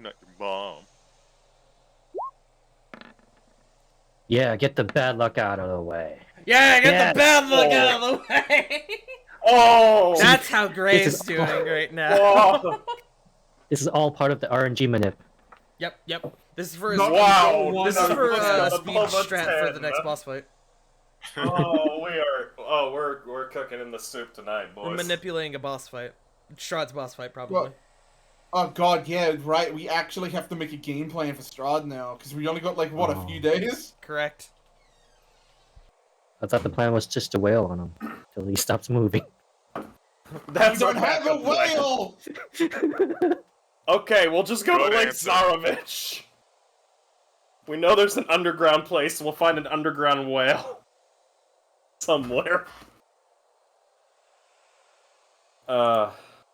Not your mom. Yeah, get the bad luck out of the way. Yeah, get Yes! the bad luck out of the way. Oh! That's how Gray's is doing all- right now. Whoa. This is all part of the RNG manip. Yep. This is for Not Wow, one this is out of for 10. speed above a strat for the 10. next boss fight. We're cooking in the soup tonight, boys. We're manipulating a boss fight. Strahd's boss fight, probably. Oh god, yeah, right. We actually have to make a game plan for Strahd now, because we only got, like, what, a few days? Correct. I thought the plan was just to wail on him till he stops moving. That's We our don't have a backup plan. whale! Okay, we'll just go Good to Lake answer. Zarovich. We know there's an underground place, we'll find an underground whale. Somewhere.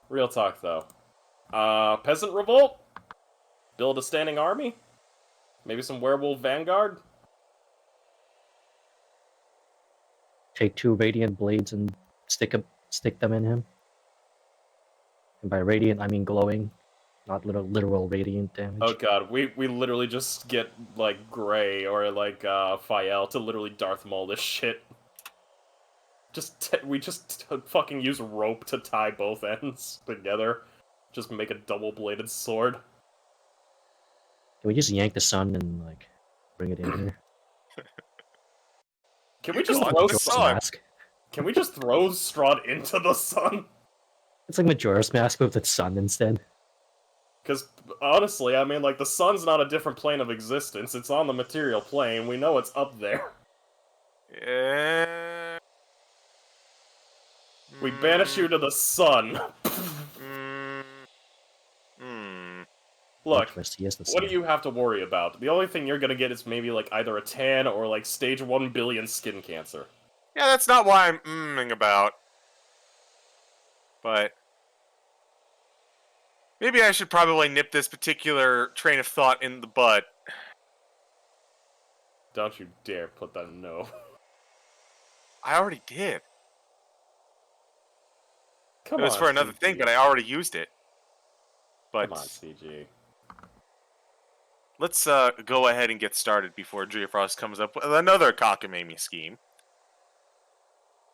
Real talk though. Peasant revolt? Build a standing army? Maybe some werewolf vanguard? Take 2 radiant blades and stick them in him. And by radiant, I mean glowing, not literal radiant damage. Oh god, we literally just get, like, Gray or, like, Fael to literally Darth Maul this shit. We just fucking use rope to tie both ends together. Just make a double-bladed sword. Can we just yank the sun and like bring it in here? Can we just God, throw the Majora's sun. Mask. Can we just throw Strahd into the sun? It's like Majora's Mask with the sun instead. Because, honestly, I mean, like, the sun's not a different plane of existence. It's on the material plane. We know it's up there. Yeah. We banish you to the sun. Look, Twist, he is the what sun. do you have to worry about? The only thing you're gonna get is maybe, like, either a tan or, like, stage 1 billion skin cancer. Yeah, that's not why I'm mmming about. But maybe I should probably nip this particular train of thought in the bud. Don't you dare put that in no. I already did. Come It was on, for another CG. thing, but I already used it. But Come on, CG. let's go ahead and get started before Geofrost comes up with another cockamamie scheme.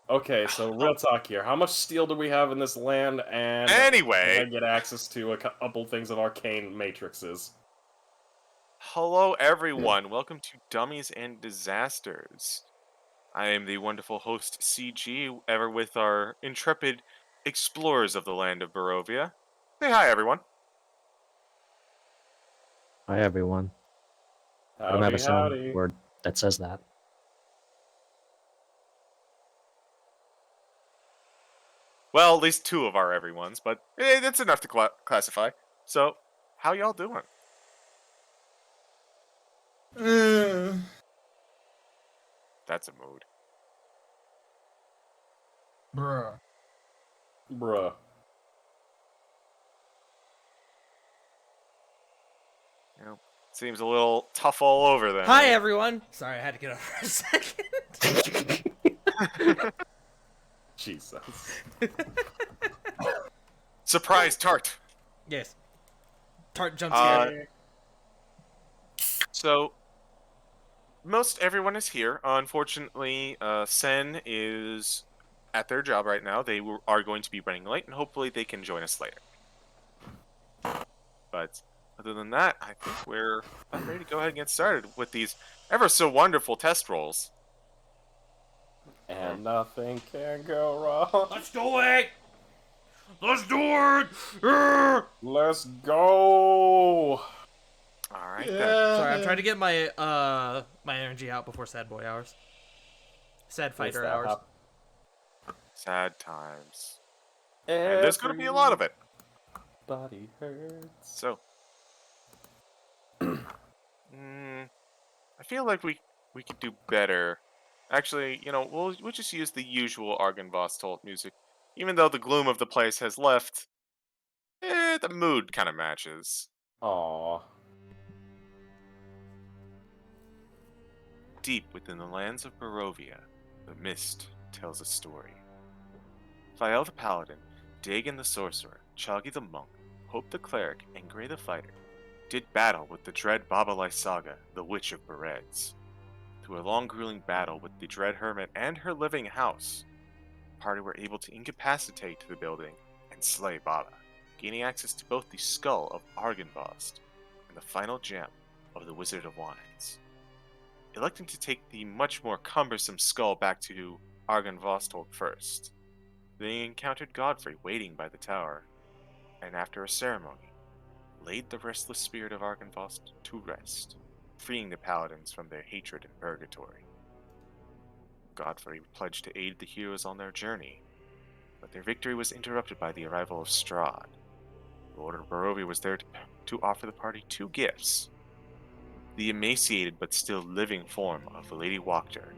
Okay, so real talk here. How much steel do we have in this land, and Anyway. can I get access to a couple things of arcane matrices? Hello, everyone. Welcome to Dummies and Disasters. I am the wonderful host CG, ever with our intrepid explorers of the land of Barovia. Say hi, everyone. Hi everyone. I don't have a soundboard that says that. Well, at least 2 of our everyones, but that's enough to classify. So, how y'all doing? That's a mood. Bruh. Bruh. You know, seems a little tough all over then. Hi, everyone. Sorry, I had to get up for a second. Jesus. Surprise tart. Yes. Tart jump scare. So, most everyone is here. Unfortunately, Sen is at their job right now. They are going to be running late, and hopefully they can join us later. But other than that, I think we're ready to go ahead and get started with these ever so wonderful test rolls. And nothing can go wrong. Let's do it! Let's do it! Urgh! Let's go! Alright then. Sorry, I'm trying to get my my energy out before sad boy hours. Sad fighter that hours. Sad times. And there's going to be a lot of it. Body hurts. So, I feel like we could do better. Actually, you know, we'll just use the usual Argynvost music. Even though the gloom of the place has left, the mood kind of matches. Aww. Deep within the lands of Barovia, the mist tells a story. Fael the Paladin, Dagon the Sorcerer, Chagi the Monk, Hope the Cleric, and Gray the Fighter did battle with the dread Baba Lysaga, the Witch of Berets. Through a long grueling battle with the dread hermit and her living house, the party were able to incapacitate the building and slay Baba, gaining access to both the skull of Argynvost and the final gem of the Wizard of Wines. Electing to take the much more cumbersome skull back to Argynvost first, they encountered Godfrey waiting by the tower, and after a ceremony, laid the restless spirit of Argynvost to rest, freeing the paladins from their hatred in purgatory. Godfrey pledged to aid the heroes on their journey, but their victory was interrupted by the arrival of Strahd. Lord of Barovia was there to offer the party two gifts: the emaciated but still living form of Lady Wachter,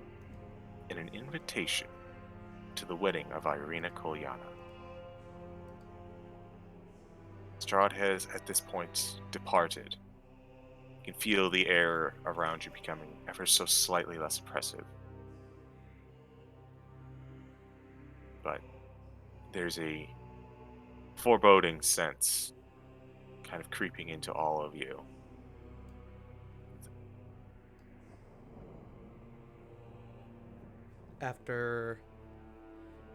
and an invitation to the wedding of Irina Kolyana. Strahd has, at this point, departed. You can feel the air around you becoming ever so slightly less oppressive. But there's a foreboding sense kind of creeping into all of you. After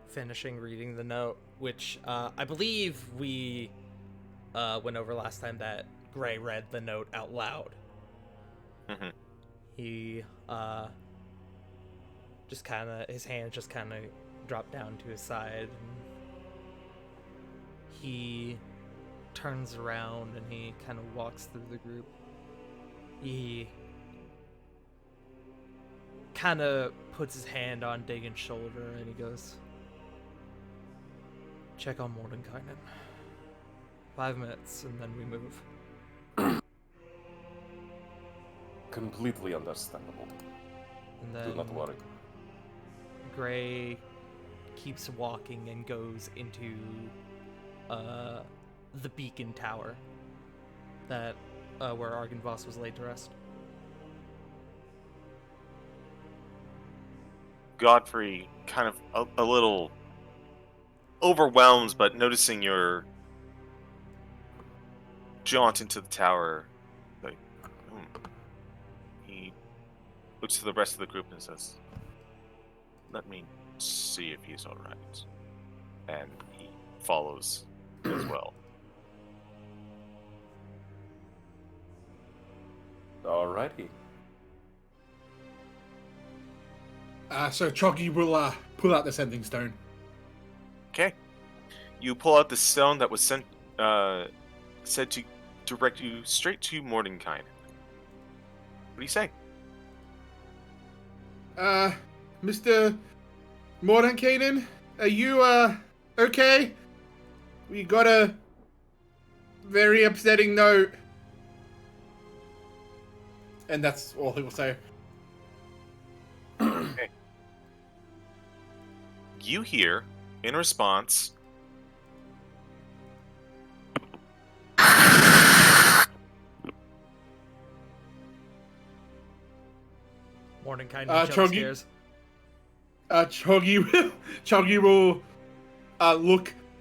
finishing reading the note, which I believe we went over last time, that Gray read the note out loud. Mhm. He just kind of, his hand just kind of dropped down to his side. And he turns around and he kind of walks through the group. He kind of puts his hand on Dagon's shoulder and he goes, "Check on Mordenkainen. 5 minutes and then we move." Completely understandable. And Do then not worry. Gray keeps walking and goes into the beacon tower that where Argynvost was laid to rest. Godfrey, kind of a little overwhelmed, but noticing your jaunt into the tower, like, he looks to the rest of the group and says, "Let me see if he's alright." And he follows as well. Alrighty. So Choggy will pull out the sending stone. Okay. You pull out the stone that was said to direct you straight to Mordenkainen. What do you say? Mr. Mordenkainen, are you okay? We got a very upsetting note. And that's all he will say. Okay. You hear, in response, Mordenkainen jump Choggy- scares. Choggy will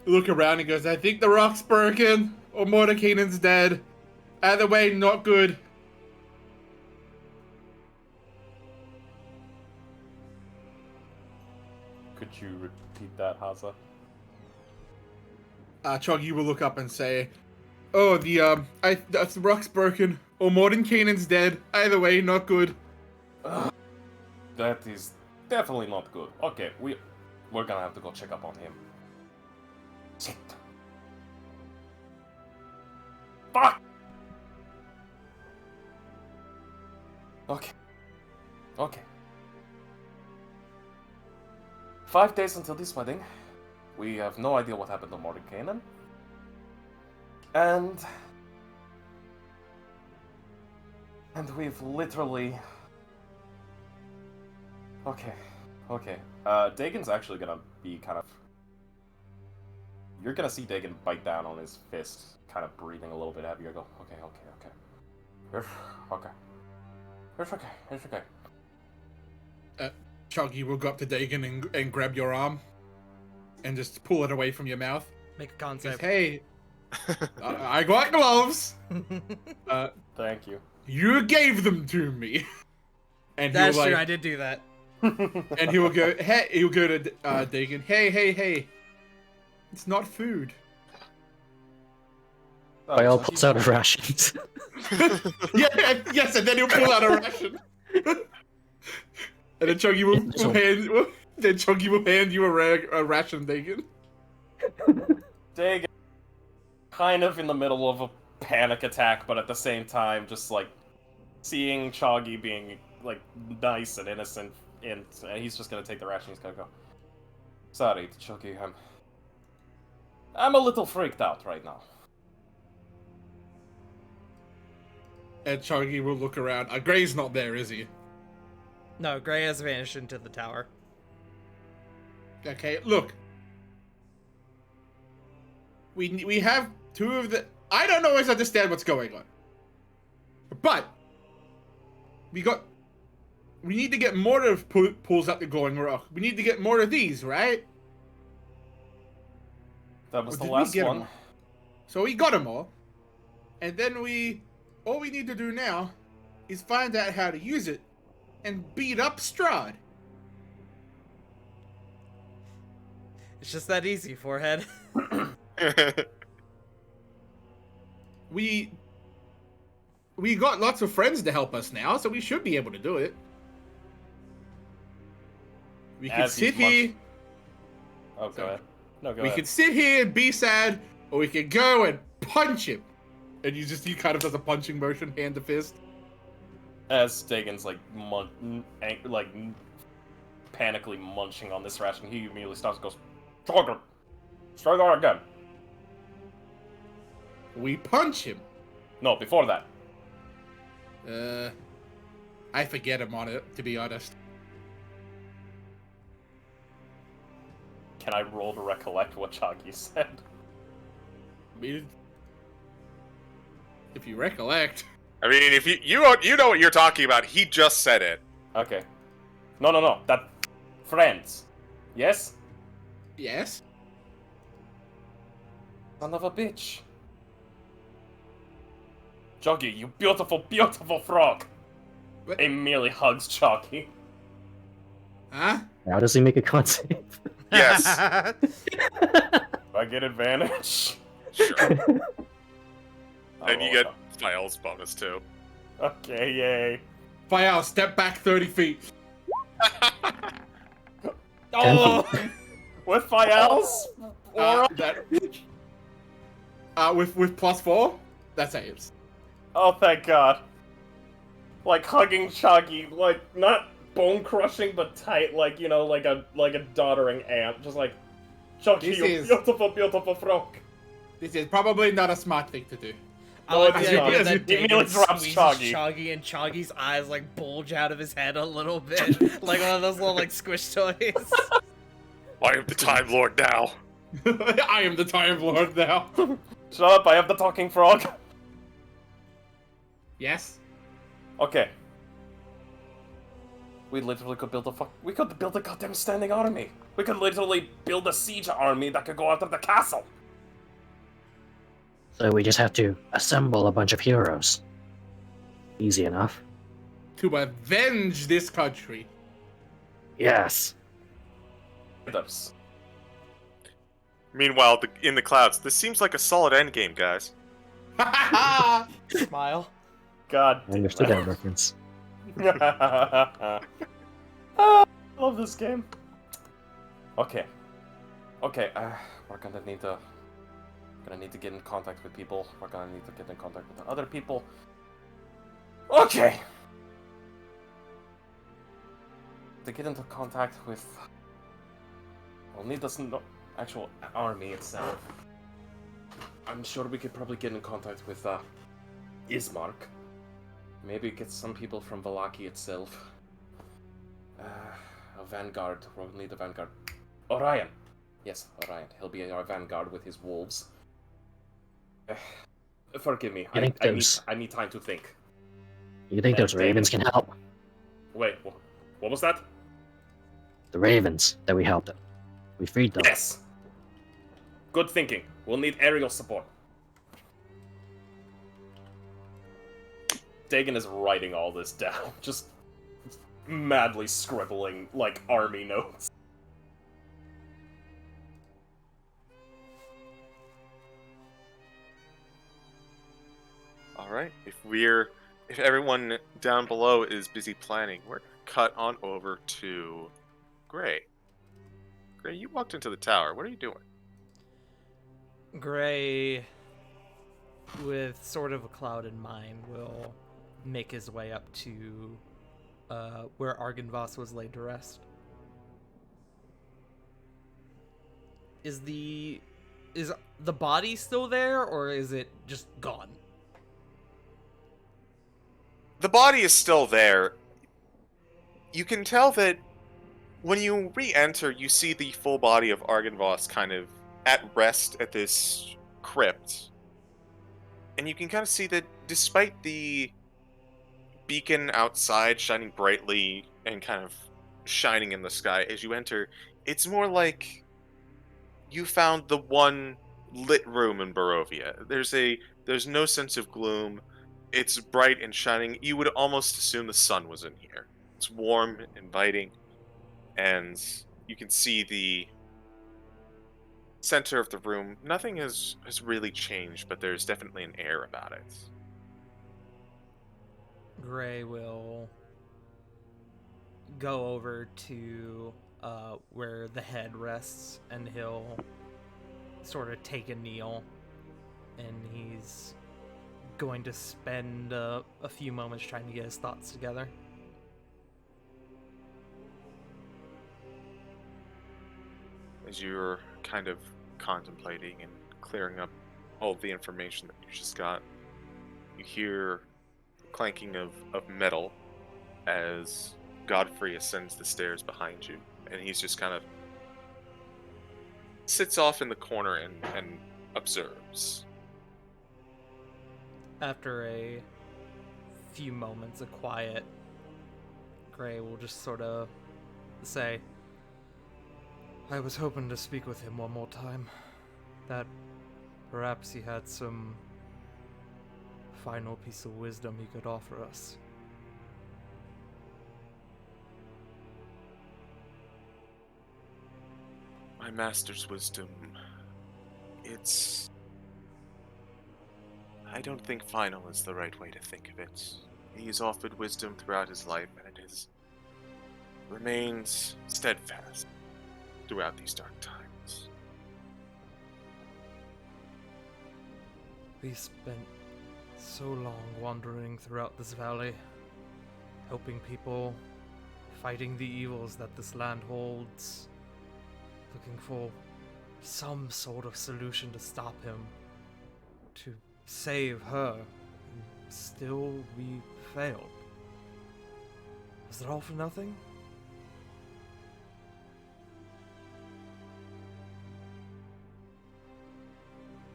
look around and goes, "I think the rock's broken, or Mordenkainen's dead. Either way, not good." Could you repeat that, Haza? Choggy will look up and say, "Oh, the rock's broken, or Mordenkainen's dead. Either way, not good." That is definitely not good. Okay, we're gonna have to go check up on him. Shit. Fuck! Okay. Okay. 5 days until this wedding. We have no idea what happened to Mordenkainen. And we've literally... Okay. Dagon's actually gonna be kind of... You're gonna see Dagon bite down on his fist, kind of breathing a little bit heavier. Go, okay. It's okay. Choggy will go up to Dagon and grab your arm, and just pull it away from your mouth. Make a con Says, save. "Hey, I got gloves. Thank you. You gave them to me. And That's he'll true. like, I did do that. and he'll go, hey, he'll go to Dagon. Hey. It's not food. Oh, Kyle Chucky. pulls out of rations. Yes, and then he'll pull out a ration. And then Chuggy will hand you a ration, Dagon. Dagon, kind of in the middle of a panic attack, but at the same time, just like seeing Choggy being like nice and innocent, and he's just gonna take the ration. He's gonna go. Sorry, Choggy, I'm a little freaked out right now. And Chuggy will look around. Gray's not there, is he? No, Gray has vanished into the tower. Okay, look. We have two of the... I don't always understand what's going on. But we need to get more of pulls up the glowing rock. We need to get more of these, right? That was Or the did we last get 'em one. all? So we got them all. And then all we need to do now is find out how to use it and beat up Strahd. It's just that easy, forehead. We got lots of friends to help us now, so we should be able to do it. We could As he's sit here. Oh, go Sorry. ahead. No, go We ahead. could sit here and be sad, or we could go and punch him. And he kind of does a punching motion, hand to fist. As Dagon's like panically munching on this ration, he immediately stops and goes, "Struggle, struggle again." We punch him. No, before that. I forget him on it, to be honest. Can I roll to recollect what Choggy said? I mean, if you recollect. I mean, if you know what you're talking about, he just said it. Okay. No. That friends. Yes? Yes? Son of a bitch. Choggy, you beautiful, beautiful frog. What? Immediately hugs Choggy. Huh? How does he make a con save? Yes. Do I get advantage? Sure. I'll And you roll get it Files bonus too. up. Okay, yay. Fayal, step back 30 feet. Oh! With Files? With +4, that saves. Oh, thank God. Like hugging Choggy, like not bone crushing, but tight, like like a doddering ant, just like Choggy, This you is- beautiful, beautiful frog. This is probably not a smart thing to do. I like it's the not. idea that He Dagon immediately drops squeezes Choggy. Choggy and Choggy's eyes like bulge out of his head a little bit, like one of those little like squish toys. I am the Time Lord now. I am the Time Lord now. Shut up! I have the talking frog. Yes? Okay. We literally could build we could build a goddamn standing army. We could literally build a siege army that could go after the castle. So we just have to assemble a bunch of heroes. Easy enough. To avenge this country. Yes. Others. Meanwhile, in the clouds, this seems like a solid endgame, guys. Smile. God I damn understood it. that reference. I love this game. Okay. Okay, we're gonna need to get in contact with people. We're gonna need to get in contact with the other people. Okay. To get into contact with, we'll need this actual army itself. I'm sure we could probably get in contact with Ismark. Maybe get some people from Valaki itself. A vanguard. We'll need a vanguard. Orion. Yes, Orion. He'll be our vanguard with his wolves. Forgive me. I think those- I need time to think. You think those David. ravens can help? Wait, what was that? The ravens that we helped. We freed them. Yes! Good thinking. We'll need aerial support. Dagon is writing all this down, just madly scribbling, like, army notes. Alright, if everyone down below is busy planning, we're gonna cut on over to Gray. Gray, you walked into the tower. What are you doing? Gray, with sort of a cloud in mind, will make his way up to where Argynvost was laid to rest. Is the body still there, or is it just gone? The body is still there. You can tell that when you re-enter, you see the full body of Argynvost kind of at rest at this crypt. And you can kind of see that despite the beacon outside shining brightly and kind of shining in the sky as you enter, it's more like you found the one lit room in Barovia. There's no sense of gloom. It's bright and shining. You would almost assume the sun was in here. It's warm, inviting, and you can see the center of the room. Nothing has really changed, but there's definitely an air about it. Gray will go over to where the head rests, and he'll sort of take a kneel, and he's going to spend a few moments trying to get his thoughts together. As you're kind of contemplating and clearing up all the information that you just got, you hear the clanking of metal as Godfrey ascends the stairs behind you, and he's just kind of sits off in the corner and observes. After a few moments of quiet, Gray will just sort of say, I was hoping to speak with him one more time. That perhaps he had some final piece of wisdom he could offer us. My master's wisdom, I don't think final is the right way to think of it. He has offered wisdom throughout his life, and it has remained steadfast throughout these dark times. We spent so long wandering throughout this valley, helping people, fighting the evils that this land holds, looking for some sort of solution to stop him, to save her, and still we failed. Was it all for nothing?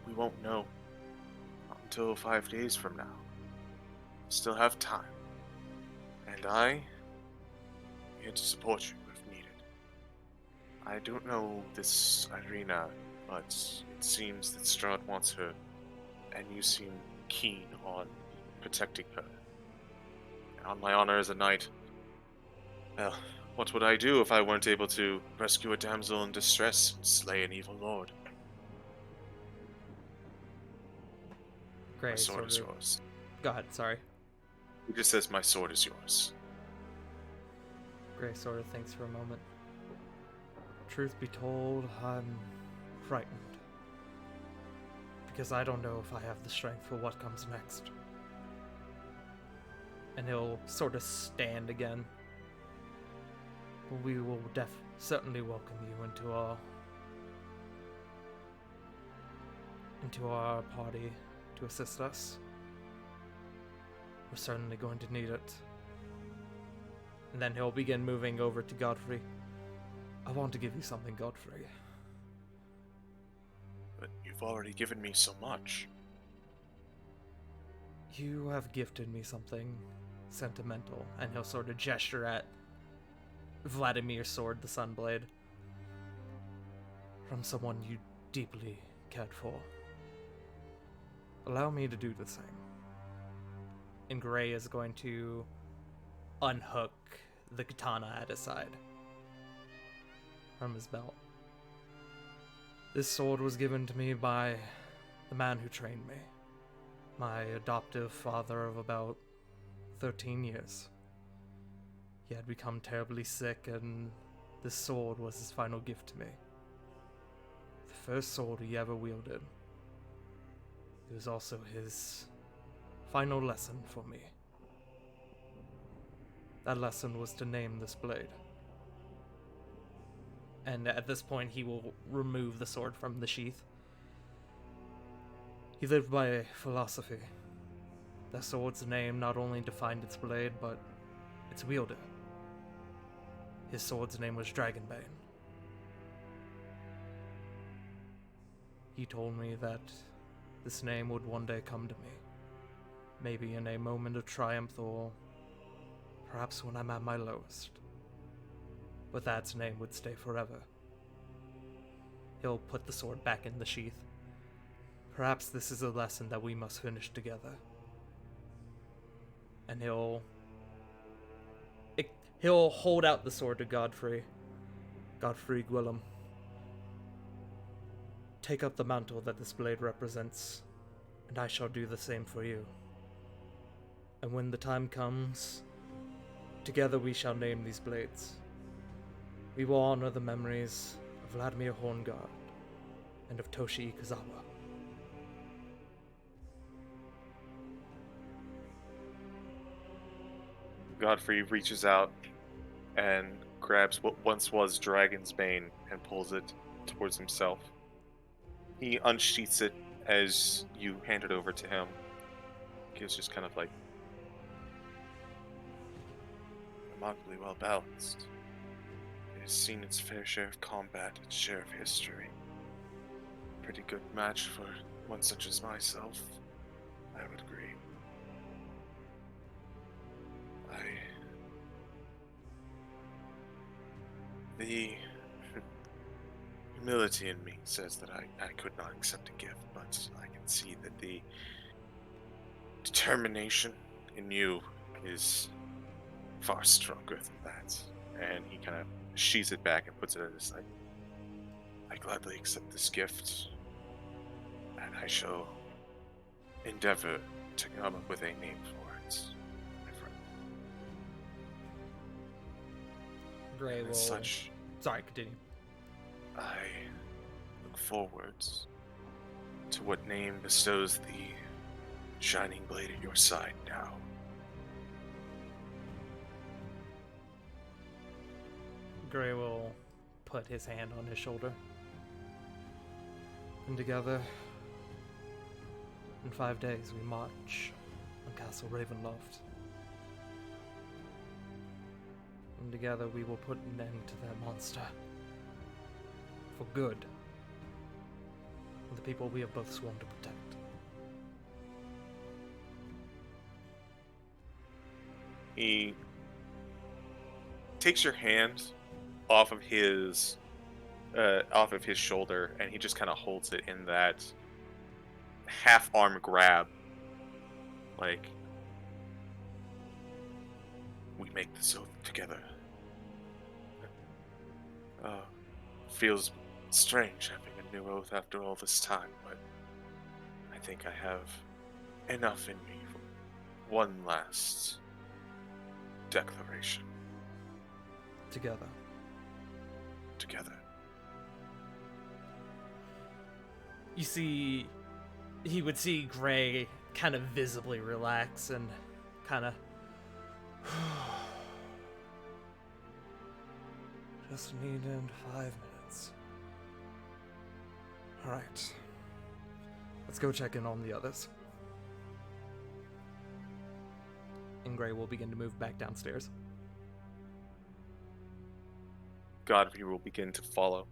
We won't know not until 5 days from now. Still have time. And I'm here to support you if needed. I don't know this Irina, but it seems that Strahd wants her, and you seem keen on protecting her. And on my honor as a knight, well, what would I do if I weren't able to rescue a damsel in distress and slay an evil lord? Gray My sword is sort of... yours. Go ahead, sorry. He just says, my sword is yours. Gray sort of thinks for a moment. Truth be told, I'm frightened. Because I don't know if I have the strength for what comes next. And he'll sort of stand again. But we will certainly welcome you into our party to assist us. We're certainly going to need it. And then he'll begin moving over to Godfrey. I want to give you something, Godfrey. But you've already given me so much. You have gifted me something sentimental. And he'll sort of gesture at Vladimir's sword, the Sunblade. From someone you deeply cared for. Allow me to do the same. and Gray is going to unhook the katana at his side from his belt. This sword was given to me by the man who trained me, my adoptive father of about 13 years. He had become terribly sick, and this sword was his final gift to me. The first sword he ever wielded. It was also his final lesson for me. That lesson was to name this blade. And at this point, he will remove the sword from the sheath. He lived by a philosophy. The sword's name not only defined its blade, but its wielder. His sword's name was Dragonbane. He told me that this name would one day come to me. Maybe in a moment of triumph, or perhaps when I'm at my lowest. But that name would stay forever. He'll put the sword back in the sheath. Perhaps this is a lesson that we must finish together. And he'll hold out the sword to Godfrey Gwillem. Take up the mantle that this blade represents, and I shall do the same for you. And when the time comes, together we shall name these blades. We will honor the memories of Vladimir Horngard and of Toshi Ikazawa. Godfrey reaches out and grabs what once was Dragon's Bane and pulls it towards himself. He unsheaths it as you hand it over to him. He was just kind of like, remarkably well balanced. It has seen its fair share of combat, its share of history. Pretty good match for one such as myself, I would agree. The humility in me says that I could not accept a gift, but I can see that the determination in you is far stronger than that. And he kind of sheaths it back and puts it at his side. I gladly accept this gift, and I shall endeavor to come up with a name for it, my friend. Gray And will... as such, Sorry, continue. I look forwards to what name bestows the shining blade at your side now. Gray will put his hand on his shoulder. And together, in 5 days, we march on Castle Ravenloft. And together we will put an end to that monster. For good. And the people we have both sworn to protect. He takes your hand off of his shoulder, and he just kind of holds it in that half-arm grab. Like, we make this oath together. Feels strange having a new oath after all this time, but I think I have enough in me for one last declaration. Together. Together. You see, he would see Gray kind of visibly relax and kind of... Just needed 5 minutes. Alright. Let's go check in on the others. And Gray will begin to move back downstairs. Godfrey will begin to follow.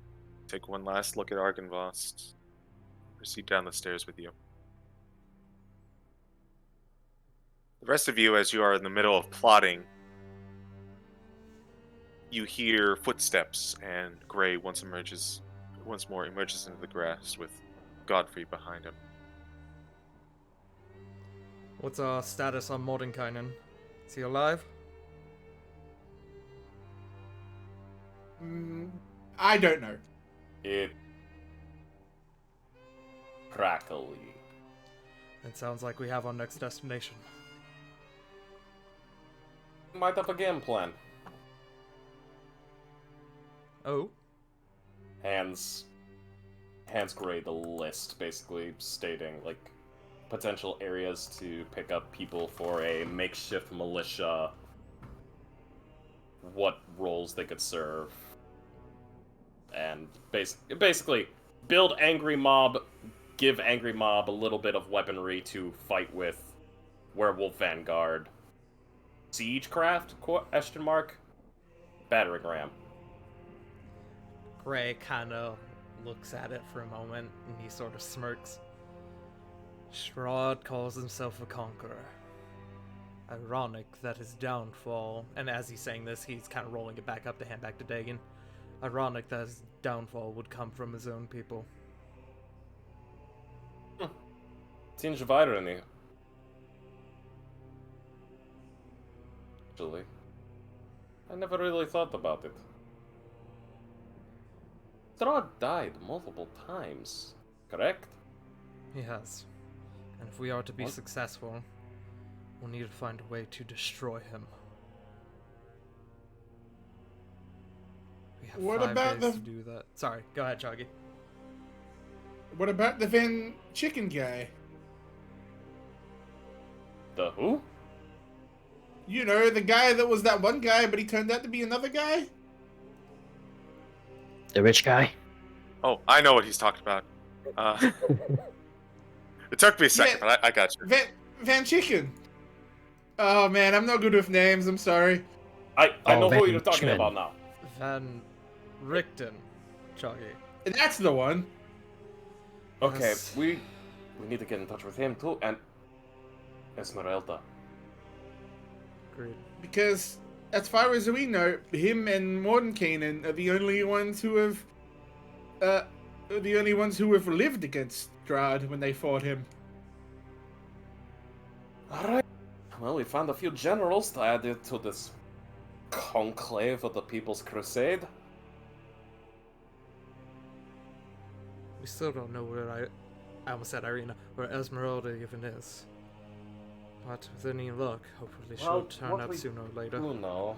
Take one last look at Argynvost. Proceed down the stairs with you. The rest of you, as you are in the middle of plotting, you hear footsteps, and Gray once more emerges into the grass with Godfrey behind him. What's our status on Mordenkainen? Is he alive? I don't know. It crackly. It sounds like we have our next destination. Might have a game plan. Oh? Hands grade a list, basically stating like potential areas to pick up people for a makeshift militia, what roles they could serve, and basically build angry mob, give angry mob a little bit of weaponry to fight with werewolf vanguard, siege craft, question mark, battering ram. Gray kind of looks at it for a moment and he sort of smirks. Strahd calls himself a conqueror. Ironic that his downfall, and as he's saying this, he's kind of rolling it back up to hand back to Dagon. Ironic that his downfall would come from his own people. Seems divided in the. Actually, I never really thought about it. Strahd died multiple times, correct? He has. And if we are to be What? successful, we'll need to find a way to destroy him. We have What 5 about days the- to do that. Sorry, go ahead, Choggy. What about the Van Chicken guy? The who? You know, the guy that was that one guy, but he turned out to be another guy? The rich guy. Oh, I know what he's talking about. It took me a second, Yeah. but I got you. Van Chicken. Oh man, I'm no good with names, I'm sorry. I Oh, know who Van you're talking Schmin. about now. Van Richten, Choggy. That's the one. Okay, Yes. we need to get in touch with him too, and Esmeralda. Agreed. Because, as far as we know, him and Mordenkainen are the only ones who have, lived against Strahd when they fought him. Alright. Well, we found a few generals to add it to this conclave of the People's Crusade. We still don't know where I almost said Irina, where Esmeralda even is. But with any luck, hopefully she'll Well, turn what up we sooner or later. You know,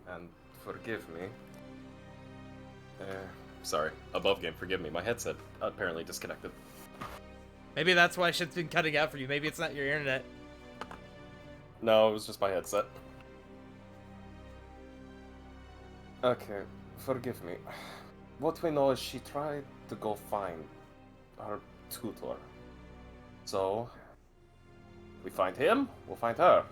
and forgive me. Sorry, above game, forgive me. My headset apparently disconnected. Maybe that's why shit's been cutting out for you. Maybe it's not your internet. No, it was just my headset. Okay, forgive me. What we know is she tried to go find her tutor. So, we find him, we'll find her.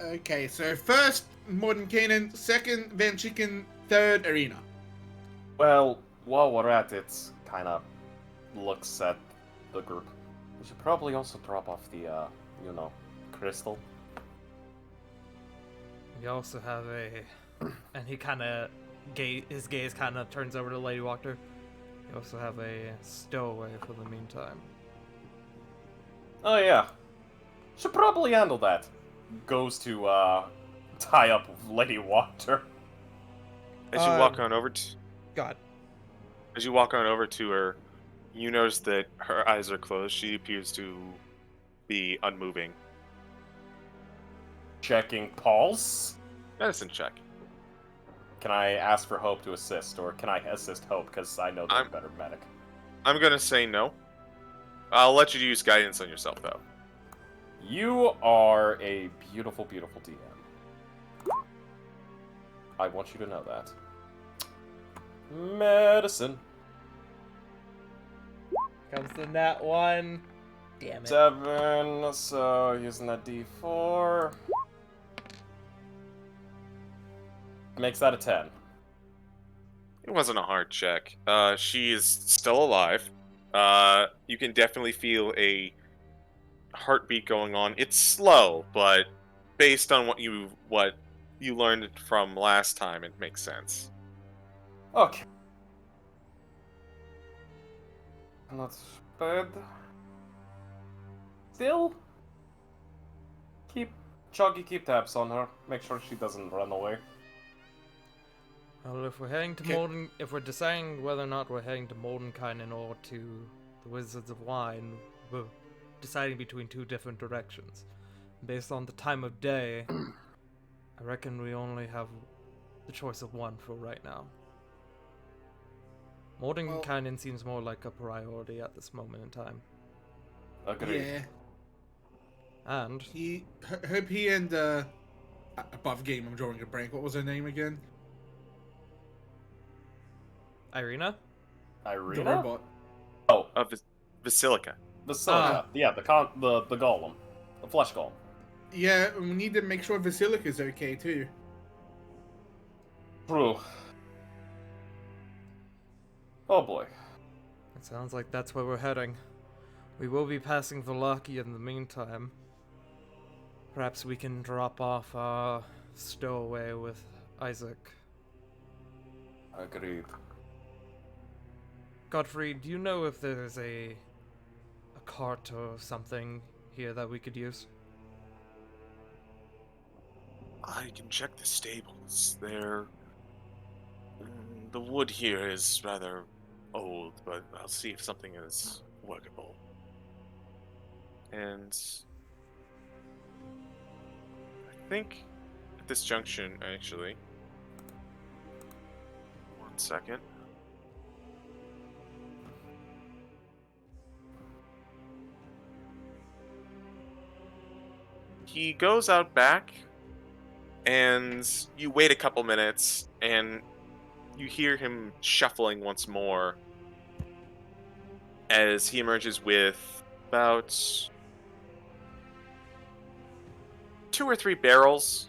Okay, so first Mordenkainen, second Van Chicken, third Arena. Well, while we're at it, kinda looks at the group. We should probably also drop off the, crystal. We also have a, and he kind of, his gaze kind of turns over to Lady Walker. We also have a stowaway for the meantime. Oh yeah. Should probably handle that. Goes to, tie up Lady Water. As you walk on over to, God. as you walk on over to her, you notice that her eyes are closed. She appears to be unmoving. Checking pulse. Medicine check. Can I ask for Hope to assist, or can I assist Hope, because I know they're a better medic? I'm gonna say no. I'll let you use guidance on yourself, though. You are a beautiful, beautiful DM. I want you to know that. Medicine. Comes the nat 1. Damn it. 7, so using that D4. Makes that a 10. It wasn't a hard check. She is still alive. You can definitely feel a heartbeat going on. It's slow, but based on what you learned from last time, it makes sense. Okay. Not bad. Still, keep tabs on her. Make sure she doesn't run away. Well, if we're heading to Okay. Molden, if we're deciding whether or not we're heading to Moldenkainen or to the Wizards of Wine, we're deciding between two different directions. Based on the time of day, I reckon we only have the choice of one for right now. Moldenkainen seems more like a priority at this moment in time. Agreed. Yeah. And Hope he and above game. I'm drawing a blank. What was her name again? Irina? The Irina? robot. Oh, Basilica. the Silica. Yeah, the golem. The flesh golem. Yeah, we need to make sure Basilica's okay too. True. Oh boy. It sounds like that's where we're heading. We will be passing Valaki in the meantime. Perhaps we can drop off our stowaway with Isaac. Agreed. Godfrey, do you know if there's a cart or something here that we could use? I can check the stables. The wood here is rather old, but I'll see if something is workable. And I think at this junction, actually, 1 second. He goes out back, and you wait a couple minutes, and you hear him shuffling once more as he emerges with about 2 or 3 barrels,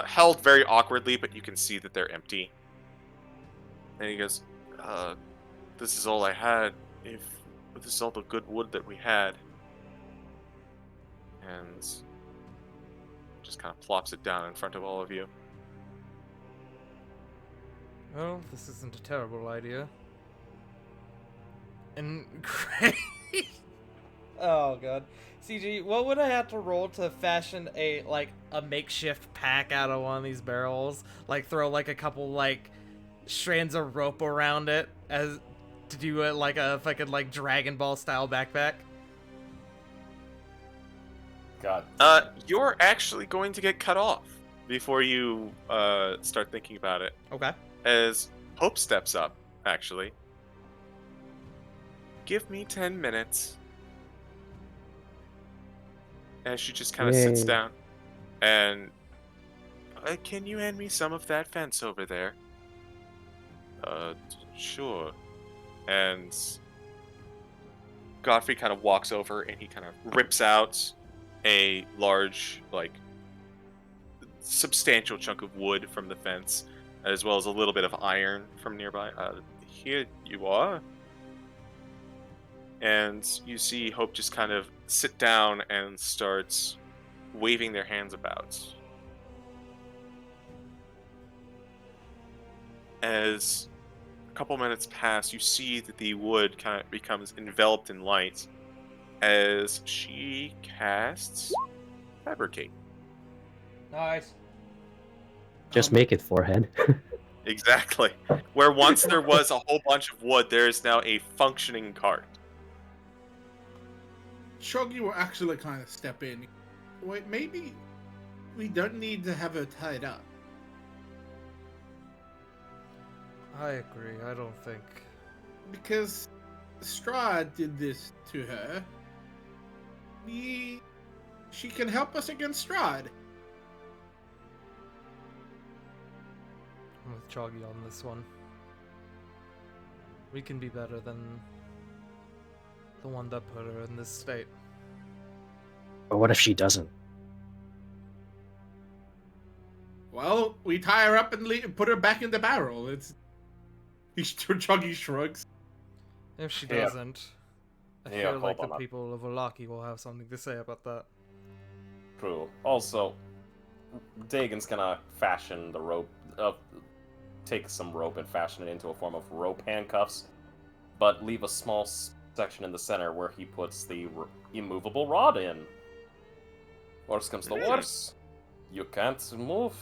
held very awkwardly, but you can see that they're empty. And he goes, "This is all I had. This is all the good wood that we had," and just kind of plops it down in front of all of you. Well, this isn't a terrible idea. And great. Oh god. CG, what would I have to roll to fashion a makeshift pack out of one of these barrels? Like throw like a couple strands of rope around it as to do it like a fucking Dragon Ball style backpack? God. You're actually going to get cut off before you start thinking about it. Okay. As Hope steps up, actually. Give me 10 minutes. As she just kind of sits Yay. down. And can you hand me some of that fence over there? Sure. And Godfrey kind of walks over and he kind of rips out a large, substantial chunk of wood from the fence, as well as a little bit of iron from nearby. Here you are. And you see Hope just kind of sit down and starts waving their hands about. As a couple minutes pass, you see that the wood kind of becomes enveloped in light as she casts Fabricate. Nice. Just make it forehead. Exactly. Where once there was a whole bunch of wood, there is now a functioning cart. Shoggy will actually kind of step in. Wait, maybe we don't need to have her tied up. I agree. I don't think. Because Strahd did this to her. She can help us against Strahd. I'm with Choggy on this one. We can be better than the one that put her in this state. But what if she doesn't? Well, we tie her up and put her back in the barrel. Choggy shrugs. If she Yeah. doesn't, I Yeah, feel like the hold on. people of Olaki will have something to say about that. True. Also, Dagon's gonna fashion the rope, take some rope and fashion it into a form of rope handcuffs, but leave a small section in the center where he puts the immovable rod in. Worst comes to Hmm. worst, you can't move.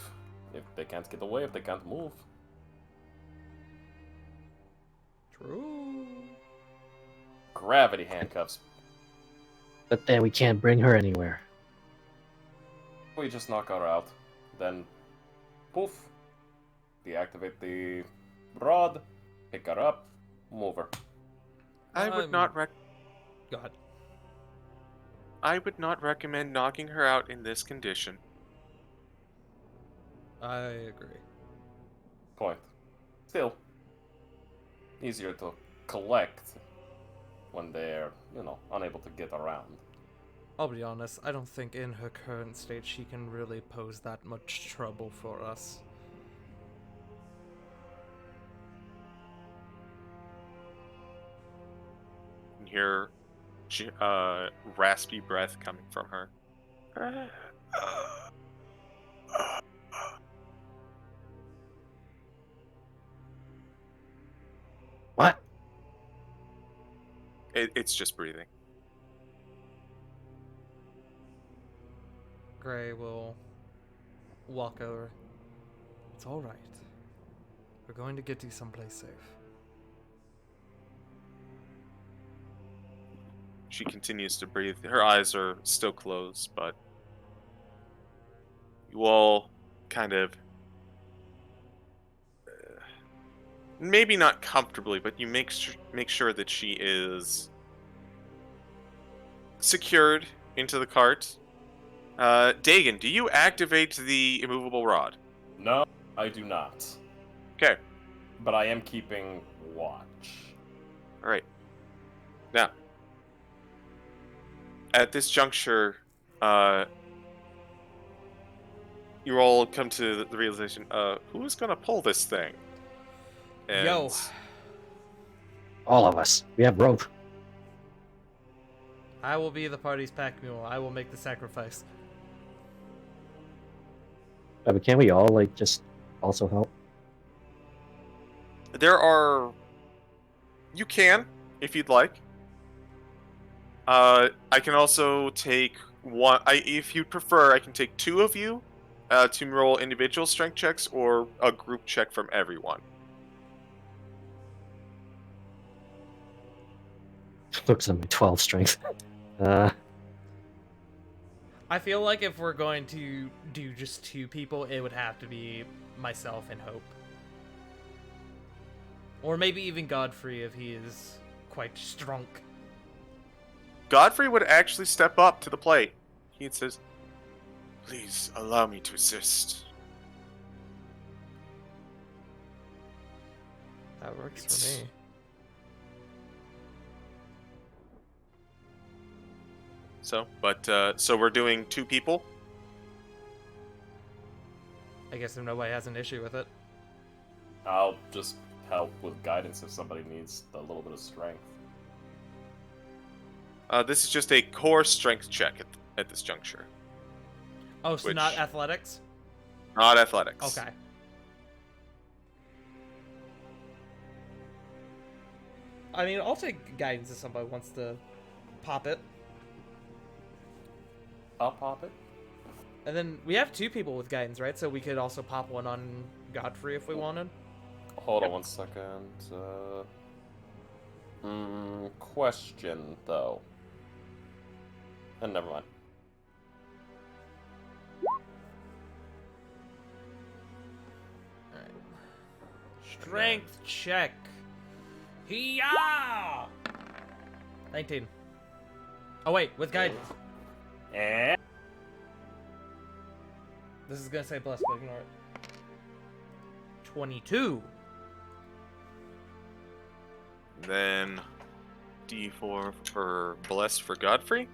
If they can't get away, if they can't move. True. Gravity handcuffs. But then we can't bring her anywhere. We just knock her out. Then, poof. Deactivate the rod, pick her up, move her. I would not God. I would not recommend knocking her out in this condition. I agree. Point. Still, easier to collect when they're, unable to get around. I'll be honest, I don't think in her current state she can really pose that much trouble for us. You can hear raspy breath coming from her. What? It's just breathing. Gray will walk over. It's alright. We're going to get you someplace safe. She continues to breathe. Her eyes are still closed, but you all kind of maybe not comfortably, but you make sure that she is secured into the cart. Dagon, do you activate the immovable rod? No, I do not. Okay. But I am keeping watch. All right. Now, at this juncture, you all come to the realization, who's gonna pull this thing? And Yo. All of us. We have rope. I will be the party's pack mule. I will make the sacrifice. But can't we all, like, just also help? you can, if you'd like. I can also take one. If you prefer, I can take two of you to roll individual strength checks or a group check from everyone. Looks at my 12 strength. I feel like if we're going to do just two people, it would have to be myself and Hope. Or maybe even Godfrey if he is quite strong. Godfrey would actually step up to the plate. He says, "Please allow me to assist." That works It's- for me. So we're doing two people. I guess if nobody has an issue with it. I'll just help with guidance if somebody needs a little bit of strength. This is just a core strength check at this juncture, Oh, so Which- not athletics? not athletics. Okay. I mean, I'll take guidance if somebody wants to pop it. I'll pop it. And then we have two people with guidance, right? So we could also pop one on Godfrey if we wanted. Hold on one second. Question, though. And never mind. Alright. Strength check. Hiya! 19. Oh wait, with guidance. Eh? This is gonna say plus, but ignore it. 22. Then D4 for bless for Godfrey.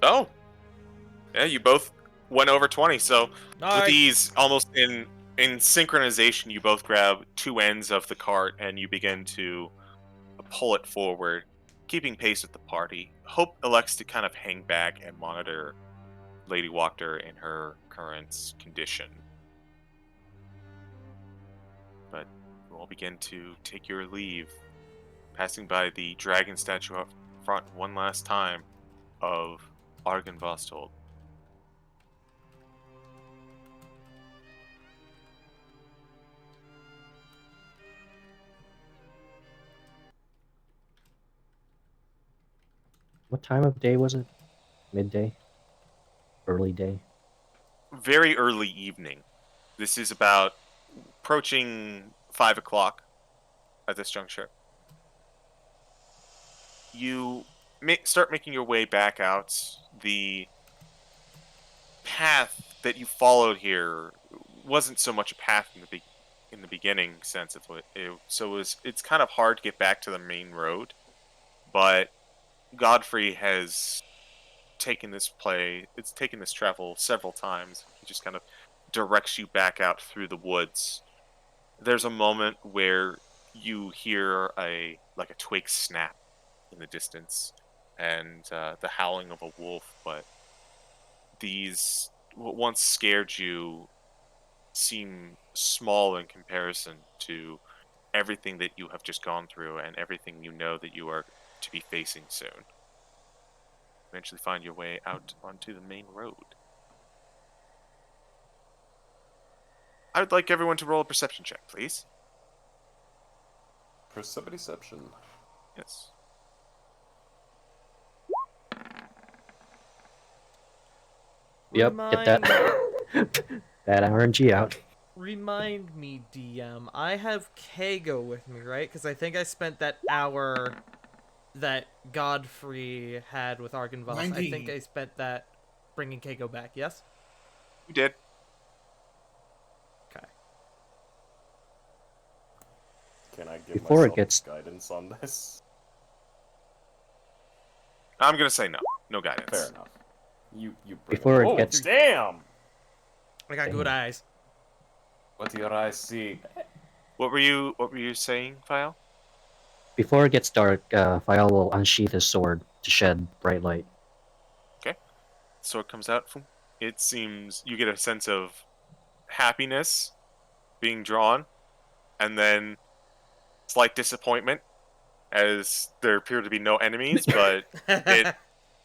Oh, yeah, you both went over 20. So with Nice. these almost in synchronization, you both grab two ends of the cart and you begin to pull it forward, keeping pace with the party. Hope elects to kind of hang back and monitor Lady Wachter in her current condition. But you all begin to take your leave, passing by the dragon statue front one last time of Argynvostold. What time of day was it? Midday? Early day? Very early evening. This is about approaching 5 o'clock at this juncture. You start making your way back out. The path that you followed here wasn't so much a path in the beginning sense. It's kind of hard to get back to the main road, but Godfrey has it's taken this travel several times. He just kind of directs you back out through the woods. There's a moment where you hear a twig snap in the distance, and the howling of a wolf. But these, what once scared you, seem small in comparison to everything that you have just gone through and everything you know that you are to be facing soon. Eventually find your way out onto the main road. I would like everyone to roll a perception check, please. Perception. Yes. Yep, get that. That RNG out. Remind me, DM. I have Kago with me, right? Because I think I spent that hour that Godfrey had with Argynvost. I 90. think I spent that bringing Kago back. Yes. You did. Okay. Can I give Before it myself gets- guidance on this? I'm gonna say no. No guidance. Fair enough. You bring Before it oh, gets- damn! I got good eyes. What do your eyes see? What were you saying, File? Before it gets dark, Fayal will unsheath his sword to shed bright light. Sword comes out. It seems you get a sense of happiness being drawn, and then slight disappointment as there appear to be no enemies, but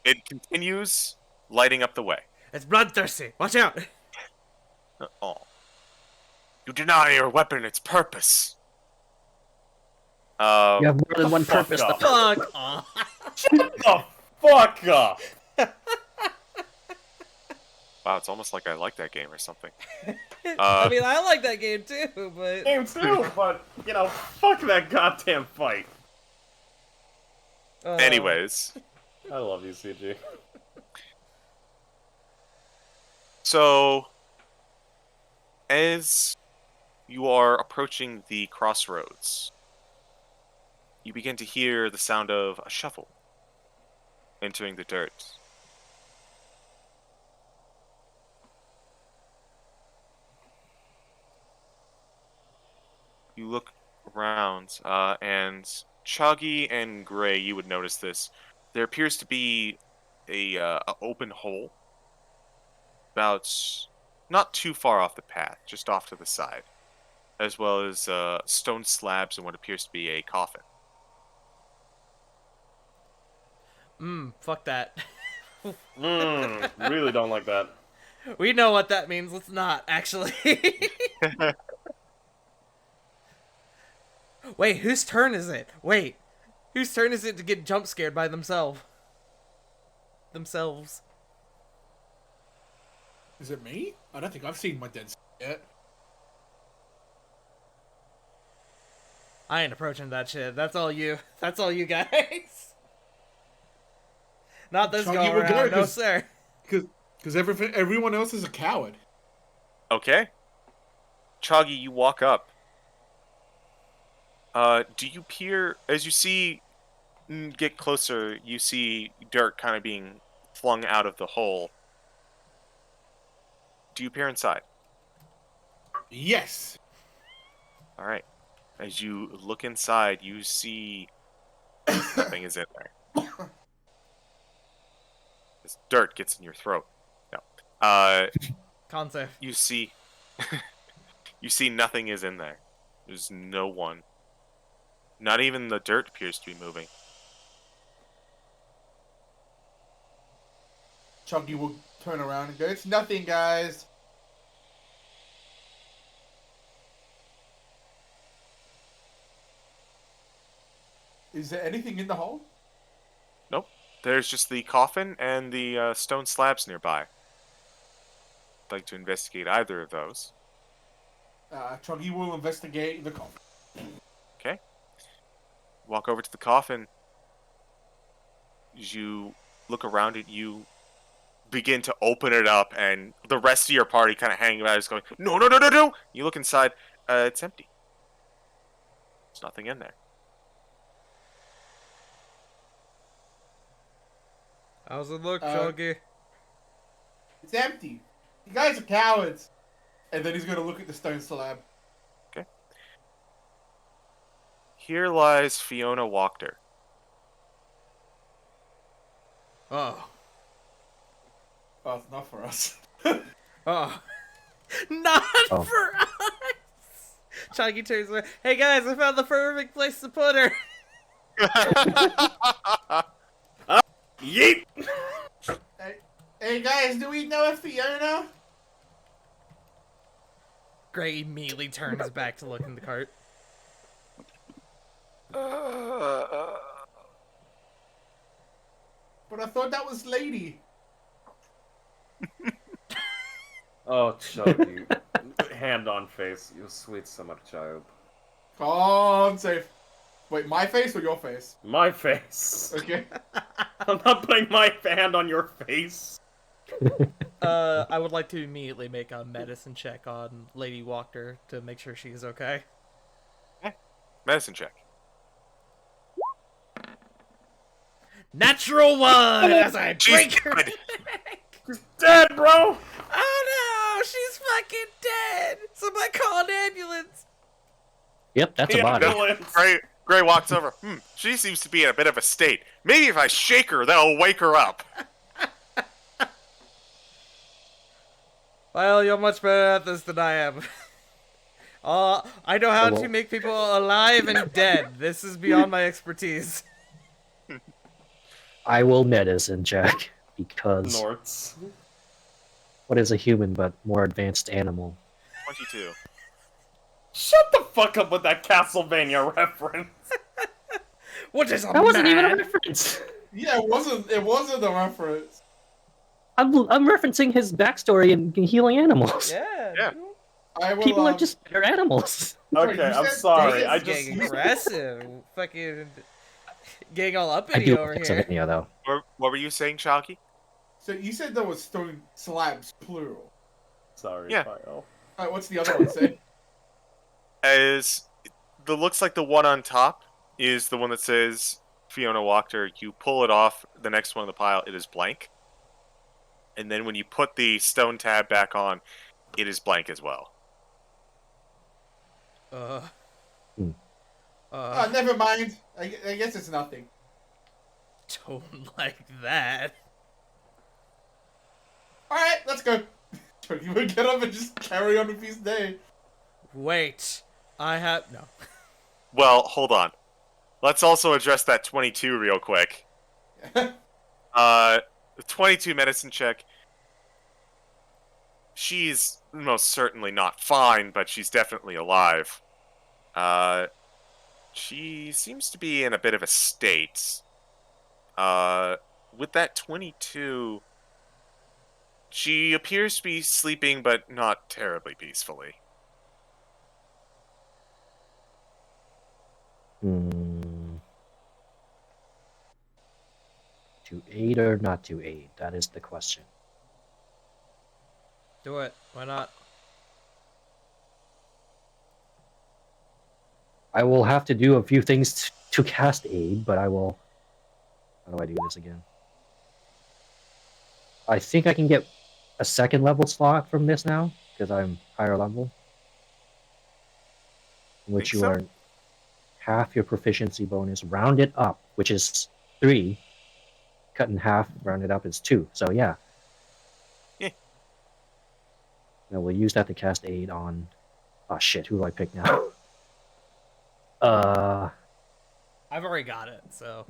it continues lighting up the way. It's bloodthirsty. Watch out. Oh. You deny your weapon its purpose. You have more than one fuck purpose. up. Fuck off. The fuck up! Wow, it's almost like I like that game or something. I mean, I like that game too, but Game too, but, fuck that goddamn fight. Anyways, I love you, CG. so as you are approaching the crossroads, you begin to hear the sound of a shovel entering the dirt. You look around, and Choggy and Gray, you would notice this. There appears to be a open hole, about not too far off the path, just off to the side, as well as stone slabs and what appears to be a coffin. fuck that. Really don't like that. We know what that means. Let's not actually. Wait, whose turn is it? Wait, whose turn is it to get jump scared by themselves? Is it me? I don't think I've seen my dead yet. I ain't approaching that shit. That's all you. That's all you guys. Not this Chunky, go we're around, good, no 'cause- sir. Because everyone else is a coward. Okay. Choggy, you walk up. Do you peer as you see get closer? You see dirt kind of being flung out of the hole. Do you peer inside? Yes. All right. As you look inside, you see nothing is in there. This dirt gets in your throat. No. Concept. You see you see nothing is in there. There's no one. Not even the dirt appears to be moving. Chunky will turn around and go, "It's nothing, guys." Is there anything in the hole? Nope. There's just the coffin and the stone slabs nearby. I'd like to investigate either of those. Chunky will investigate the coffin. Okay. Walk over to the coffin. As you look around it, you begin to open it up, and the rest of your party kind of hanging out is going, no, no, no, no, no! You look inside. It's empty. There's nothing in there. How's it look, Uh, Chunky? It's empty. You guys are cowards. And then he's gonna look at the stone slab. Okay. Here lies Fiona Wachter. Oh. Oh, it's not for us. Oh. Not Oh. for us! Chunky turns around. Hey guys, I found the perfect place to put her! Yeet! Hey guys, do we know if Fiona? Gray immediately turns back to look in the cart. But I thought that was Lady. Oh, Chunky. Hand on face. You sweet summer child. Can't safe. Wait, my face or your face? My face. Okay. I'm not putting my hand on your face. I would like to immediately make a medicine check on Lady Wachter to make sure she's okay. Medicine check. Natural one! As I She's break her. dead. She's dead, bro! Oh no! She's fucking dead! Somebody call an ambulance! Yep, that's a body. Ambulance. Gray walks over. She seems to be in a bit of a state. Maybe if I shake her, that'll wake her up. Well, you're much better at this than I am. I know how to make people alive and dead. This is beyond my expertise. I will medicine check because Norts. what is a human but more advanced animal? 22. Shut the fuck up with that Castlevania reference. What is a That wasn't even a man? reference. Yeah, it wasn't a reference. I'm referencing his backstory in healing animals. Yeah. Yeah. I will, People are just better animals. Sorry, Okay, you I'm said sorry. Dave's I just. Getting aggressive. Fucking getting all I uppity do over like here. Pennsylvania, though. What were you saying, Chalky? So you said there was stone slabs, plural. Sorry, Yeah. Kyle. Alright, what's the other one say? As the looks like the one on top is the one that says Fiona Wachter. You pull it off, the next one in the pile, it is blank. And then when you put the stone tab back on, it is blank as well. Never mind. I guess it's nothing. Don't like that. Alright, let's go. You would get up and just carry on with his day. Wait. I have no. Well, hold on. Let's also address that 22 real quick. The 22 medicine check. She's most certainly not fine, but she's definitely alive. She seems to be in a bit of a state. With that 22, she appears to be sleeping, but not terribly peacefully. To aid or not to aid? That is the question. Do it. Why not? I will have to do a few things to cast aid, but I will... How do I do this again? I think I can get a second level slot from this now, because I'm higher level. In which Think you so? earn half your proficiency bonus rounded up, which is 3. Cut in half, rounded up is 2. So yeah. Yeah. Now we'll use that to cast aid on... Oh shit, who do I pick now? I've already got it, so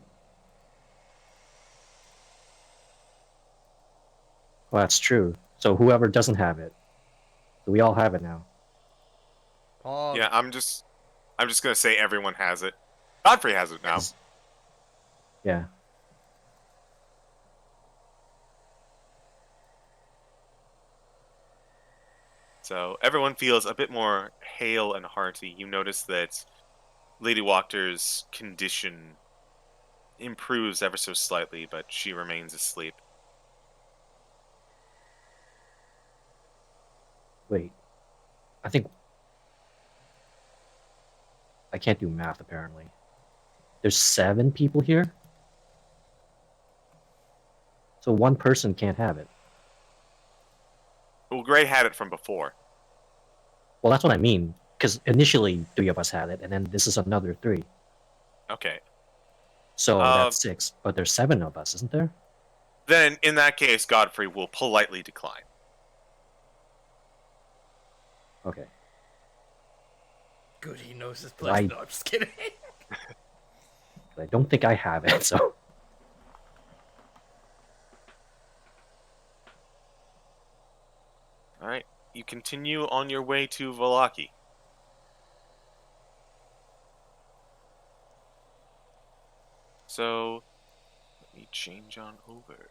Well, that's true. So whoever doesn't have it, we all have it now. Pog. Yeah, I'm just gonna say everyone has it. Godfrey has it now. Yeah. So everyone feels a bit more hale and hearty. You notice that Lady Walker's condition improves ever so slightly, but she remains asleep. Wait. I think I can't do math apparently. There's 7 people here? So one person can't have it. Well, Gray had it from before. Well, that's what I mean. Because initially 3 of us had it, and then this is another 3. Okay. So that's 6. But there's 7 of us, isn't there? Then, in that case, Godfrey will politely decline. Okay. Good, he knows his place. I- No, I'm just kidding. But I don't think I have it, so. Alright. You continue on your way to Valaki. So, let me change on over.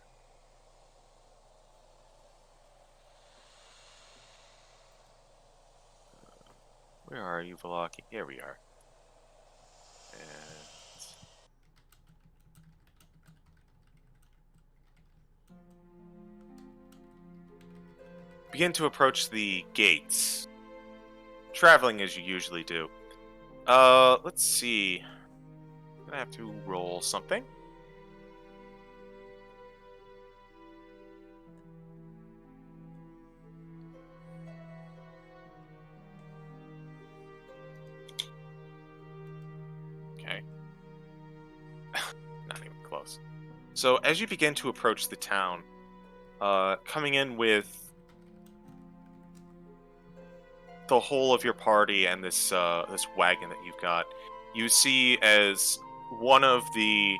Where are you, Valaki? Here we are. And begin to approach the gates, traveling as you usually do. Let's see. I'm gonna have to roll something. Okay. Not even close. So as you begin to approach the town, coming in with the whole of your party and this this wagon that you've got, you see as one of the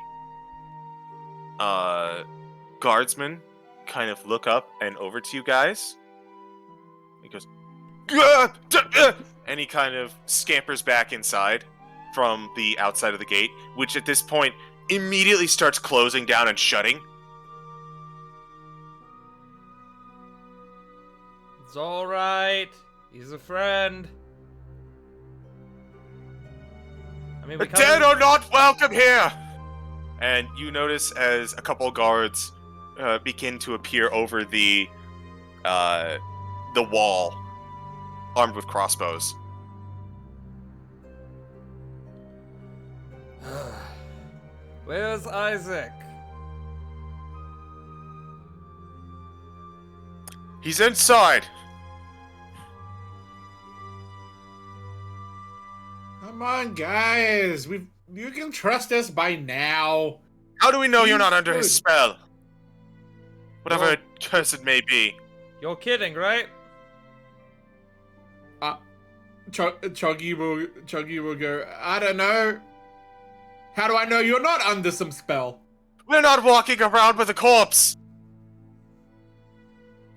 guardsmen kind of look up and over to you guys. He goes, "Gah! And he kind of scampers back inside from the outside of the gate, which at this point immediately starts closing down and shutting. It's alright. He's a friend. I mean, The we come dead in- are not welcome here! And you notice as a couple guards begin to appear over the wall, armed with crossbows. Where's Isaac? He's inside! Come on, guys. You can trust us by now. How do we know you're He's not under his good. spell? Whatever Well- curse it may be. You're kidding, right? Chuggy will go, I don't know. How do I know you're not under some spell? We're not walking around with a corpse!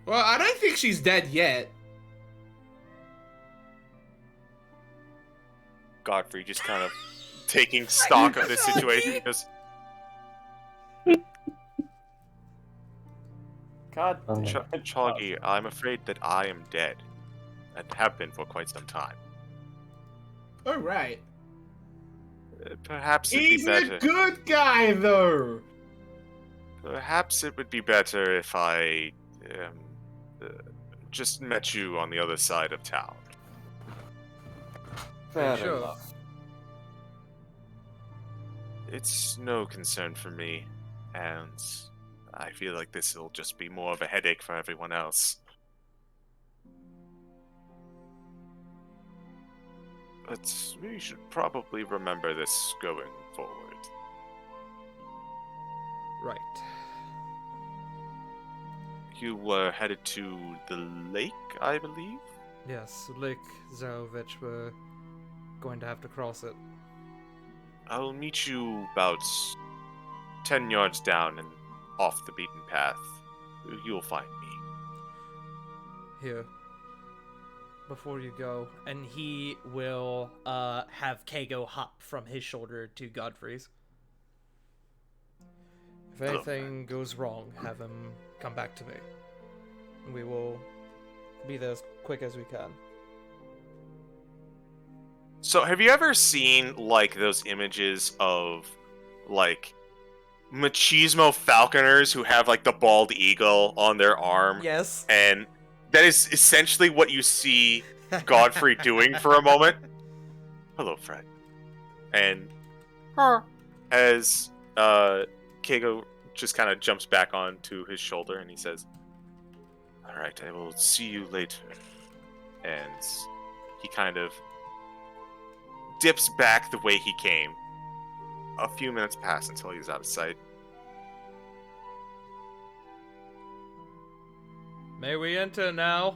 Well, I don't think she's dead yet. Godfrey just kind of taking stock of this situation because God Oh. damn it. Choggy, I'm afraid that I am dead. And have been for quite some time. Oh, right. Perhaps it'd He's be a better. good guy, though. Perhaps it would be better if I just met you on the other side of town. Fair Sure. enough. It's no concern for me, and I feel like this will just be more of a headache for everyone else. But we should probably remember this going forward. Right. You were headed to the lake, I believe? Yes, Lake Zarovich, we're going to have to cross it. I'll meet you about 10 yards down and off the beaten path. You'll find me. Here. Before you go, and he will have Kago hop from his shoulder to Godfrey's. If Hello, anything goes wrong, have him come back to me. We will be there as quick as we can. So, have you ever seen, like, those images of, like, machismo falconers who have, like, the bald eagle on their arm? Yes. And that is essentially what you see Godfrey doing for a moment. Hello, Fred. And as Kago just kind of jumps back onto his shoulder and he says, "Alright, I will see you later." And he kind of dips back the way he came. A few minutes pass until he's out of sight. May we enter now?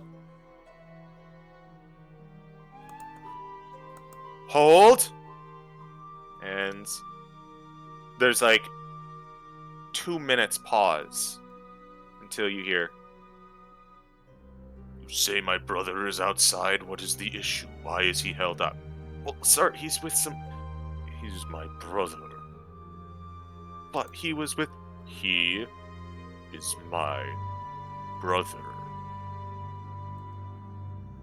Hold! And there's like 2 minutes pause until you hear, "You say my brother is outside? What is the issue? Why is he held up?" "Well, sir, he's with some... He's my brother." "But he was with... He is my brother."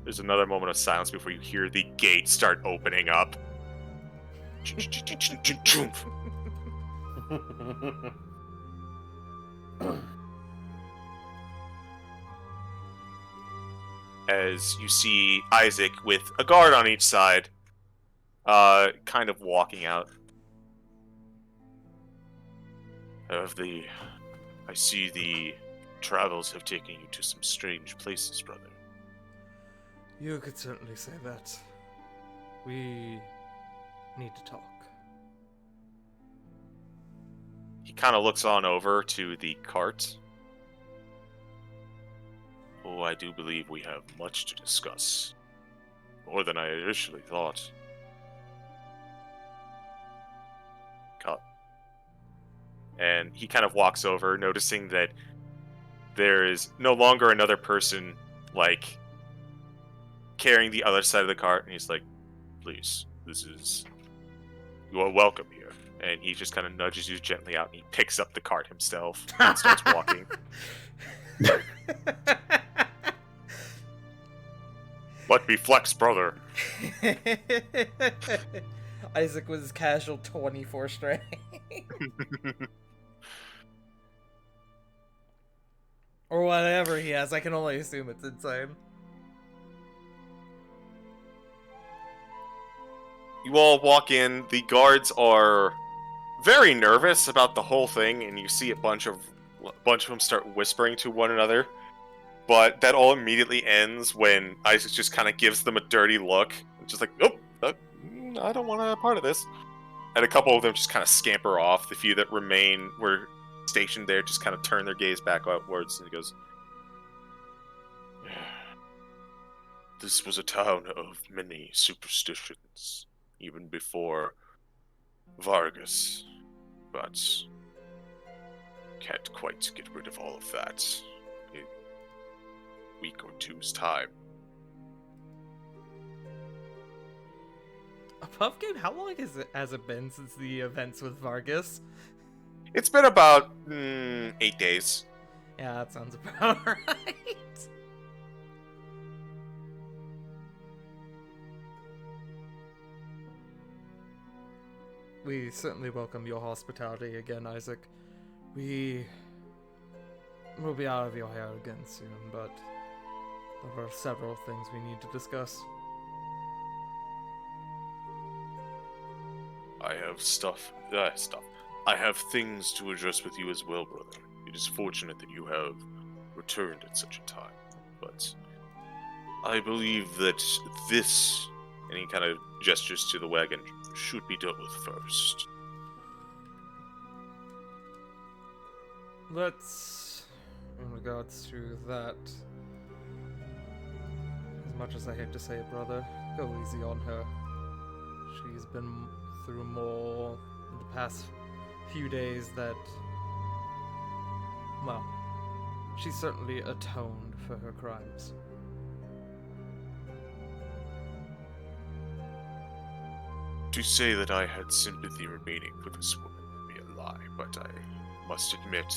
There's another moment of silence before you hear the gate start opening up. As you see Isaac with a guard on each side, kind of walking out. I see the travels have taken you to some strange places, brother. You could certainly say that. We need to talk. He kind of looks on over to the cart. "Oh, I do believe we have much to discuss. More than I initially thought." Cut. And he kind of walks over, noticing that there is no longer another person, like, carrying the other side of the cart, and he's like, "Please, you are welcome here." And he just kind of nudges you gently out, and he picks up the cart himself and starts walking. "Let me flex, brother." Isaac was casual 24 strength. Or whatever he has. I can only assume it's insane. You all walk in. The guards are very nervous about the whole thing, and you see a bunch of them start whispering to one another. But that all immediately ends when Isaac just kind of gives them a dirty look, just like, "Nope, I don't want a part of this." And a couple of them just kind of scamper off. The few that were stationed there just kind of turn their gaze back outwards, and he goes, "This was a town of many superstitions, even before Vargas, but can't quite get rid of all of that in a week or two's time." A puff game? Has it been since the events with Vargas? It's been about 8 days. Yeah, that sounds about right. We certainly welcome your hospitality again, Isaac. We will be out of your hair again soon, but there are several things we need to discuss. I have stuff. I have things to address with you as well, brother. It is fortunate that you have returned at such a time, but I believe that this, and he kind of gestures to the wagon, should be dealt with first. Let's, in regards to that, as much as I hate to say it, brother, go easy on her. She's been through more in the past few days that, well, she certainly atoned for her crimes. To say that I had sympathy remaining for this woman would be a lie, but I must admit,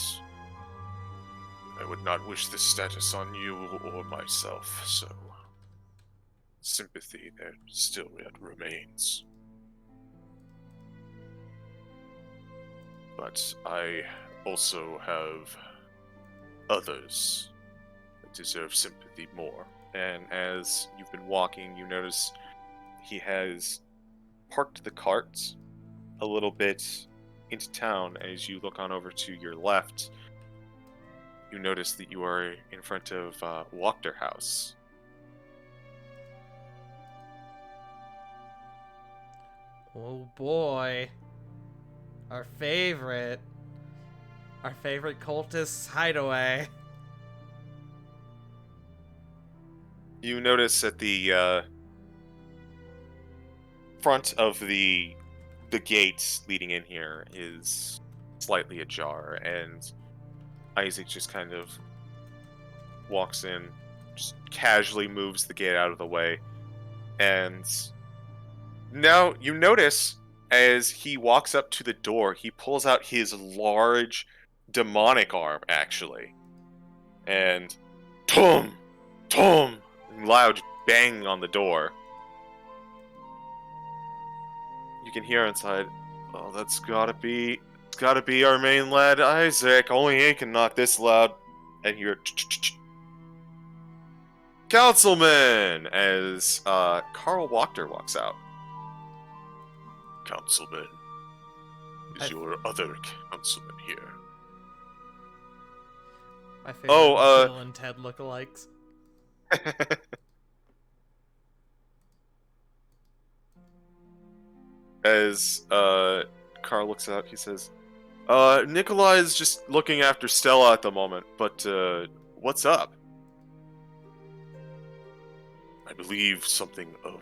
I would not wish this status on you or myself, so sympathy there still yet remains. But I also have others that deserve sympathy more. And as you've been walking, you notice he has parked the cart a little bit into town. As you look on over to your left, you notice that you are in front of Wachter House. Oh boy. Our favorite. Our favorite cultist hideaway. You notice at the front of the gate leading in here is slightly ajar, and Isaac just kind of walks in, just casually moves the gate out of the way, and now you notice as he walks up to the door, he pulls out his large demonic arm, actually, and tom, tom, loud bang on the door. You can hear inside, oh, it's gotta be our main lad, Isaac. Only he can knock this loud. And you hear, Councilman! As Carl Wachter walks out. Councilman, is your other councilman here? My favorite Oh, Bill and Ted lookalikes. As Carl looks out, he says, Nikolai is just looking after Stella at the moment, but what's up? I believe something of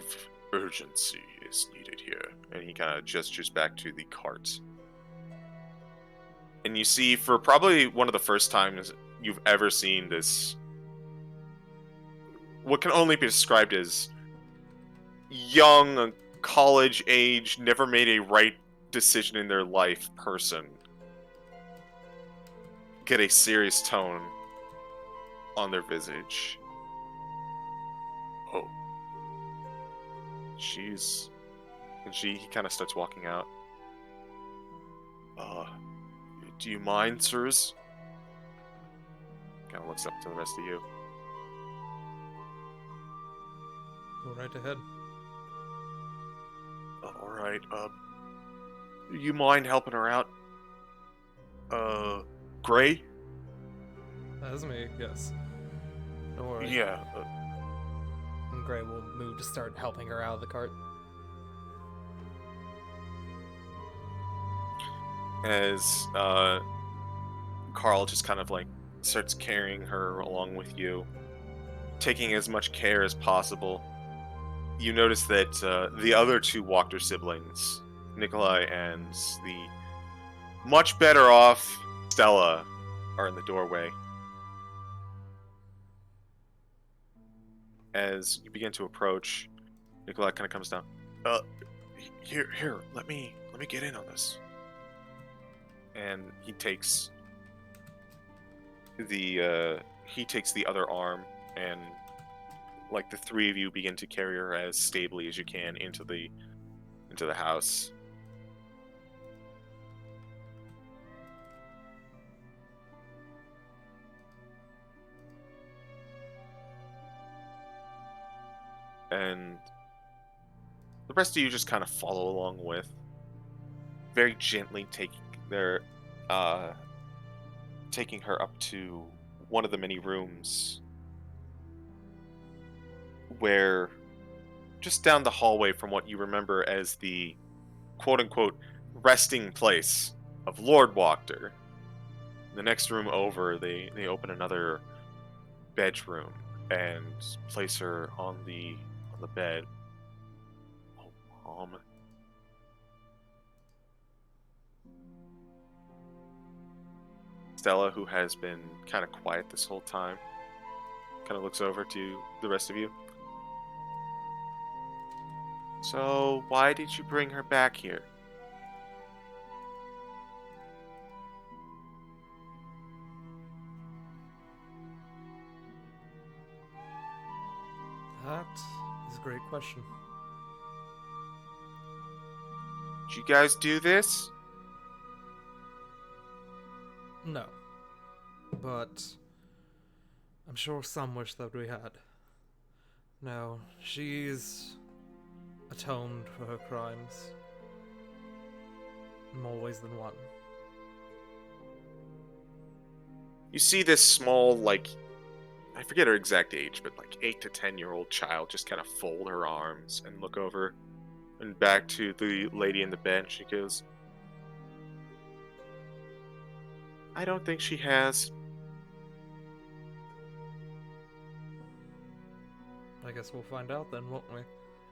urgency is needed here. And he kind of gestures back to the cart. And you see, for probably one of the first times you've ever seen this, what can only be described as young, college age, never made a right decision in their life person get a serious tone on their visage. Oh. He kind of starts walking out. Do you mind, sirs? Kind of looks up to the rest of you. Go right ahead. Alright, you mind helping her out? Gray? That's me, yes. Don't worry. Yeah, And Gray will move to start helping her out of the cart. as Carl just kind of like starts carrying her along with you, taking as much care as possible. You notice that the other two Wachter siblings, Nikolai and the much better off Stella, are in the doorway. As you begin to approach, Nikolai kind of comes down. Here, let me get in on this. And he takes the other arm, and like the three of you begin to carry her as stably as you can into the house. And the rest of you just kind of follow along with, very gently taking her up to one of the many rooms where, just down the hallway from what you remember as the quote-unquote resting place of Lord Wachter, the next room over, they open another bedroom and place her on the bed. Oh, Mom. Stella, who has been kind of quiet this whole time, kind of looks over to the rest of you. So, why did you bring her back here? That is a great question. Did you guys do this? No. But I'm sure some wish that we had. No, she's atoned for her crimes. In more ways than one. You see this small, like, I forget her exact age, but like 8 to 10-year-old child just kind of fold her arms and look over and back to the lady in the bench. She goes, I don't think she has. I guess we'll find out then, won't we?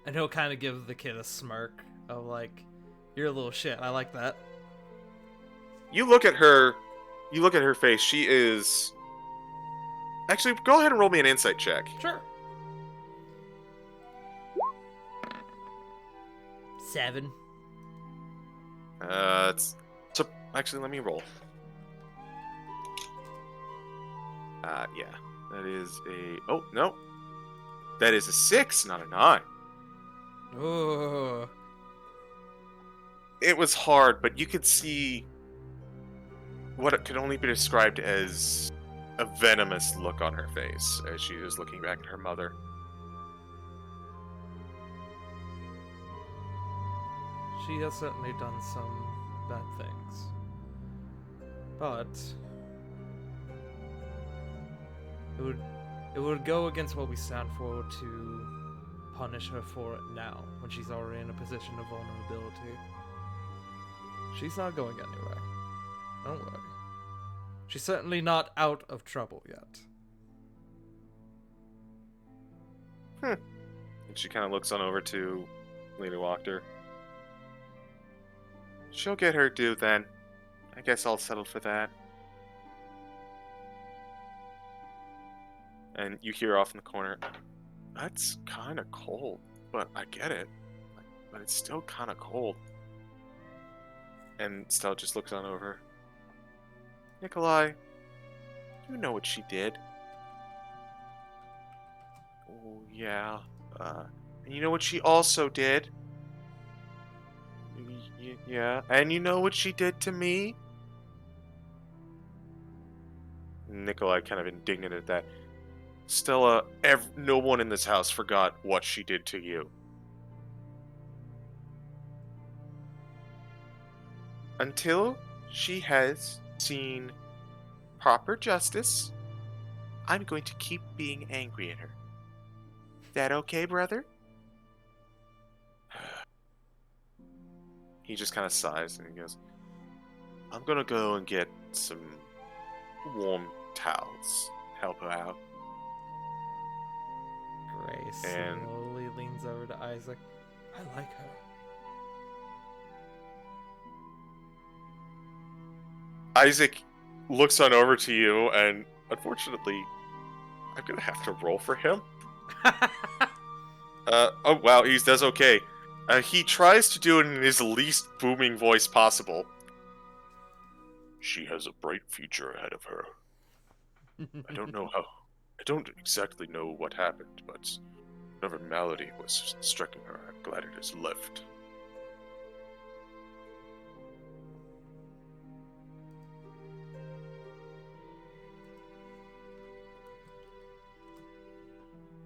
And he'll kind of give the kid a smirk of like, you're a little shit, I like that. You look at her face. She is. Actually, go ahead and roll me an insight check. Sure. 7. Actually, let me roll. Yeah. That is a. Oh, no. That is a 6, not a 9. Oh. It was hard, but you could see what it could only be described as a venomous look on her face as she was looking back at her mother. She has certainly done some bad things. But it would go against what we stand for to punish her for it now, when she's already in a position of vulnerability. She's not going anywhere. Don't worry. She's certainly not out of trouble yet. And she kind of looks on over to Lady Wachter. She'll get her due then. I guess I'll settle for that. And you hear off in the corner, that's kind of cold, but I get it. But it's still kind of cold. And Stella just looks on over. Nikolai, you know what she did. Oh, yeah. And you know what she also did? Yeah. And you know what she did to me? Nikolai kind of indignant at that. Stella, no one in this house forgot what she did to you. Until she has seen proper justice, I'm going to keep being angry at her. That okay, brother? He just kind of sighs and he goes, I'm gonna go and get some warm towels. Help her out. Grace And- slowly leans over to Isaac. I like her. Isaac looks on over to you, and unfortunately, I'm gonna have to roll for him. Oh wow, he does okay. He tries to do it in his least booming voice possible. She has a bright future ahead of her. I don't exactly know what happened, but whatever malady was striking her, I'm glad it has left.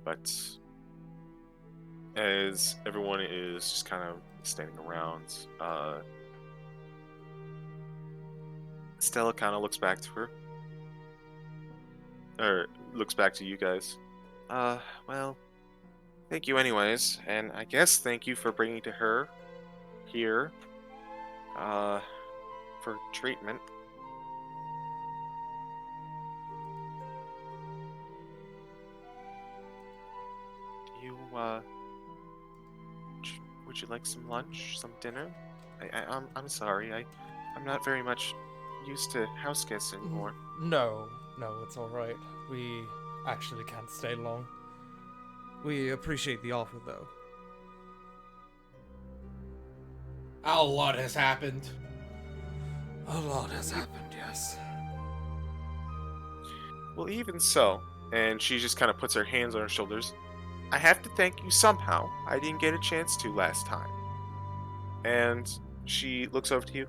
But as everyone is just kind of standing around, Stella kind of looks back to her. Or looks back to you guys. Well, thank you anyways, and I guess thank you for bringing to her here, for treatment. You, would you like some lunch, some dinner? I'm sorry, I'm not very much used to house guests anymore. No, it's alright. We actually can't stay long. We appreciate the offer, though. A lot has happened. A lot has happened, yes. Well, even so, and she just kind of puts her hands on her shoulders. I have to thank you somehow. I didn't get a chance to last time. And she looks over to you.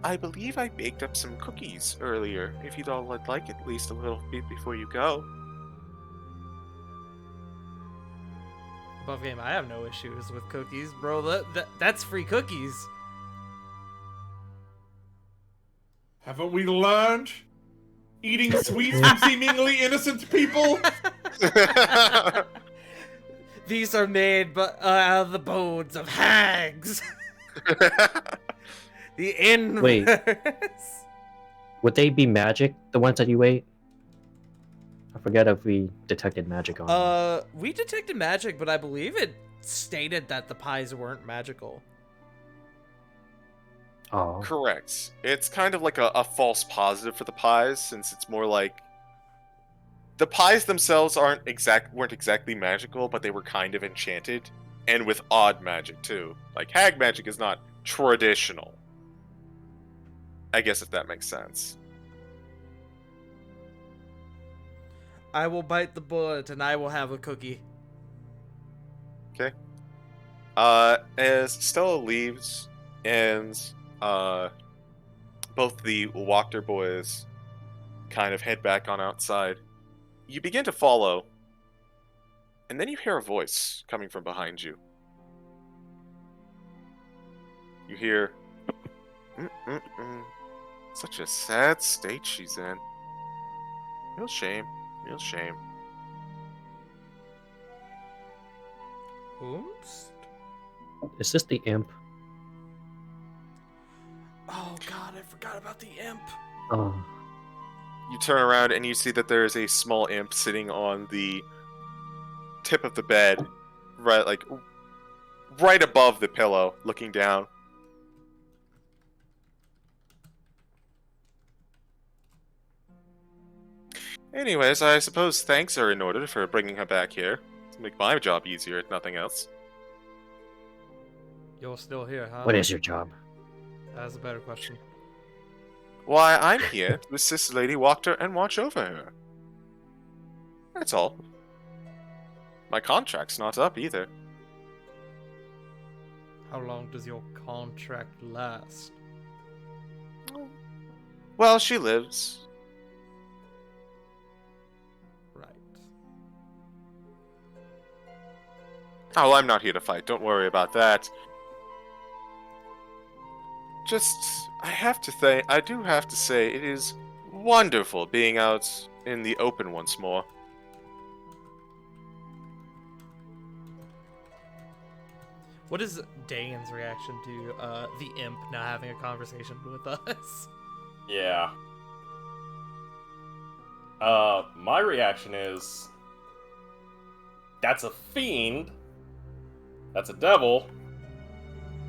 I believe I baked up some cookies earlier, if you'd all would like at least a little bit before you go. Above game, I have no issues with cookies, bro. That's free cookies. Haven't we learned? Eating sweets from seemingly innocent people? These are made but out of the bones of hags. The inverse. Wait. Would they be magic, the ones that you ate? I forget if we detected magic on them. We detected magic, but I believe it stated that the pies weren't magical. Oh. Correct. It's kind of like a false positive for the pies, since it's more like the pies themselves weren't exactly magical, but they were kind of enchanted, and with odd magic too. Like hag magic is not traditional. I guess if that makes sense. I will bite the bullet and I will have a cookie. Okay. As Stella leaves, and both the Wachter boys kind of head back on outside, you begin to follow, and then you hear a voice coming from behind you. You hear, "Mm-mm-mm. Such a sad state she's in. Real shame, real shame." Oops. Is this the imp? Oh god, I forgot about the imp. Oh. You turn around and you see that there is a small imp sitting on the tip of the bed, right above the pillow, looking down. Anyways, I suppose thanks are in order for bringing her back here. To make my job easier, if nothing else. You're still here, huh? What is your job? That's a better question. Why, I'm here to assist Lady Wachter and watch over her. That's all. My contract's not up either. How long does your contract last? Well, she lives. Right. Oh, I'm not here to fight. Don't worry about that. I do have to say, it is wonderful being out in the open once more. What is Dagon's reaction to the imp now having a conversation with us? Yeah. My reaction is, that's a fiend. That's a devil.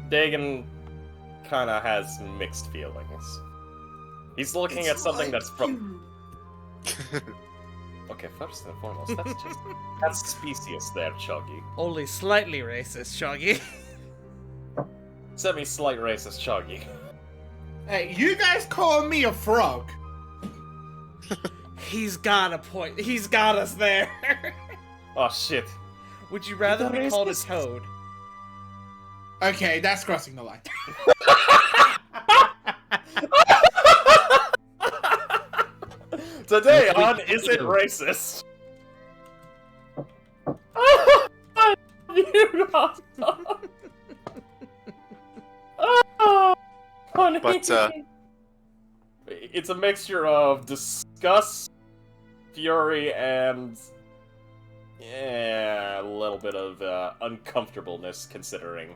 Dagon kind of has mixed feelings. He's looking at something that's from. Okay, first and foremost, that's specious there, Chuggy. Only slightly racist, Shoggy. Semi-slight racist, Chuggy. Hey, you guys calling me a frog? He's got a point. He's got us there. Oh shit. Would you rather be called a Racist. toad? Okay, that's crossing the line. Today on Is It Racist? You awesome. Oh, honey. But, it's a mixture of disgust, fury, and yeah, a little bit of uncomfortableness considering,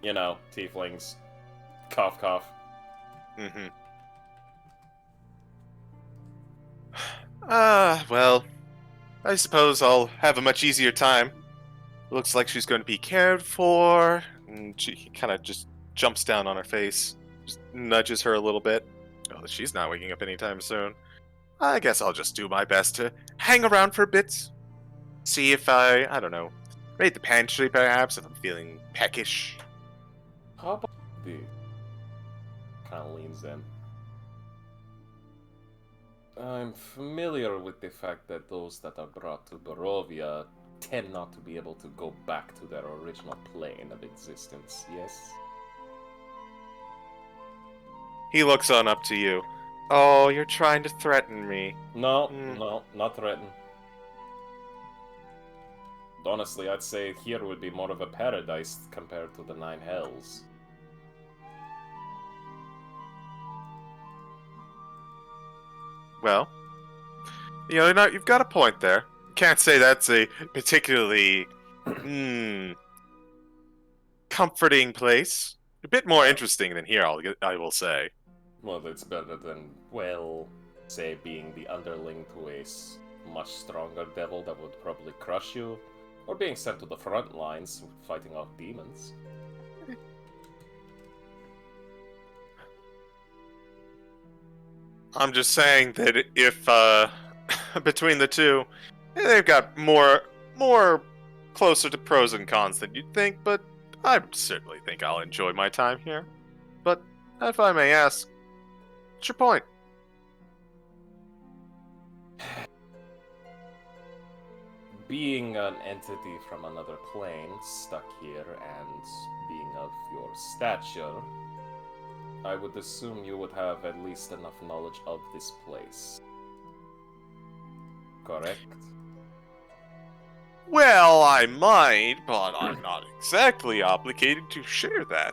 you know, tieflings. Cough, cough. Mm-hmm. Well, I suppose I'll have a much easier time. Looks like she's going to be cared for. And she kind of just jumps down on her face, just nudges her a little bit. Oh, she's not waking up anytime soon. I guess I'll just do my best to hang around for a bit. See if I don't know, raid the pantry perhaps if I'm feeling peckish. How about the kind of leans in? I'm familiar with the fact that those that are brought to Barovia tend not to be able to go back to their original plane of existence, yes? He looks on up to you. Oh, you're trying to threaten me. No, Hmm. no, not threatened. Honestly, I'd say here would be more of a paradise compared to the Nine Hells. Well, you've got a point there. Can't say that's a particularly comforting place. A bit more interesting than here, I will say. Well, it's better than, well, say being the underling to a much stronger devil that would probably crush you, or being sent to the front lines fighting off demons. I'm just saying that if between the two, they've got more closer to pros and cons than you'd think, but I certainly think I'll enjoy my time here. But if I may ask, what's your point? Being an entity from another plane stuck here and being of your stature, I would assume you would have at least enough knowledge of this place. Correct? Well, I might, but I'm not exactly obligated to share that.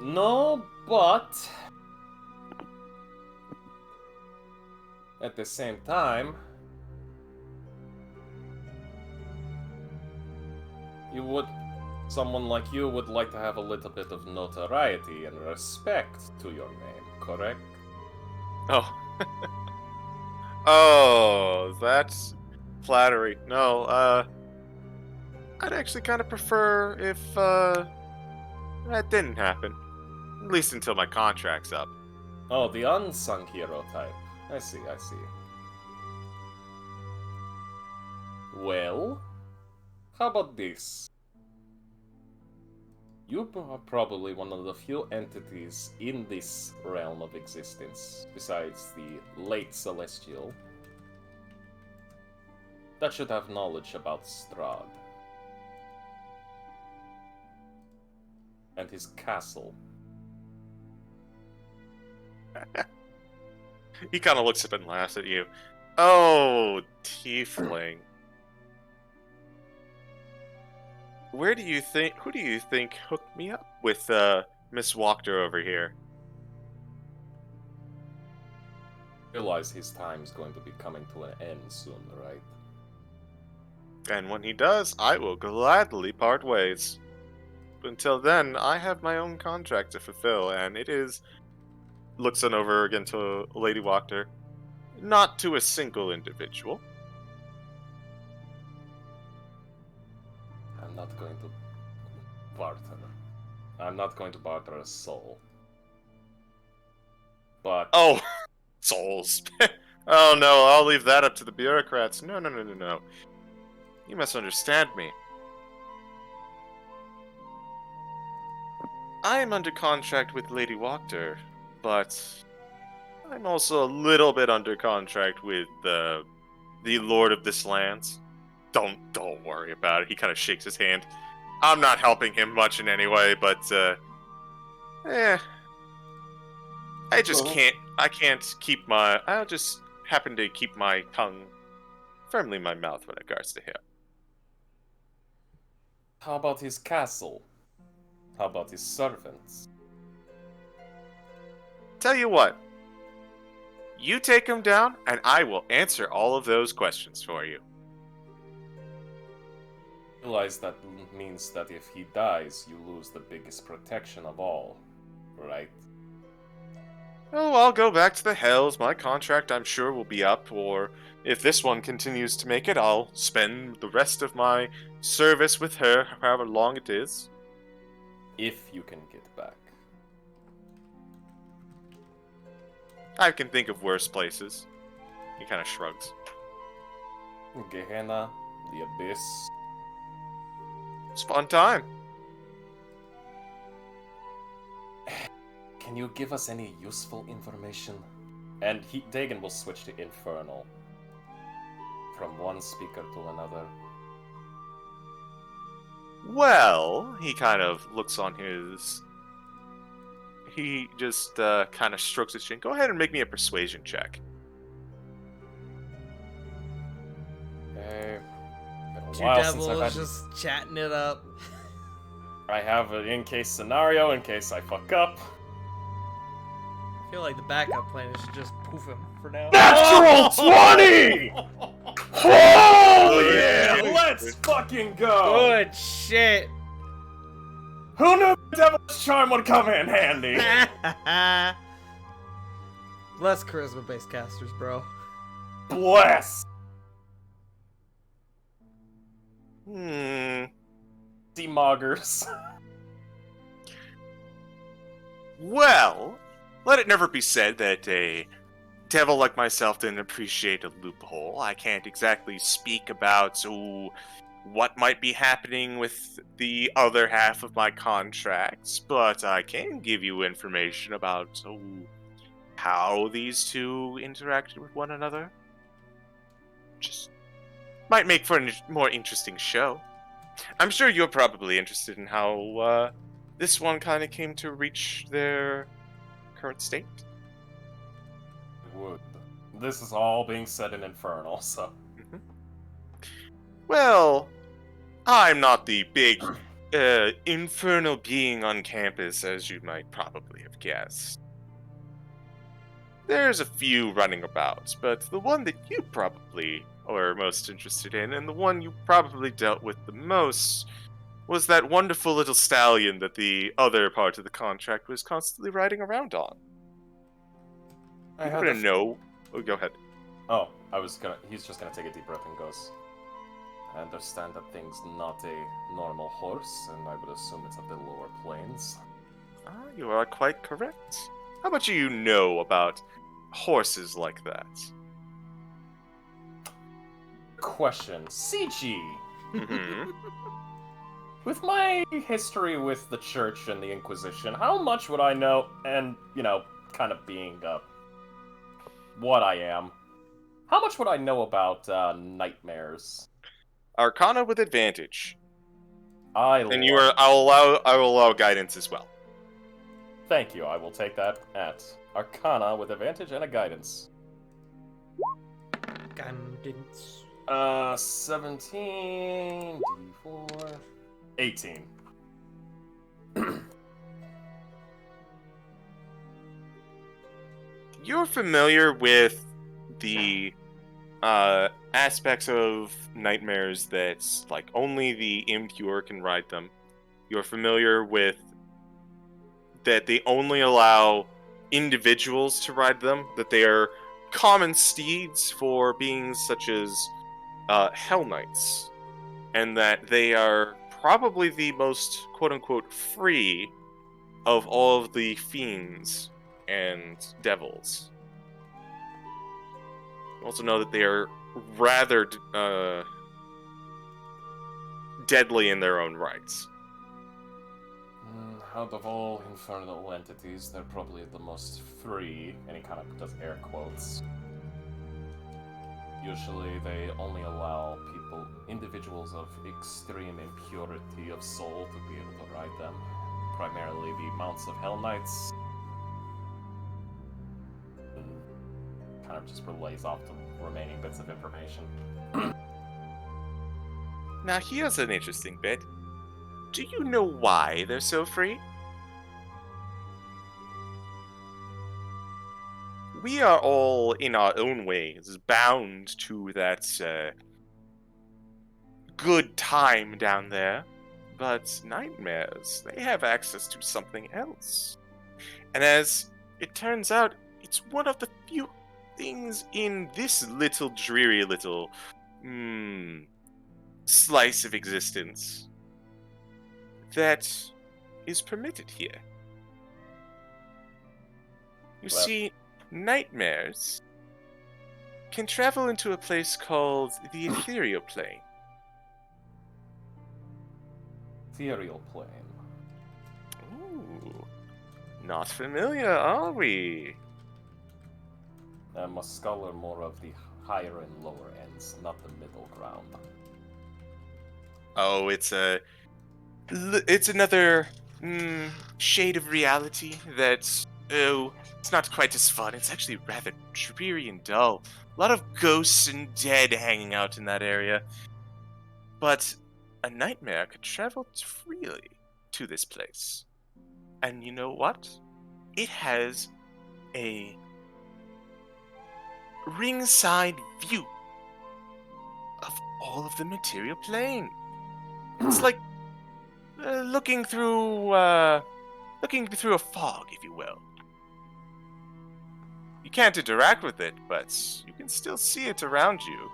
No, but at the same time, someone like you would like to have a little bit of notoriety and respect to your name, correct? Oh. Oh, that's flattery. No, I'd actually kind of prefer if, that didn't happen. At least until my contract's up. Oh, the unsung hero type. I see, I see. Well, how about this? You are probably one of the few entities in this realm of existence, besides the late Celestial, that should have knowledge about Strahd and his castle. He kind of looks up and laughs at you. Oh, tiefling. Who do you think hooked me up with, Miss Walker over here? Realize his time's going to be coming to an end soon, right? And when he does, I will gladly part ways. But until then, I have my own contract to fulfill, and it is... Looks on over again to Lady Walker. Not to a single individual. I'm not going to barter. I'm not going to barter a soul. But Oh, souls. Oh no, I'll leave that up to the bureaucrats. No, no, no, no, no. You misunderstand me. I am under contract with Lady Walker, but I'm also a little bit under contract with the Lord of this lands. Don't worry about it. He kind of shakes his hand. I'm not helping him much in any way, but I just Well- can't. I can't keep my. I just happen to keep my tongue firmly in my mouth when it regards to him. how about his castle? How about his servants? Tell you what. You take him down, and I will answer all of those questions for you. Realize that means that if he dies, you lose the biggest protection of all, right? Oh, I'll go back to the Hells. My contract, I'm sure, will be up, or if this one continues to make it, I'll spend the rest of my service with her, however long it is. If you can get back. I can think of worse places. He kind of shrugs. Gehenna, the Abyss. It's a fun time. can you give us any useful information? And Dagon will switch to Infernal. From one speaker to another. Well, he kind of looks on his... He just kind of strokes his chin. Go ahead and make me a persuasion check. Okay. Been a Two while since I've devils had... just chatting it up. I have an in-case scenario in case I fuck up. I feel like the backup plan is to just poof him for now. Natural 20! Oh, yeah! yeah. Let's fucking go! Good shit. Who knew Devil's Charm would come in handy? Less charisma-based casters, bro. Bless! Hmm. Demoggers. Well, let it never be said that a devil like myself didn't appreciate a loophole. I can't exactly speak about what might be happening with the other half of my contracts, but I can give you information about how these two interacted with one another. Just might make for a more interesting show. I'm sure you're probably interested in how this one kind of came to reach their current state. Would. This is all being said in Infernal, so... Well, I'm not the big infernal being on campus, as you might probably have guessed. There's a few running about, but the one that you probably are most interested in, and the one you probably dealt with the most, was that wonderful little stallion that the other part of the contract was constantly riding around on. I You had wouldn't know. Oh, go ahead. Oh, he's just gonna take a deep breath and goes... I understand that thing's not a normal horse, and I would assume it's of the lower planes. Ah, you are quite correct. How much do you know about horses like that? Question. CG! Mm-hmm. With my history with the Church and the Inquisition, how much would I know, and, kind of being, what I am, how much would I know about, nightmares? Arcana with advantage. I And I will allow guidance as well. Thank you, I will take that at Arcana with advantage and a guidance. Guidance. 17, D4, 18. You're familiar with the aspects of nightmares that's like only the impure can ride them. You're familiar with that they only allow individuals to ride them, that they are common steeds for beings such as Hell Knights, and that they are probably the most quote-unquote free of all of the fiends and devils. You also know that they are rather deadly in their own rights. Out of all infernal entities, they're probably the most free, and he kind of does air quotes. Usually they only allow individuals of extreme impurity of soul to be able to ride them. Primarily the Mounts of Hell Knights. And kind of just relays off the remaining bits of information. Now here's an interesting bit. Do you know why they're so free? We are all, in our own ways, bound to that good time down there. But nightmares, they have access to something else. And as it turns out, it's one of the few things in this little dreary little slice of existence that is permitted here. You see, nightmares can travel into a place called the ethereal plane. Ethereal plane. Ooh. Not familiar, are we? I must scholar more of the higher and lower ends, not the middle ground. Oh, it's another shade of reality that's, oh, it's not quite as fun. It's actually rather dreary and dull. A lot of ghosts and dead hanging out in that area. But a nightmare could travel freely to this place. And you know what? It has a ringside view of all of the material plane. It's like looking through a fog, if you will. You can't interact with it, but you can still see it around you.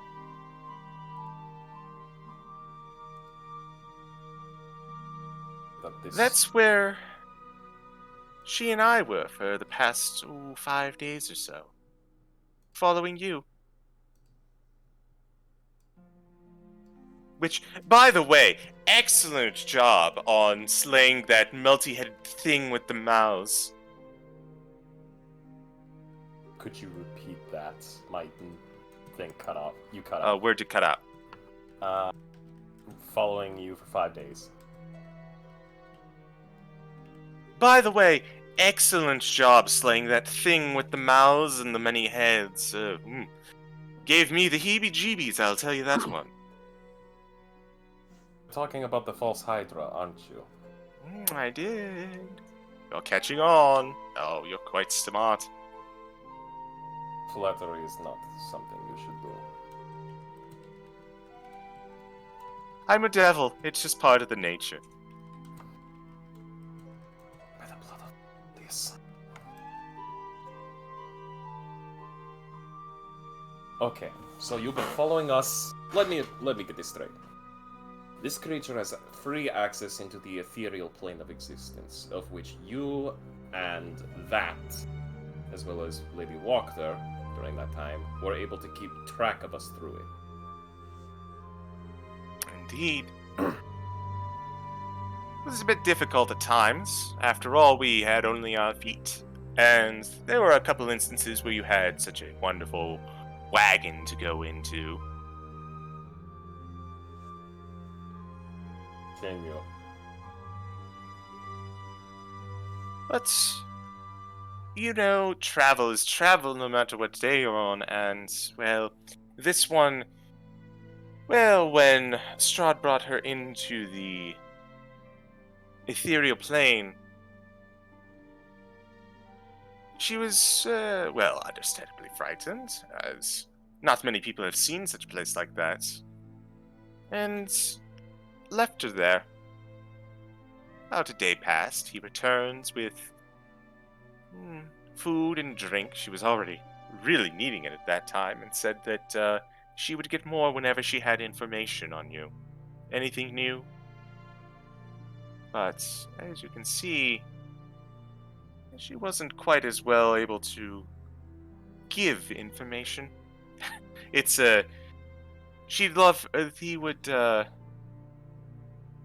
That's where she and I were for the past 5 days or so, following you. Which, by the way, excellent job on slaying that multi-headed thing with the mouths. Could you repeat that? My thing cut off. You cut off. Where'd it cut out? Following you for 5 days. By the way, excellent job slaying that thing with the mouths and the many heads. Gave me the heebie-jeebies, I'll tell you that one. Talking about the false Hydra, aren't you? I did. You're catching on. Oh, you're quite smart. Flattery is not something you should do. I'm a devil. It's just part of the nature. By the blood of this. Okay, so you've been following us. Let me get this straight. This creature has free access into the ethereal plane of existence, of which you and that, as well as Lady Walker, during that time, were able to keep track of us through it. Indeed. It was a bit difficult at times. After all, we had only our feet. And there were a couple instances where you had such a wonderful wagon to go into. Daniel. But, you know, travel is travel no matter what day you're on, and, well, this one, well, when Strahd brought her into the ethereal plane, she was, well, understandably frightened, as not many people have seen such a place like that, and left her there. About a day passed. He returns with food and drink. She was already really needing it at that time, and said that she would get more whenever she had information on you. Anything new? But, as you can see, she wasn't quite as well able to give information. He would,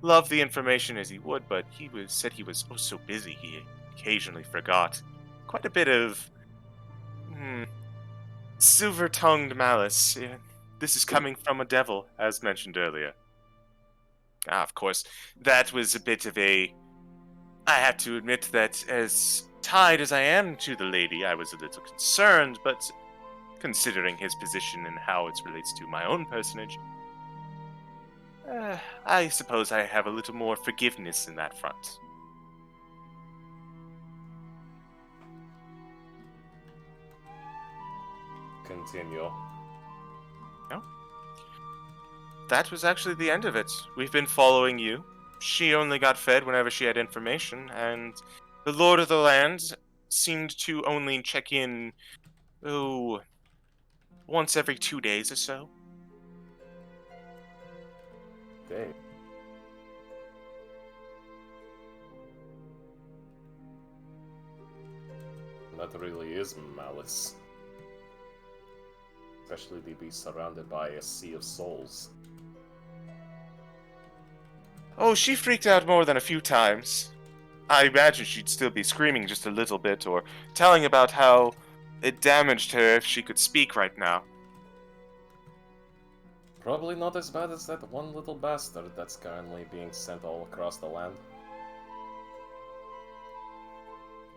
love the information as he would, but said he was oh so busy he occasionally forgot. Quite a bit of silver-tongued malice. Yeah, this is coming from a devil, as mentioned earlier. Of course, that was a bit of a... I have to admit that as tied as I am to the lady, I was a little concerned, but considering his position and how it relates to my own personage, I suppose I have a little more forgiveness in that front. Continue. No? That was actually the end of it. We've been following you. She only got fed whenever she had information, and the Lord of the Land seemed to only check in, once every 2 days or so. Okay. That really is malice. Especially to be surrounded by a sea of souls. Oh, she freaked out more than a few times. I imagine she'd still be screaming just a little bit, or telling about how it damaged her if she could speak right now. Probably not as bad as that one little bastard that's currently being sent all across the land.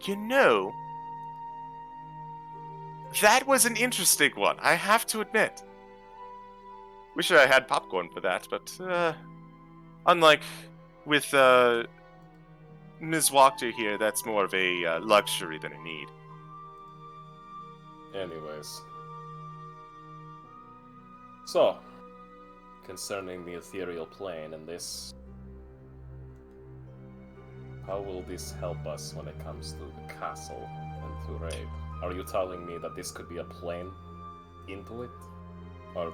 You know, that was an interesting one, I have to admit. Wish I had popcorn for that, but, unlike with, Ms. Wachter here, that's more of a luxury than a need. Anyways. So, concerning the ethereal plane and this, how will this help us when it comes to the castle and to raid? Are you telling me that this could be a plane into it? Or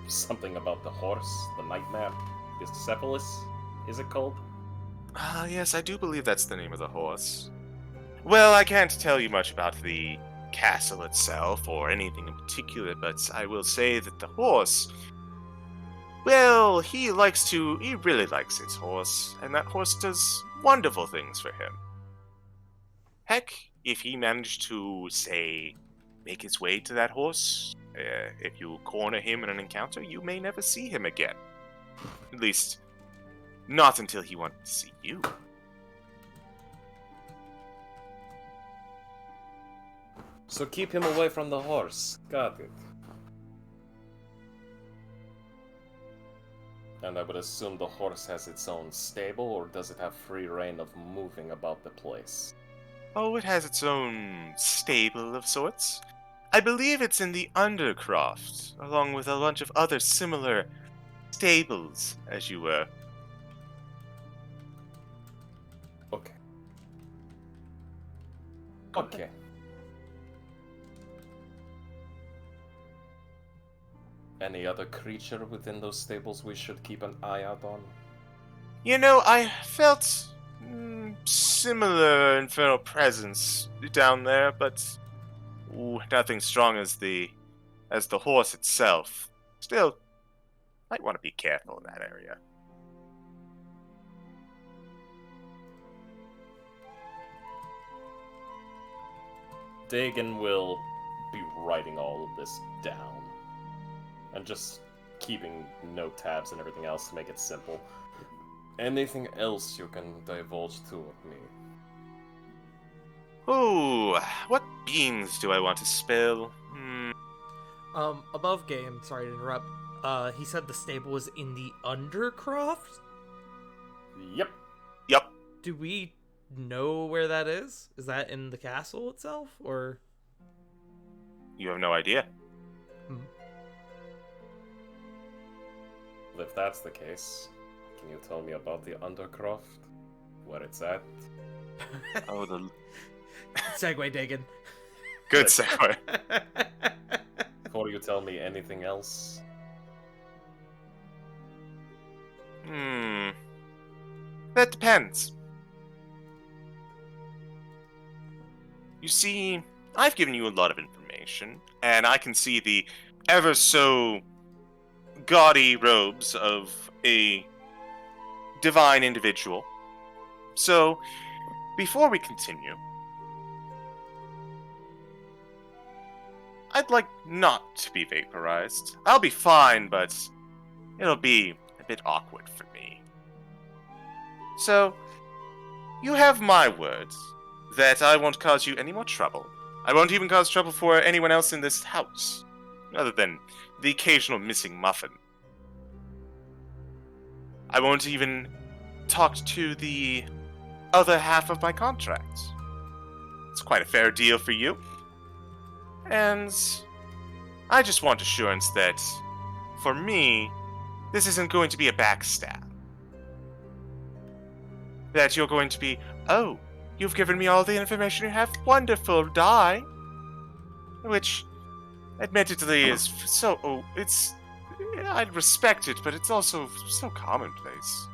something about the horse, the nightmare, this Cephalus, is it called? Ah, yes, I do believe that's the name of the horse. Well, I can't tell you much about the castle itself or anything in particular, but I will say that the horse, well, he really likes his horse, and that horse does wonderful things for him. Heck, if he managed to, say, make his way to that horse, if you corner him in an encounter, you may never see him again. At least, not until he wanted to see you. So keep him away from the horse. Got it. And I would assume the horse has its own stable, or does it have free reign of moving about the place? Oh, it has its own stable of sorts. I believe it's in the Undercroft, along with a bunch of other similar stables, as you were. Okay. Okay. Any other creature within those stables we should keep an eye out on? You know, I felt similar infernal presence down there, but nothing strong as the horse itself. Still, might want to be careful in that area. Dagon will be writing all of this down. And just keeping note tabs and everything else to make it simple. Anything else you can divulge to me? Ooh, what beans do I want to spill? Above game, sorry to interrupt. He said the stable was in the Undercroft? Yep. Yup. Do we know where that is? Is that in the castle itself, or? You have no idea. If that's the case, can you tell me about the Undercroft? Where it's at? Oh, the Segue, Dagon. good segue. Before you tell me anything else? That depends. You see, I've given you a lot of information, and I can see the ever so gaudy robes of a divine individual. So, before we continue, I'd like not to be vaporized. I'll be fine, but it'll be a bit awkward for me. So, you have my word that I won't cause you any more trouble. I won't even cause trouble for anyone else in this house, other than the occasional missing muffin. I won't even talk to the other half of my contract. It's quite a fair deal for you. And I just want assurance that, for me, this isn't going to be a backstab. That you're going to be, oh, you've given me all the information you have. Wonderful, die. Which, admittedly, is so... Oh, it's... I'd respect it, but it's also so commonplace.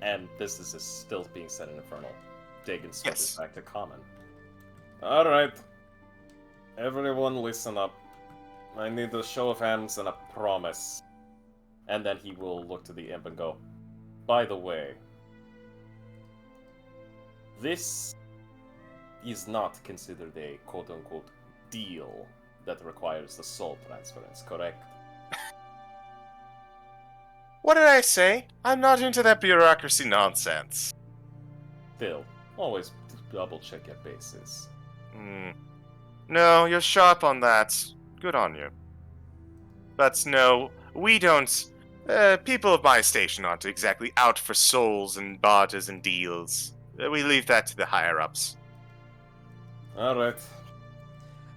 And this is still being said in Infernal. Dagon switches Yes. back to common. Alright. Everyone listen up. I need a show of hands and a promise. And then he will look to the imp and go, by the way, this is not considered a quote-unquote deal that requires the soul transference, correct? What did I say? I'm not into that bureaucracy nonsense. Still, always double-check your bases. No, you're sharp on that. Good on you. But no, we don't. People of my station aren't exactly out for souls and barters and deals. We leave that to the higher ups. Alright.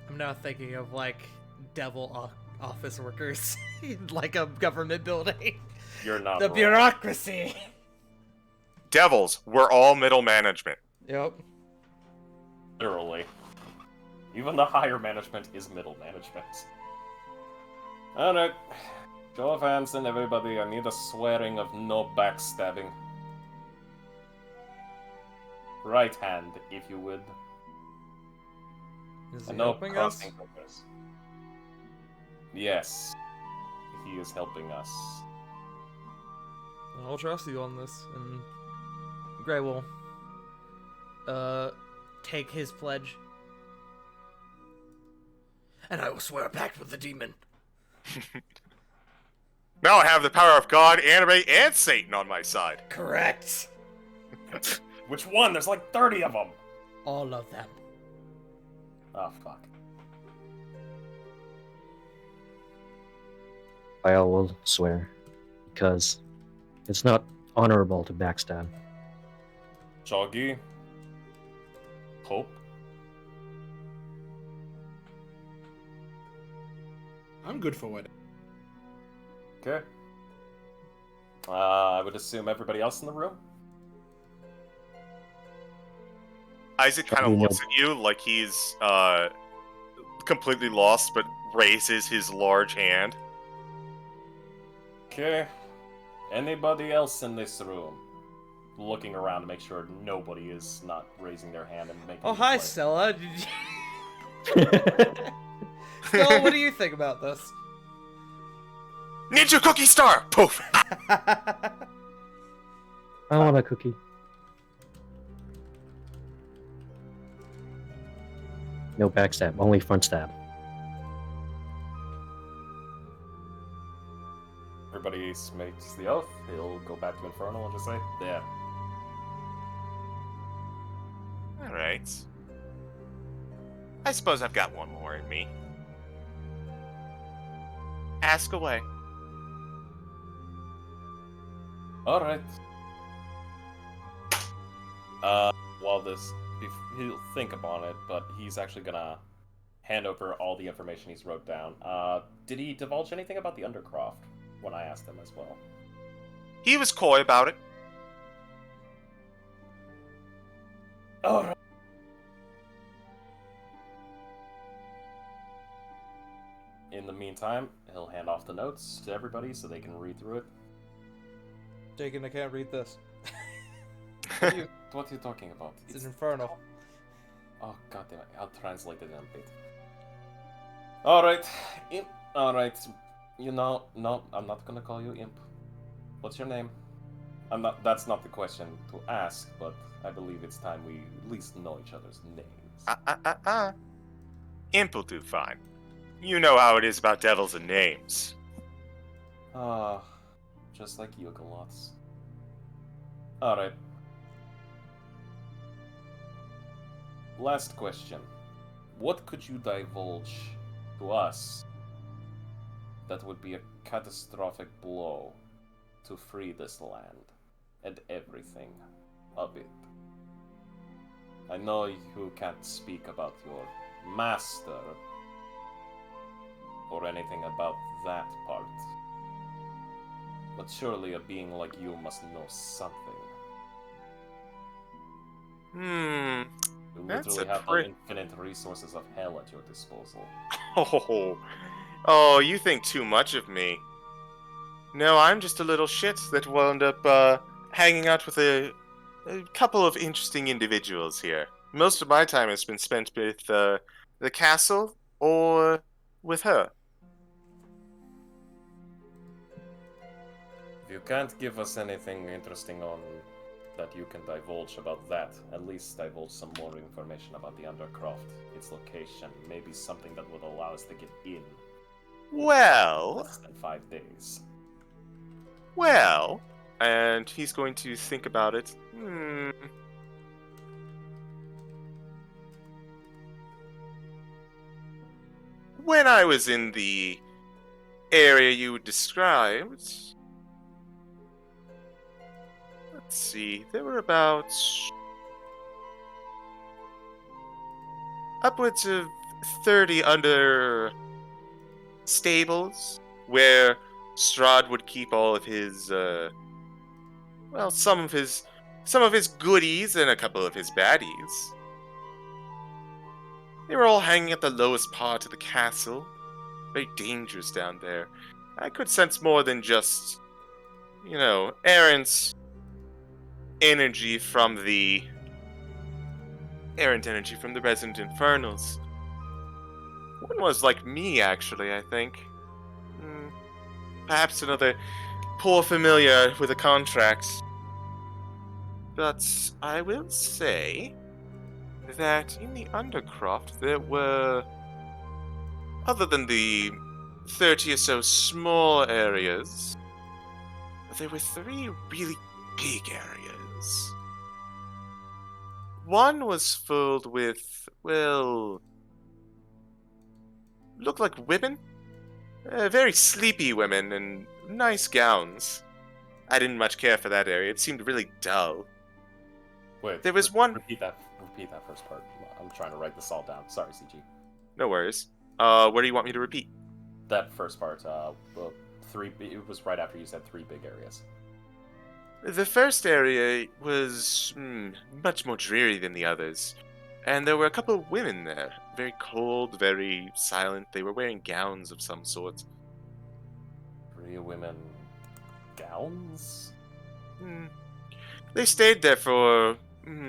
I'm now thinking of like devil office workers in like a government building. You're not The wrong. bureaucracy. Devils, we're all middle management. Yep. Literally. Even the higher management is middle management. Alright. Show of hands and everybody, I need a swearing of no backstabbing. Right hand, if you would. Is he And no helping us? crossing fingers. Yes. He is helping us. I'll trust you on this, and Gray will take his pledge. And I will swear a pact with the demon. Now I have the power of God, anime, and Satan on my side. Correct. Which one? There's like 30 of them! All of them. Oh, fuck. I will swear, because it's not honorable to backstab. Choggy. Hope. I'm good for it. Okay. I would assume everybody else in the room? Isaac kind of looks at you like he's completely lost, but raises his large hand. Okay. Anybody else in this room? Looking around to make sure nobody is not raising their hand and making. Oh, me hi, play. Stella. Stella, what do you think about this? Ninja Cookie Star! Poof! I want a cookie. No backstab, only front stab. Everybody makes the oath. He'll go back to Inferno and just say, "Yeah." Alright. I suppose I've got one more in me. Ask away. All right. While this, he'll think upon it, but he's actually gonna hand over all the information he's wrote down. Did he divulge anything about the Undercroft when I asked him as well? He was coy about it. All right. In the meantime, he'll hand off the notes to everybody so they can read through it. Jacob, I can't read this. What are you talking about? It's an Inferno. Oh, goddamn it. I'll translate it in a bit. Alright. Imp. Alright. You know, no, I'm not gonna call you Imp. What's your name? That's not the question to ask, but I believe it's time we at least know each other's names. Imp will do fine. You know how it is about devils and names. Just like Yugolots. Alright. Last question. What could you divulge to us that would be a catastrophic blow to free this land and everything of it? I know you can't speak about your master or anything about that part, but surely a being like you must know something. You That's literally a have pretty- the infinite resources of hell at your disposal. Oh, you think too much of me. No, I'm just a little shit that wound up hanging out with a couple of interesting individuals here. Most of my time has been spent with the castle or with her. If you can't give us anything interesting on that you can divulge about that, at least divulge some more information about the Undercroft, its location, maybe something that would allow us to get in Well, less than 5 days. well, and he's going to think about it. When I was in the area you described, let's see, there were about upwards of 30 under stables where Strahd would keep all of his, well, some of his goodies and a couple of his baddies. They were all hanging at the lowest part of the castle. Very dangerous down there. I could sense more than just, errant energy from the resident infernals. One was like me, actually, I think. Perhaps another poor familiar with a contract. But I will say that in the Undercroft there were, other than the 30 or so small areas, there were 3 really big areas. One was filled with, well, looked like women. Very sleepy women in nice gowns. I didn't much care for that area. It seemed really dull. Wait, There was one... Repeat that first part. I'm trying to write this all down. Sorry, CG. No worries. Where do you want me to repeat? That first part, well, it was right after you said 3 big areas. The first area was much more dreary than the others. And there were a couple of women there. Very cold, very silent. They were wearing gowns of some sort. 3 women... gowns? They stayed there for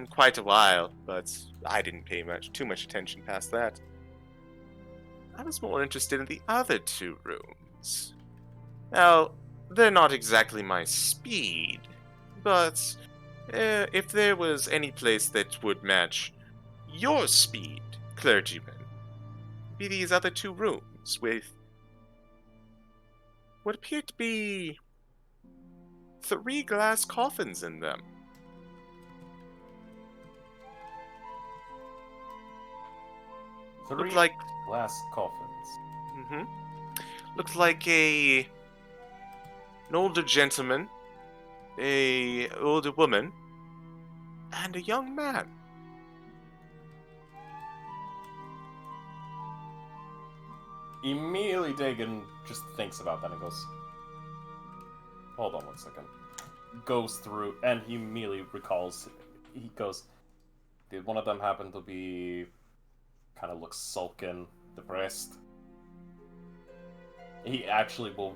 quite a while, but I didn't pay too much attention past that. I was more interested in the other 2 rooms. Now, they're not exactly my speed, but if there was any place that would match your speed, clergyman, be these other 2 rooms with what appeared to be 3 glass coffins in them. Looked like glass coffins. Looked like an older gentleman, a older woman, and a young man. Immediately Dagon just thinks about that and goes, hold on one second. Goes through, and he immediately recalls, he goes, did one of them happen to be, kind of looks sullen, depressed? He actually will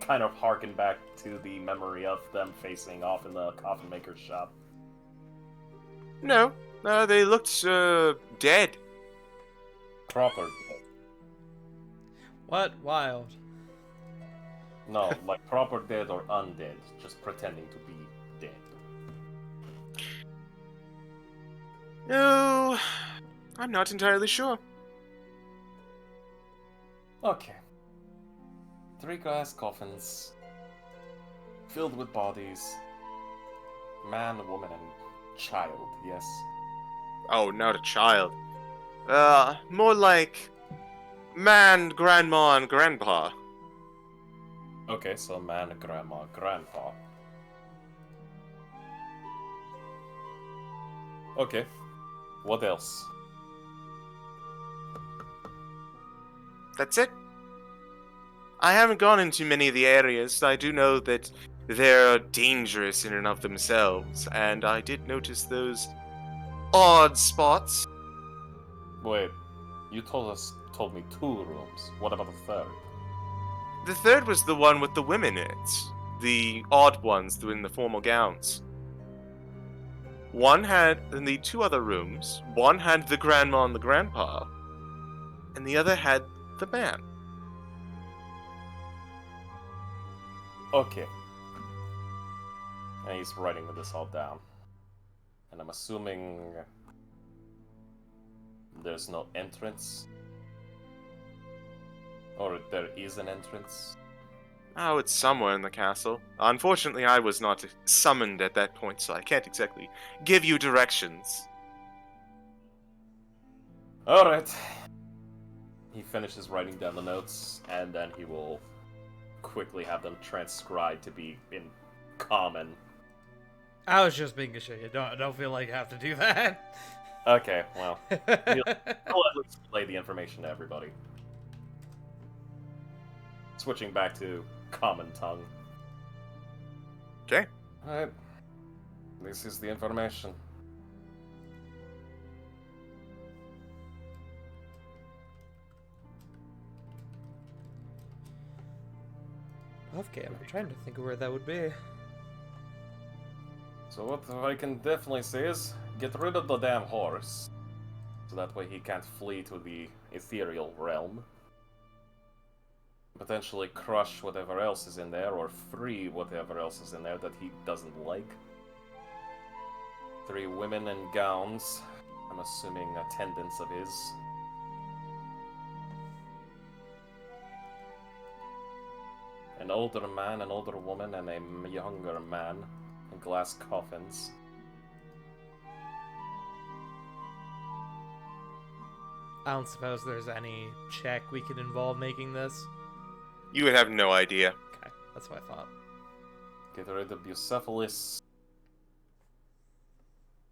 kind of harken back to the memory of them facing off in the coffin maker's shop. No, they looked, dead. Proper. What? Wild. No, like proper dead or undead, just pretending to be dead. No, I'm not entirely sure. Okay. 3 glass coffins, filled with bodies. Man, woman, and child, yes? Oh, not a child. More like man, grandma, and grandpa. Okay, so man, grandma, grandpa. Okay. What else? That's it. I haven't gone into many of the areas. I do know that they're dangerous in and of themselves, and I did notice those odd spots. Wait, you told me 2 rooms. What about the 3rd? The 3rd was the one with the women in it. The odd ones in the formal gowns. One had, in the 2 other rooms, one had the grandma and the grandpa, and the other had the man. Okay. And he's writing this all down. And I'm assuming there's no entrance. Or there is an entrance. Oh, it's somewhere in the castle. Unfortunately, I was not summoned at that point, so I can't exactly give you directions. Alright. He finishes writing down the notes, and then he will quickly have them transcribed to be in common. I was just being a shit. I don't feel like I have to do that. Okay, well, he'll at least relay the information to everybody. Switching back to common tongue. Okay. Alright. This is the information. Okay, I'm trying to think of where that would be. So what I can definitely say is, get rid of the damn horse. So that way he can't flee to the ethereal realm. Potentially crush whatever else is in there, or free whatever else is in there that he doesn't like. 3 women in gowns. I'm assuming attendants of his. An older man, an older woman, and a younger man in glass coffins. I don't suppose there's any check we could involve making this. You would have no idea. Okay, that's what I thought. Get rid of Bucephalus.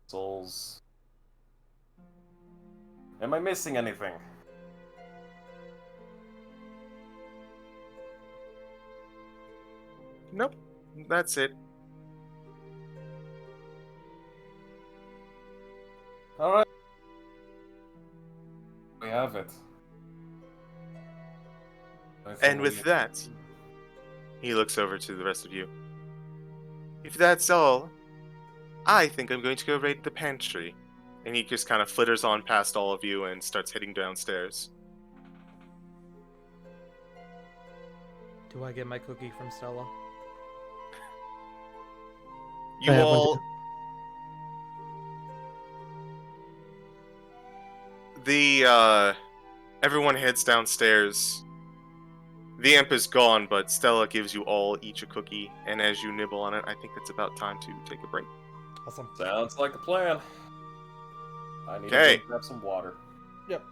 Souls. Am I missing anything? Nope. That's it. Alright. We have it. I think And with that, he looks over to the rest of you. If that's all, I think I'm going to go raid the pantry. And he just kind of flitters on past all of you and starts heading downstairs. Do I get my cookie from Stella? You I have one all... too. Everyone heads downstairs. The imp is gone, but Stella gives you all each a cookie, and as you nibble on it, I think it's about time to take a break. Awesome. sounds like a plan. I need Okay. to go grab some water. Yep.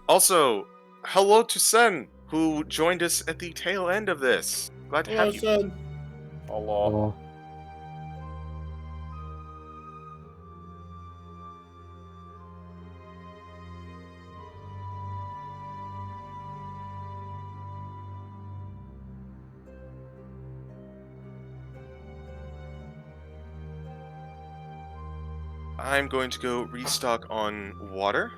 Also, hello to Sen, who joined us at the tail end of this. Glad to have you. son. Hello. Oh, I'm going to go restock on water.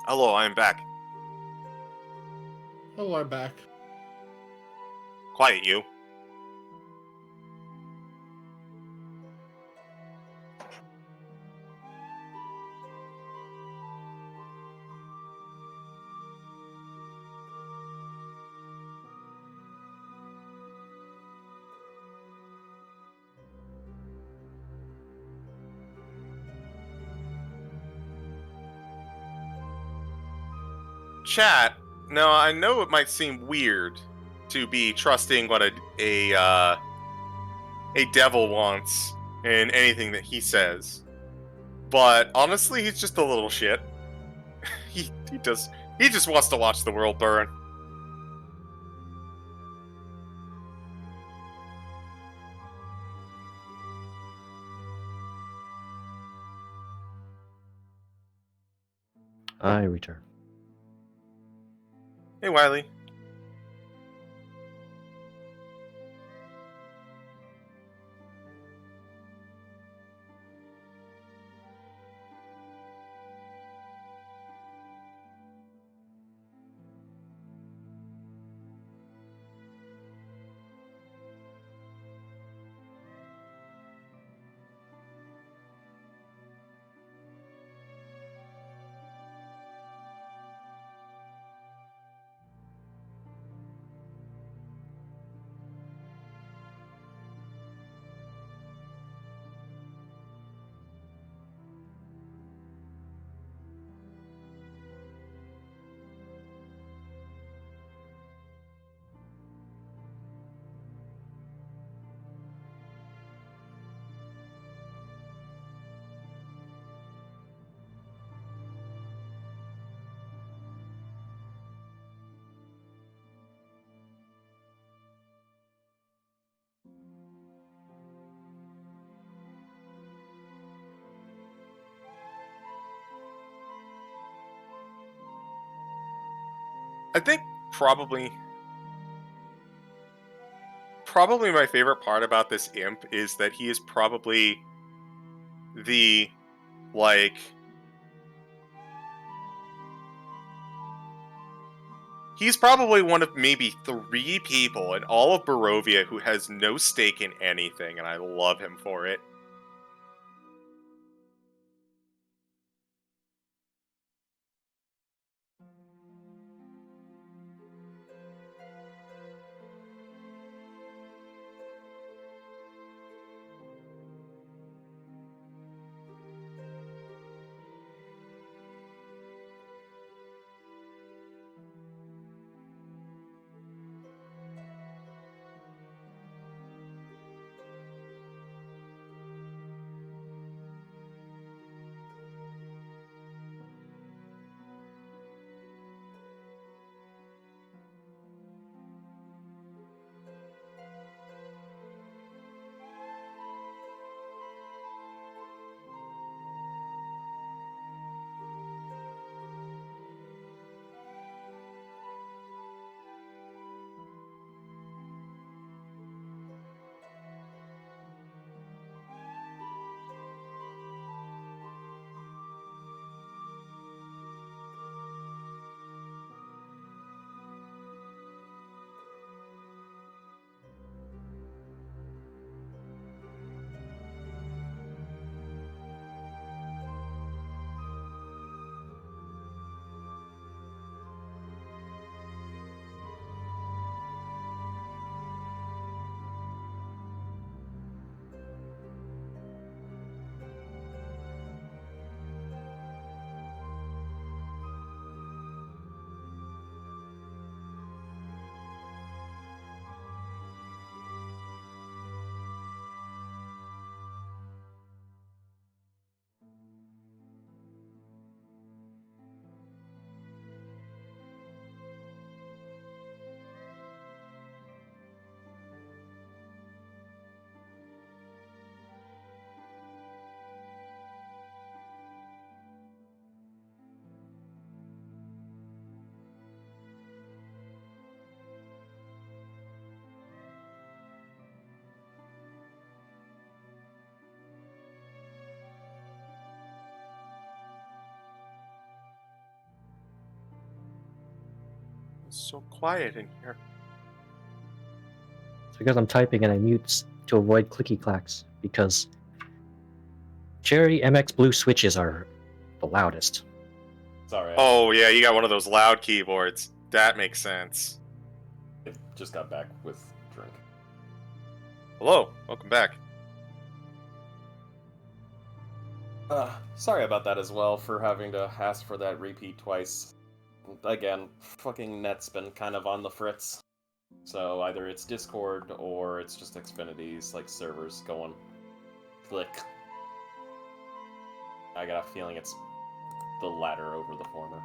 Hello, I am back. Oh, I'm back. Quiet, you. Chat. Now, I know it might seem weird to be trusting what a devil wants in anything that he says, but honestly, he's just a little shit. He just wants to watch the world burn. I return. Hey, Wiley. I think probably my favorite part about this imp is that he is probably the like he's probably one of maybe 3 people in all of Barovia who has no stake in anything, and I love him for it. It's so quiet in here. It's because I'm typing and I mute to avoid clicky clacks, because Cherry MX Blue switches are the loudest. Sorry, Oh, yeah, you got one of those loud keyboards. That makes sense. I just got back with drink. Hello, welcome back. Sorry about that as well, for having to ask for that repeat twice. Again, fucking net's been kind of on the fritz. So either it's Discord or it's just Xfinity's like servers going click. I got a feeling it's the latter over the former.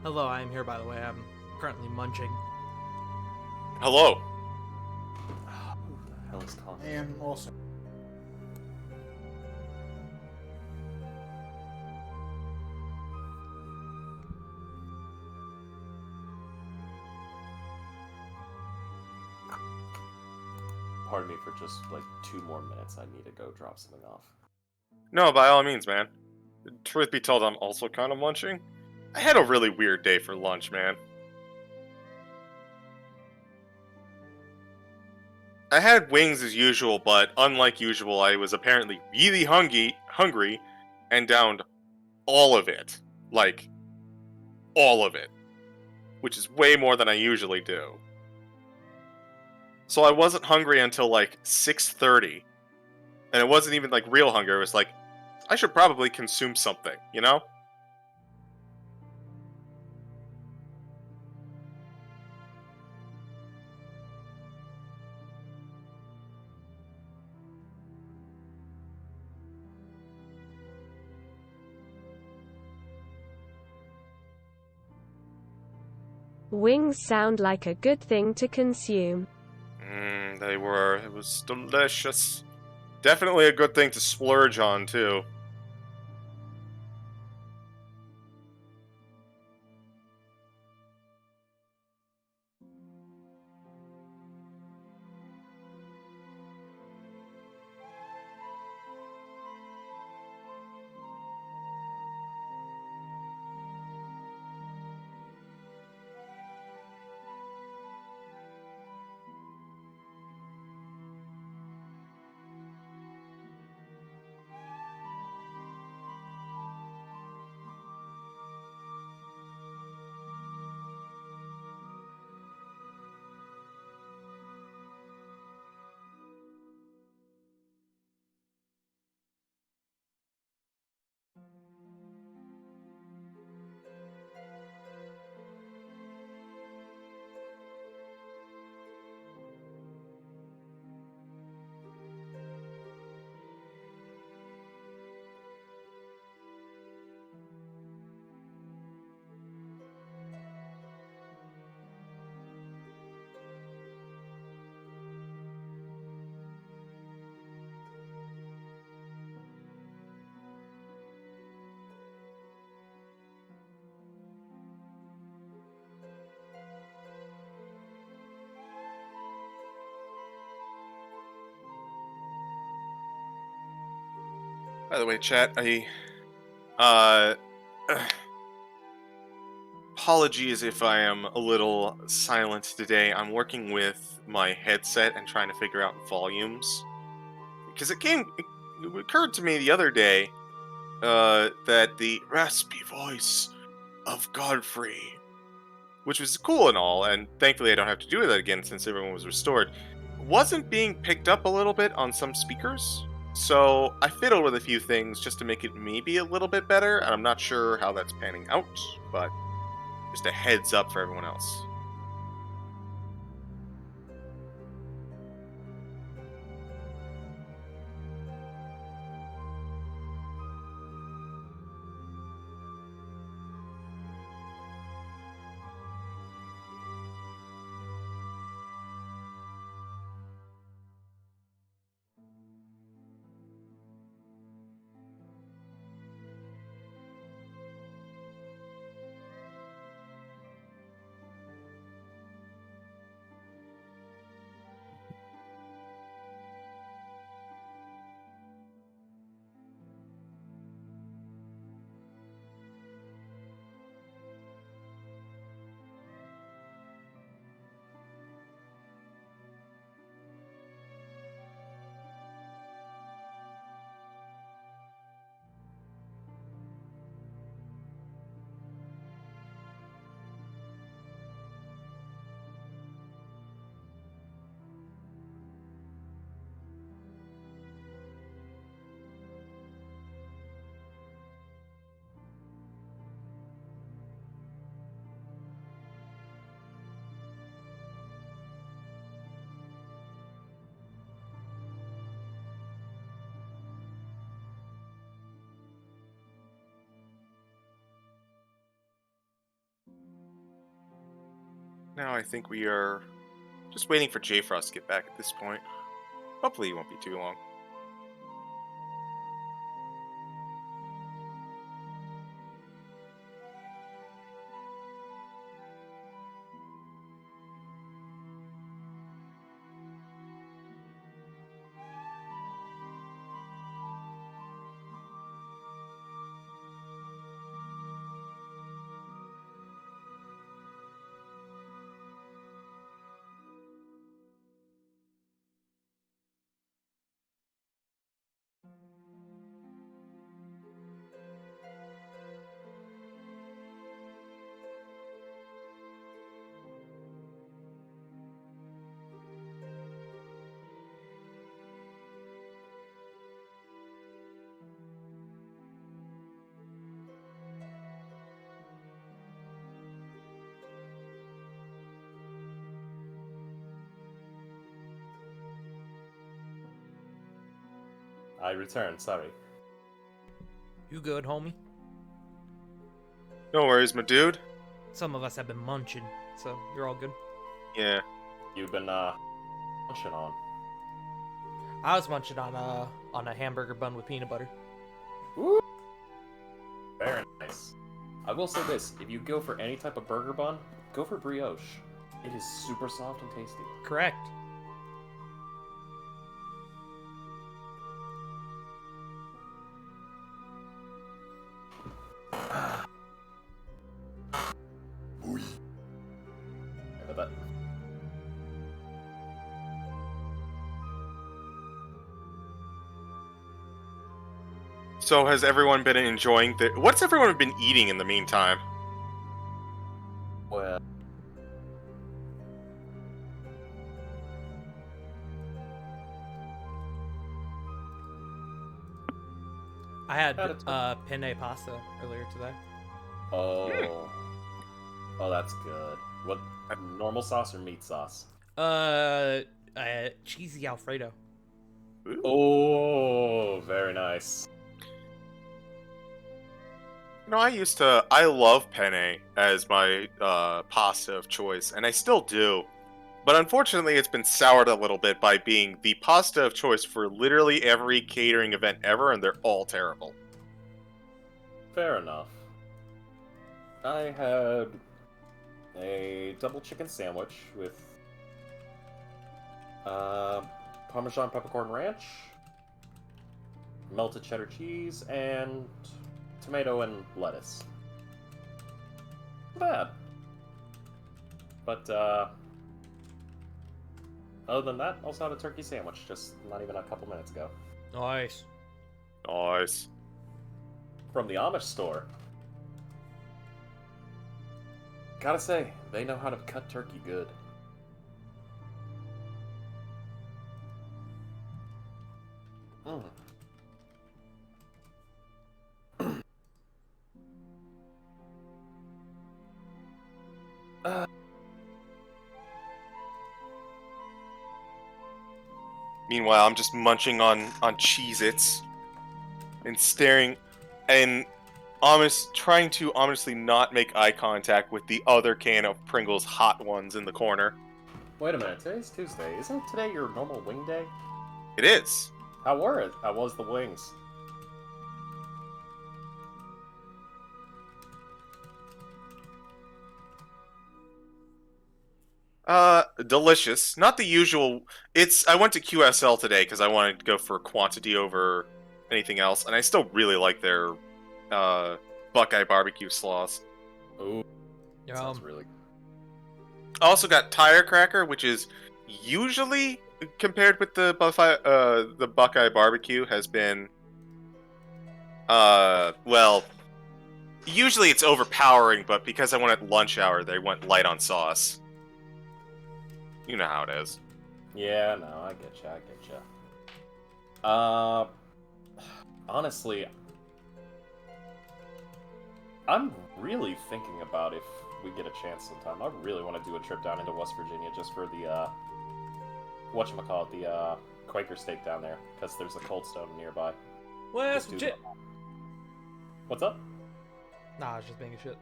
Hello, I am here, by the way. I'm currently munching. Hello. Who the hell is calling? I am also. Pardon me for just like 2 more minutes. I need to go drop something off. No, by all means, man. Truth be told, I'm also kind of munching. I had a really weird day for lunch, man. I had wings as usual, but unlike usual, I was apparently really hungry, and downed all of it. Like, all of it. Which is way more than I usually do. So I wasn't hungry until like 6:30. And it wasn't even like real hunger, it was like, I should probably consume something, you know? Wings sound like a good thing to consume. They were. It was delicious. Definitely a good thing to splurge on, too. By the way, chat, uh, apologies if I am a little silent today. I'm working with my headset and trying to figure out volumes. Because it occurred to me the other day, that the raspy voice of Godfrey, which was cool and all, and thankfully I don't have to do that again since everyone was restored, wasn't being picked up a little bit on some speakers. So I fiddled with a few things just to make it maybe a little bit better, and I'm not sure how that's panning out, but just a heads up for everyone else. Now I think we are just waiting for Jfrost to get back at this point. Hopefully he won't be too long. I returned, sorry. You good, homie? No worries, my dude. Some of us have been munching, so you're all good. Yeah. You've been, munching on. I was munching on a hamburger bun with peanut butter. Woo! Very nice. I will say this, if you go for any type of burger bun, go for brioche. It is super soft and tasty. Correct. I bet. So has everyone been enjoying the... What's everyone been eating in the meantime? Well, I had Had a penne pasta earlier today. oh. Oh, that's good. What, normal sauce or meat sauce? Cheesy Alfredo. Ooh. Oh, very nice. You know, I love penne as my pasta of choice, and I still do. But unfortunately, it's been soured a little bit by being the pasta of choice for literally every catering event ever, and they're all terrible. Fair enough. I had a double chicken sandwich with Parmesan peppercorn ranch, melted cheddar cheese, and tomato and lettuce. Not bad. But, other than that, also had a turkey sandwich just not even a couple minutes ago. Nice. Nice. From the Amish store. Gotta say, they know how to cut turkey good. Mm. Meanwhile, I'm just munching on Cheez-Its and staring and trying to ominously not make eye contact with the other can of Pringles hot ones in the corner. Wait a minute, today's Tuesday. Isn't today your normal wing day? It is. How were it? How was the wings? Delicious. Not the usual. I went to QSL today because I wanted to go for quantity over anything else, and I still really like their Buckeye barbecue slaws. Ooh, Yum. sounds really good. I also got Tire Cracker, which is usually compared with the Buckeye barbecue has been well, usually it's overpowering, but because I went at lunch hour, they went light on sauce. You know how it is. Yeah, no, I get ya. Honestly, I'm really thinking about if we get a chance sometime. I really want to do a trip down into West Virginia just for the, whatchamacallit, the, Quaker steak down there, because there's a Cold Stone nearby. West Just do Virginia. What's up? Nah, I was just being a shit.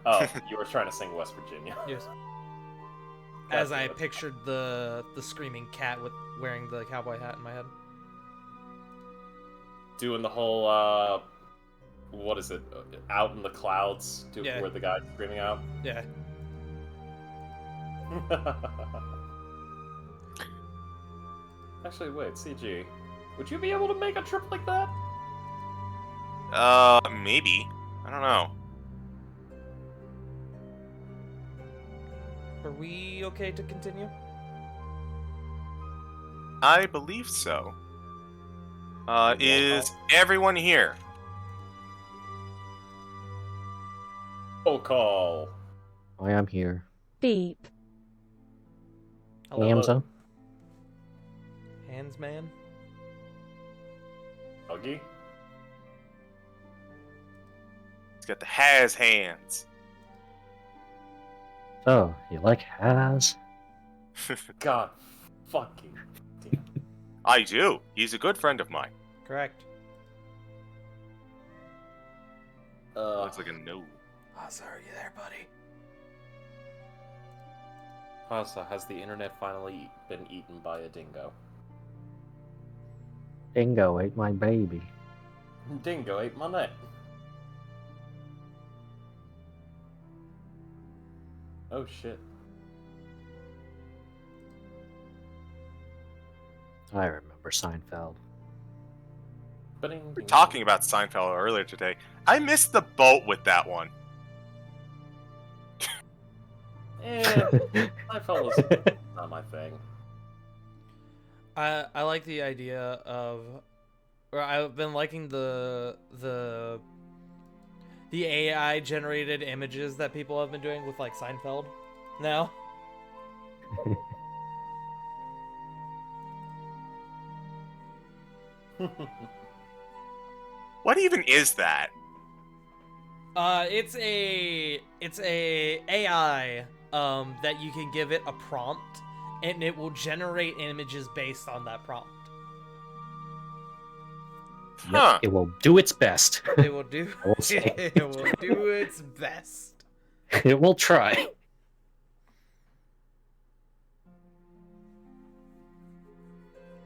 Oh, you were trying to sing West Virginia. Yes. God As I damn it. pictured the screaming cat with wearing the cowboy hat in my head. Doing the whole, what is it? Out in the clouds, Yeah. where the guy's screaming out. Yeah. Actually, wait, CG. Would you be able to make a trip like that? Maybe. I don't know. Are we okay to continue? I believe so. Yeah. Is everyone here? Roll call. I am here. Beep. Hello. Hamza? Hands man. Huggy? He's got the has hands. Oh, you like has? God fucking damn. I do. He's a good friend of mine. Correct. Looks like a no. Asa, are you there, buddy? Hasa, has the internet finally been eaten by a dingo? Dingo ate my baby. Dingo ate my net. Oh shit. I remember Seinfeld. But We were talking about Seinfeld earlier today. I missed the boat with that one. I felt it was not my thing. I like the idea of, or I've been liking the AI generated images that people have been doing with like Seinfeld now. What even is that? It's a AI that you can give it a prompt and it will generate images based on that prompt. Huh. It will do its best. It will do I will say. it will do its best. It will try.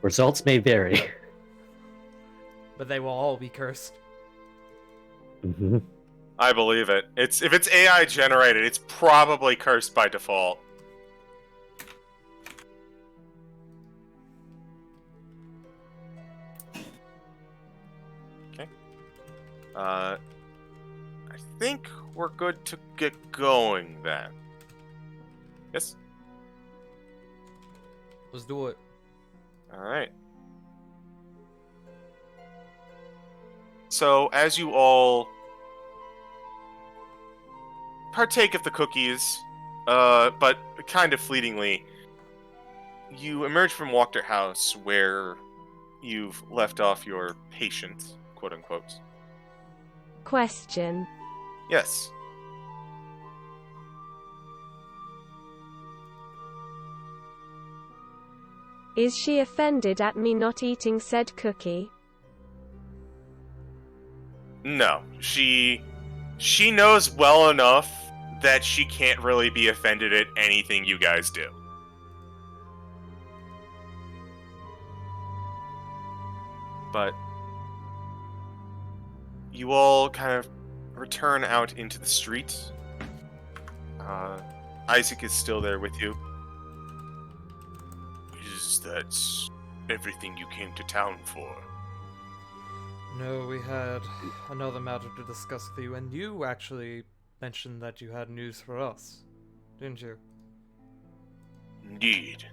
Results may vary. But they will all be cursed. Hmm. I believe it. If it's AI generated, it's probably cursed by default. I think we're good to get going then. Yes? Let's do it. Alright. So, as you all partake of the cookies, but kind of fleetingly, you emerge from Walker House where you've left off your patient, quote unquote. Question. Yes. Is she offended at me not eating said cookie? No. She knows well enough that she can't really be offended at anything you guys do. But you all kind of return out into the street. Isaac is still there with you. Is that everything you came to town for? No, we had another matter to discuss with you, and you actually mentioned that you had news for us, didn't you? Indeed.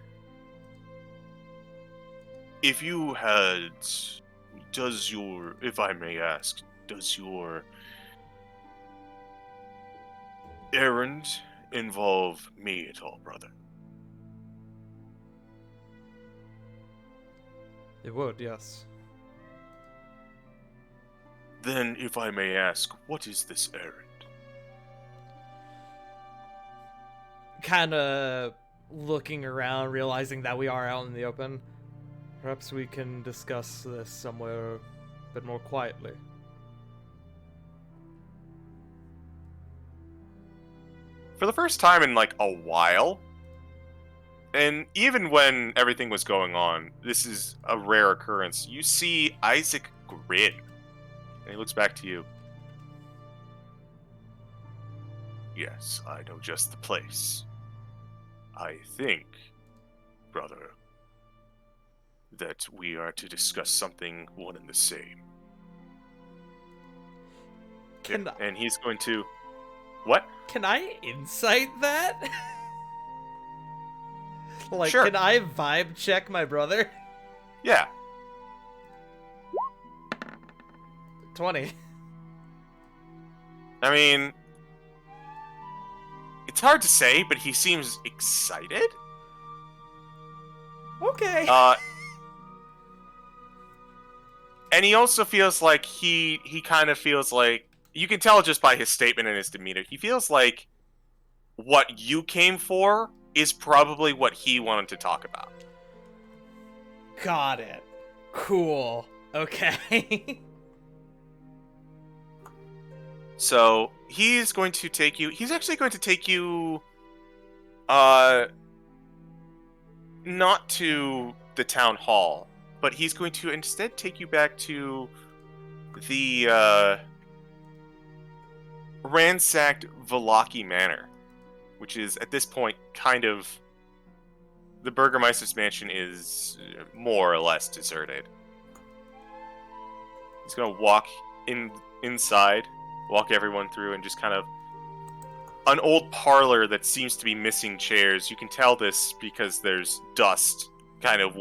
If you had... if I may ask, does your errand involve me at all, brother? It would, yes. Then, if I may ask, what is this errand? Kinda looking around, realizing that we are out in the open. Perhaps we can discuss this somewhere a bit more quietly. For the first time in, like, a while, and even when everything was going on, this is a rare occurrence, you see Isaac grin. And he looks back to you. Yes, I know just the place. I think, brother, that we are to discuss something one and the same. Can And he's going to... What? Can I insight that? Like, Sure. Can I vibe check my brother? Yeah. 20. I mean... It's hard to say, but he seems excited? Okay. And he also feels like he kind of feels like... You can tell just by his statement and his demeanor. He feels like what you came for is probably what he wanted to talk about. Got it. Cool. Okay. So he's going to take you... He's actually going to take you... not to the town hall, but he's going to instead take you back to the, ransacked Velaki Manor, which is, at this point, kind of... The Burgermeister's mansion is more or less deserted. He's gonna walk inside, walk everyone through, and just kind of... An old parlor that seems to be missing chairs. You can tell this because there's dust kind of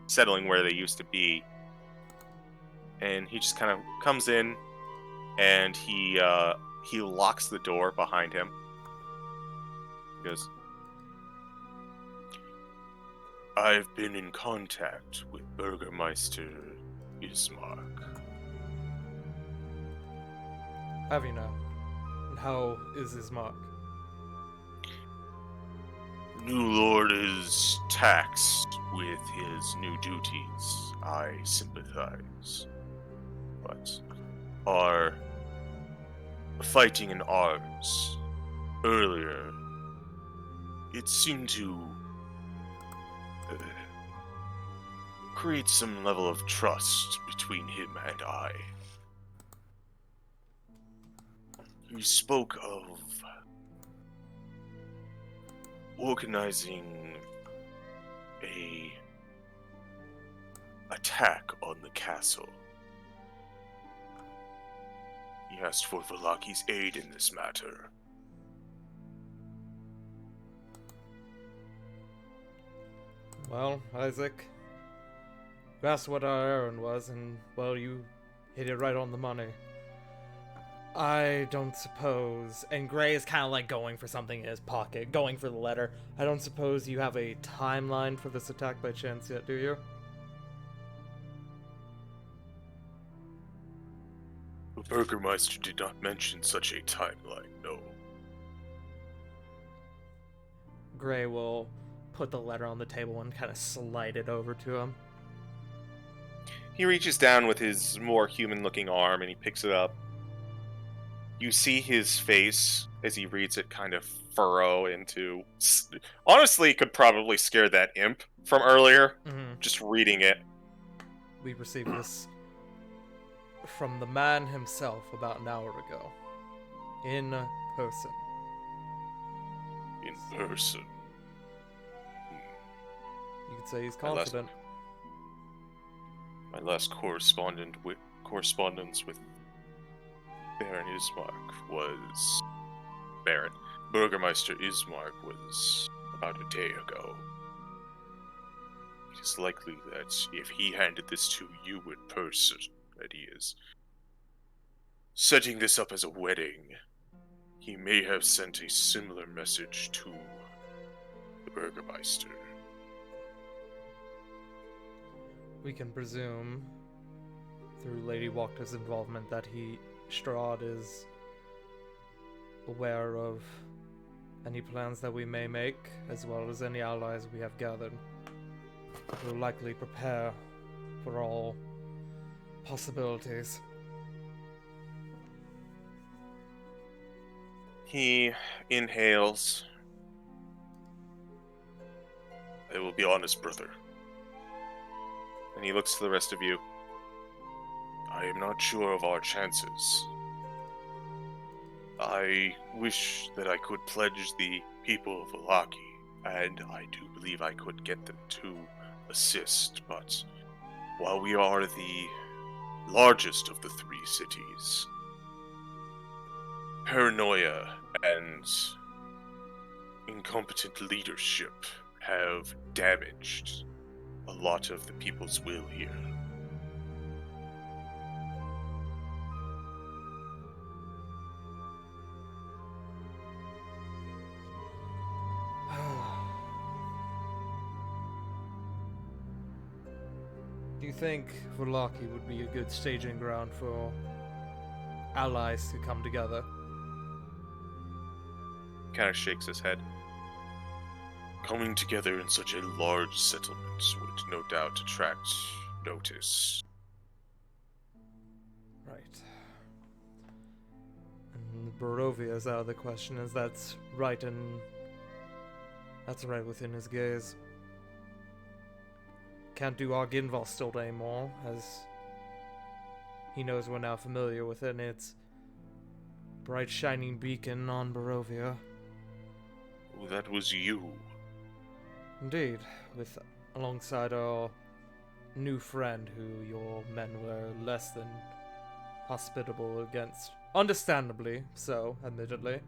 settling where they used to be. And he just kind of comes in, and he locks the door behind him. He goes, I've been in contact with Burgermeister Ismark. Have you now? And how is his mark? New Lord is taxed with his new duties. I sympathize. But our fighting in arms earlier, it seemed to create some level of trust between him and I. He spoke of organizing a attack on the castle. He asked for Valaki's aid in this matter. Well, Isaac, you asked what our errand was, and, well, you hit it right on the money. I don't suppose... And Gray is kind of like going for something in his pocket, going for the letter. I don't suppose you have a timeline for this attack by chance yet, do you? The Burgermeister did not mention such a timeline, no. Gray will put the letter on the table and kind of slide it over to him. He reaches down with his more human-looking arm and he picks it up. You see his face, as he reads it, kind of furrow into... Honestly, could probably scare that imp from earlier, just reading it. We received this from the man himself about an hour ago. In person. In person. You could say he's confident. My last correspondence with Baron Ismark was... Burgermeister Ismark was about a day ago. It is likely that if he handed this to you in person, that he is setting this up as a wedding, he may have sent a similar message to the Burgermeister. We can presume, through Lady Walker's involvement, that Strahd is aware of any plans that we may make, as well as any allies we have gathered. We'll likely prepare for all possibilities. He inhales. I will be honest, brother. And he looks to the rest of you. I am not sure of our chances. I wish that I could pledge the people of Valaki, and I do believe I could get them to assist, but while we are the largest of the three cities, paranoia and incompetent leadership have damaged a lot of the people's will here. Do you think Valaki would be a good staging ground for allies to come together? Kind of shakes his head. Coming together in such a large settlement would no doubt attract notice. Right. And Barovia is out of the question, as that's right within his gaze. Can't do Arginval still anymore, as he knows we're now familiar with it, and its bright shining beacon on Barovia. Oh, that was you. Indeed, alongside our new friend, who your men were less than hospitable against. Understandably so, admittedly.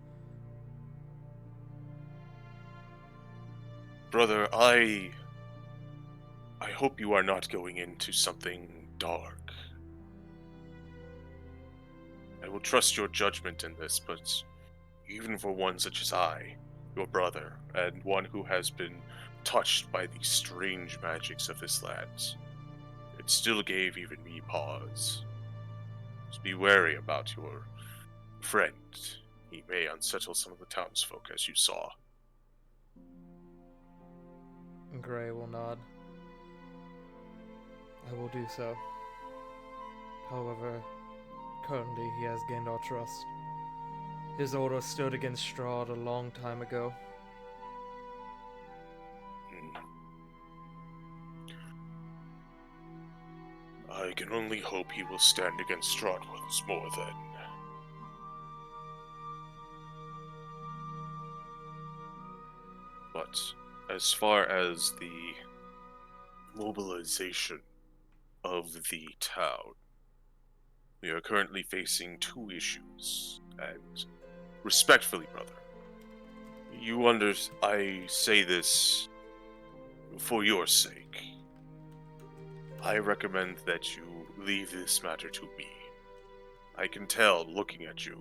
Brother, I hope you are not going into something dark. I will trust your judgment in this, but even for one such as I, your brother, and one who has been touched by the strange magics of this land, it still gave even me pause. So be wary about your friend. He may unsettle some of the townsfolk, as you saw. Gray will nod. I will do so. However, currently he has gained our trust. His order stood against Strahd a long time ago. I can only hope he will stand against Strahd once more then. But as far as the mobilization of the town, We are currently facing two issues, and respectfully, brother, I say this for your sake. I recommend that you leave this matter to me. I can tell, looking at you,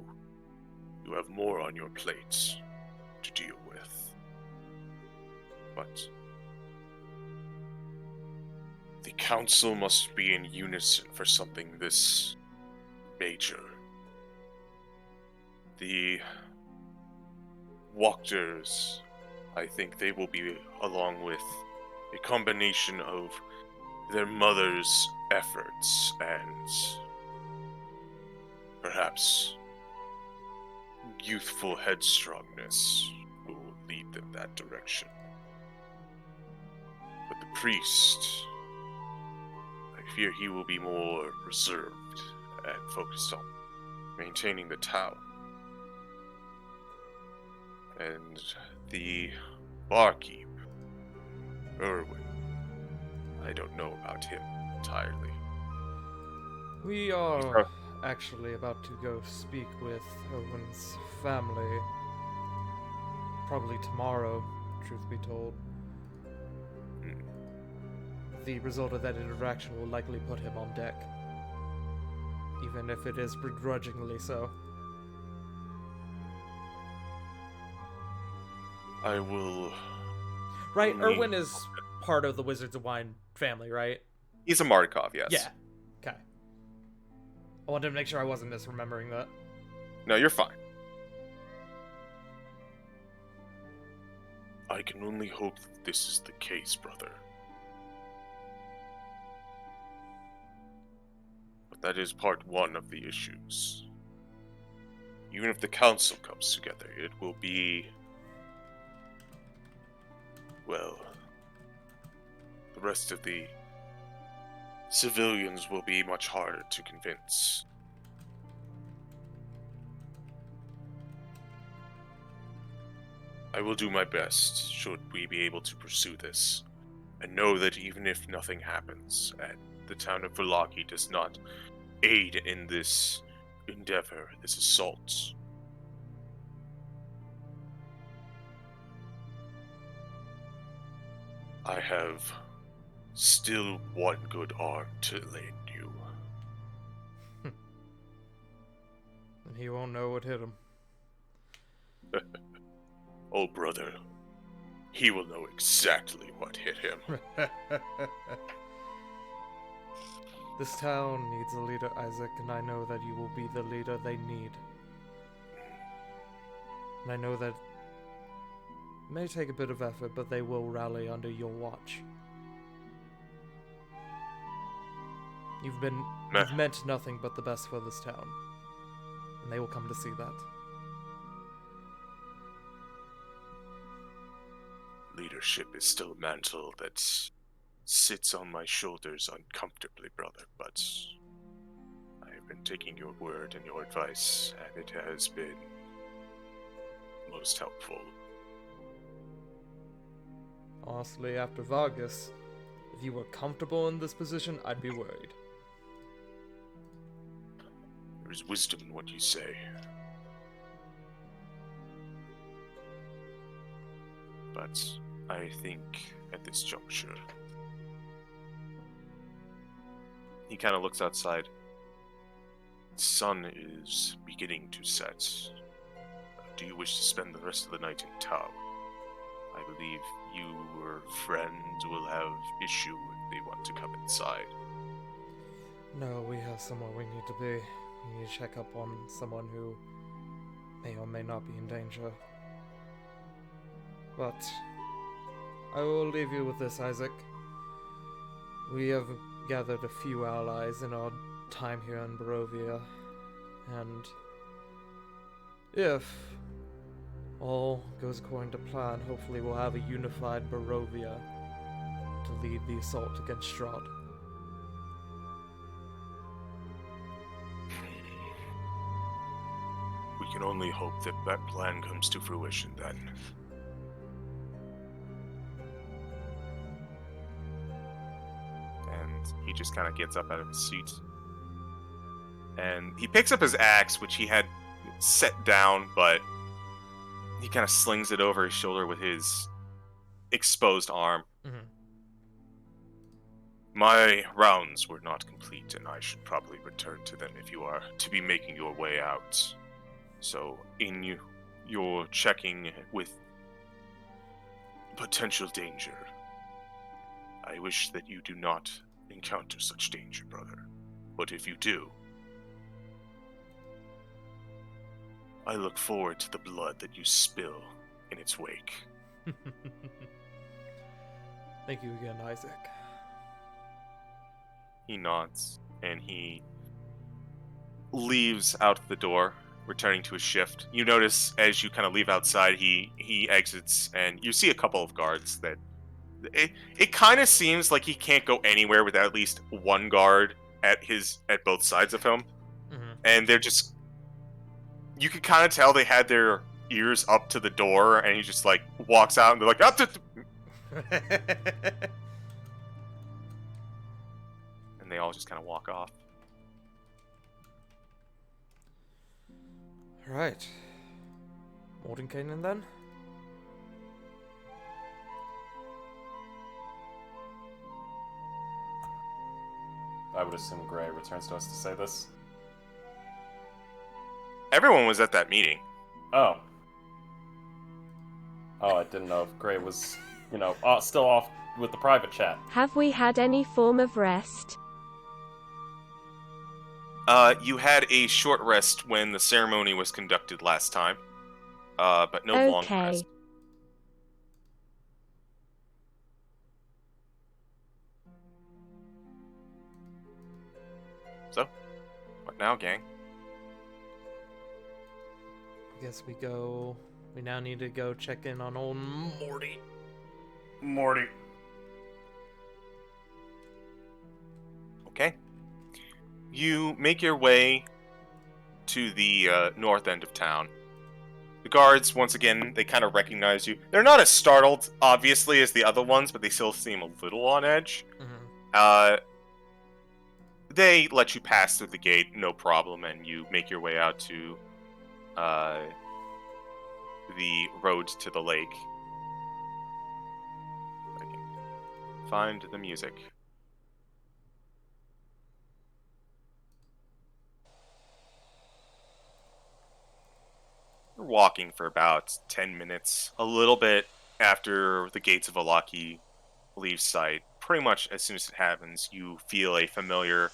you have more on your plate to deal with. But the council must be in unison for something this major. The Walkers, I think they will be along with a combination of their mother's efforts and perhaps youthful headstrongness will lead them that direction. But the priest, I fear he will be more reserved and focused on maintaining the town. And the barkeep, Erwin, I don't know about him entirely. We are actually about to go speak with Owen's family. Probably tomorrow, truth be told. The result of that interaction will likely put him on deck. Even if it is begrudgingly so. I will... Right, only- Erwin is part of the Wizards of Wine family, right? He's a Markov, yes. Yeah. Okay. I wanted to make sure I wasn't misremembering that. No, you're fine. I can only hope that this is the case, brother. But that is part one of the issues. Even if the council comes together, it will be... well... the rest of the civilians will be much harder to convince. I will do my best, should we be able to pursue this, and know that even if nothing happens, and the town of Velaki does not aid in this endeavor, this assault, I have still one good arm to lend you. And he won't know what hit him. Oh, brother, he will know exactly what hit him. This town needs a leader, Isaac, and I know that you will be the leader they need. And I know that it may take a bit of effort, but they will rally under your watch. You've meant nothing but the best for this town. And they will come to see that. Leadership is still a mantle that sits on my shoulders uncomfortably, brother, but I have been taking your word and your advice, and it has been most helpful. Honestly, after Vargas, if you were comfortable in this position, I'd be worried. There is wisdom in what you say. But I think at this juncture... He kind of looks outside. The sun is beginning to set. Do you wish to spend the rest of the night in town? I believe your friends will have issue if they want to come inside. No, we have somewhere we need to be. We need to check up on someone who may or may not be in danger. But I will leave you with this, Isaac. We have gathered a few allies in our time here in Barovia, and if all goes according to plan, hopefully we'll have a unified Barovia to lead the assault against Strahd. We can only hope that that plan comes to fruition then. And he just kind of gets up out of his seat. And he picks up his axe, which he had set down, but he kind of slings it over his shoulder with his exposed arm. Mm-hmm. My rounds were not complete, and I should probably return to them if you are to be making your way out. So, in your checking with potential danger, I wish that you do not encounter such danger, brother. But if you do, I look forward to the blood that you spill in its wake. Thank you again, Isaac. He nods, and he leaves out the door, returning to his shift. You notice as you kind of leave outside, he exits, and you see a couple of guards that it kind of seems like he can't go anywhere without at least one guard at both sides of him, Mm-hmm. and they're just, you can kind of tell they had their ears up to the door, and he just like walks out, and they're like, up to, and they all just kind of walk off. Right. Mordenkainen then? I would assume Gray returns to us to say this. Everyone was at that meeting. Oh. Oh, I didn't know if Gray was, still off with the private chat. Have we had any form of rest? You had a short rest when the ceremony was conducted last time, but no long Okay. rest. So, what now, gang? I guess we now need to go check in on old Morty. Morty. Okay. You make your way to the north end of town. The guards, once again, they kind of recognize you. They're not as startled, obviously, as the other ones, but they still seem a little on edge. Mm-hmm. They let you pass through the gate, no problem, and you make your way out to the road to the lake. I can find the music. You're walking for about 10 minutes, a little bit after the gates of Alaki leave sight. Pretty much as soon as it happens, you feel a familiar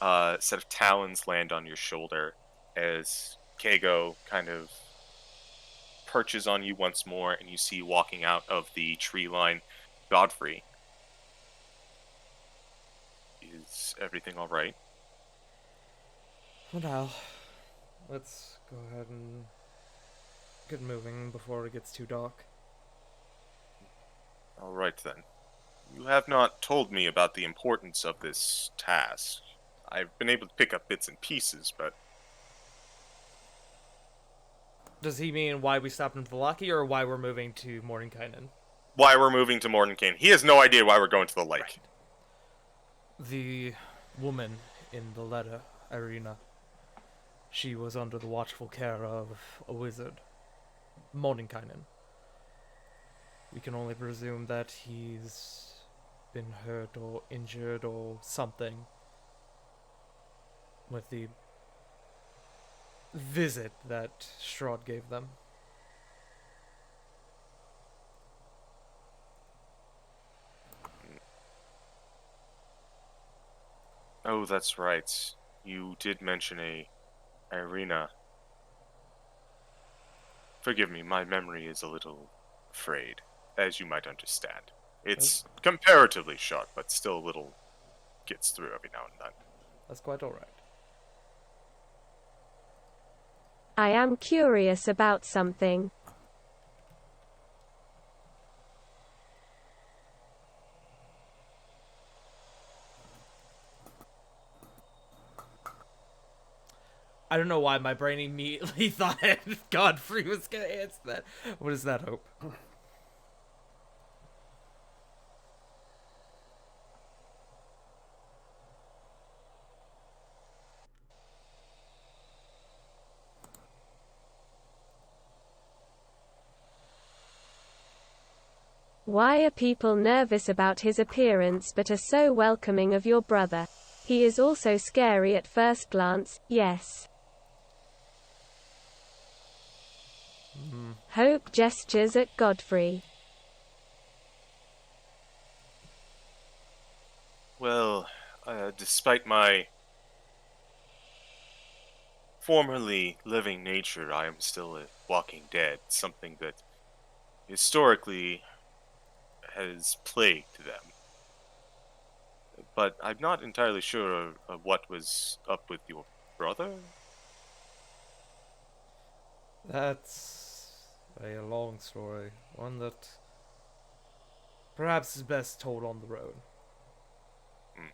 set of talons land on your shoulder as Kago kind of perches on you once more, and you see walking out of the tree line Godfrey. Is everything all right? Well, now, let's go ahead and get moving before it gets too dark. All right then. You have not told me about the importance of this task. I've been able to pick up bits and pieces, but Does he mean why we stopped in Valaki or why we're moving to Mordenkainen? why we're moving to Mordenkainen. He has no idea why we're going to the lake. Right. The woman in the letter, Irina, she was under the watchful care of a wizard, Mordenkainen. We can only presume that he's been hurt or injured or something with the visit that Strahd gave them. Oh, that's right. You did mention a Irina. Forgive me, my memory is a little frayed, as you might understand. It's comparatively short, but still a little gets through every now and then. That's quite alright. I am curious about something. I don't know why my brain immediately thought Godfrey was gonna answer that. What is that, Hope? Why are people nervous about his appearance but are so welcoming of your brother? He is also scary at first glance, yes. Hope gestures at Godfrey. Well, despite my formerly living nature, I am still a walking dead, something that historically has plagued them. But I'm not entirely sure of what was up with your brother. That's a long story, one that perhaps is best told on the road. Hmm.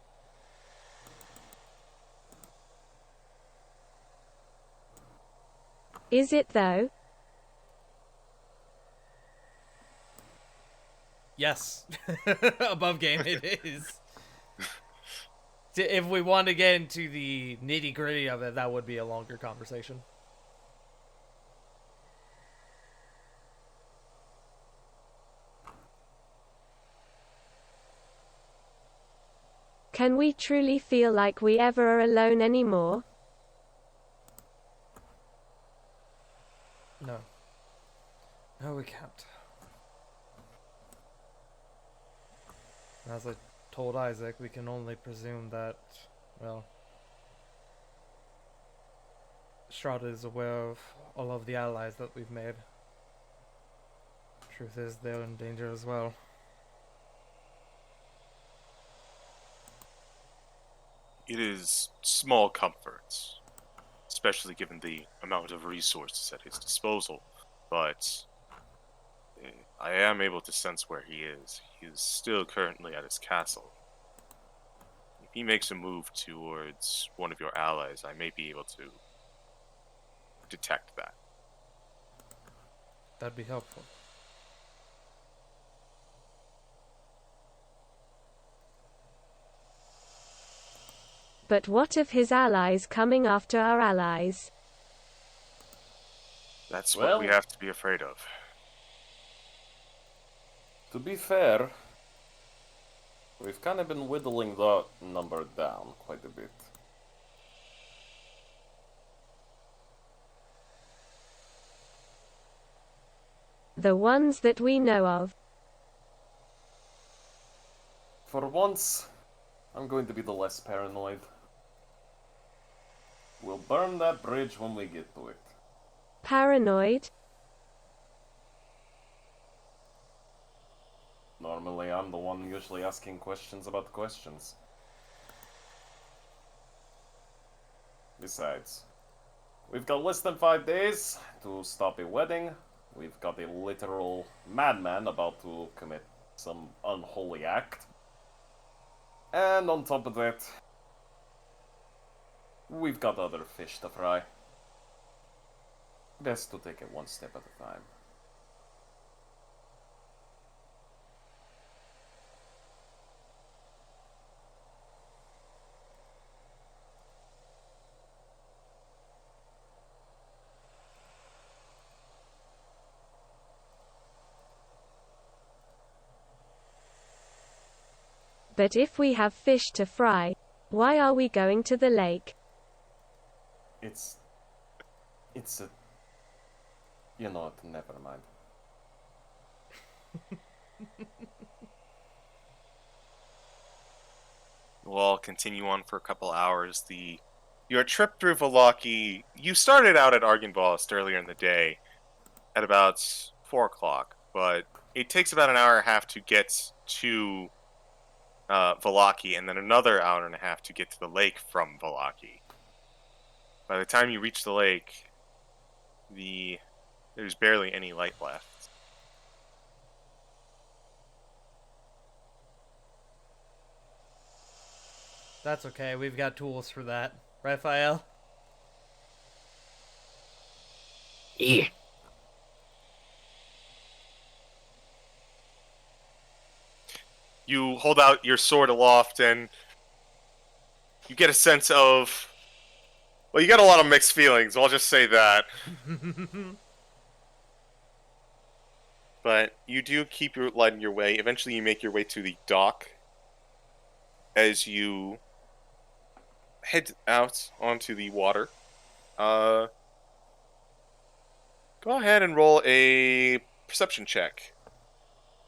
Is it though? Yes, above game it is. If we want to get into the nitty gritty of it, that would be a longer conversation. Can we truly feel like we ever are alone anymore? No. No, we can't. As I told Isaac, we can only presume that, well, Strahd is aware of all of the allies that we've made. Truth is, they're in danger as well. It is small comforts, especially given the amount of resources at his disposal, but I am able to sense where he is. He is still currently at his castle. If he makes a move towards one of your allies, I may be able to detect that. That'd be helpful. But what of his allies coming after our allies? That's what we Well- have to be afraid of. To be fair, we've kind of been whittling that number down quite a bit. The ones that we know of. For once, I'm going to be the less paranoid. We'll burn that bridge when we get to it. Paranoid? Normally, I'm the one usually asking questions about questions. Besides, we've got less than 5 days to stop a wedding. We've got a literal madman about to commit some unholy act. And on top of that, we've got other fish to fry. Best to take it one step at a time. But if we have fish to fry, why are we going to the lake? It's a... You know what, never mind. We'll all continue on for a couple hours. Your trip through Vallaki, you started out at Argynvost earlier in the day at about 4 o'clock, but it takes about an hour and a half to get to Vallaki, and then another hour and a half to get to the lake from Vallaki. By the time you reach the lake, there's barely any light left. That's okay, we've got tools for that. Raphael? Yeah. You hold out your sword aloft, and you get a sense of... Well, you get a lot of mixed feelings, I'll just say that. But you do keep lighting your way. Eventually, you make your way to the dock. As you head out onto the water, go ahead and roll a perception check.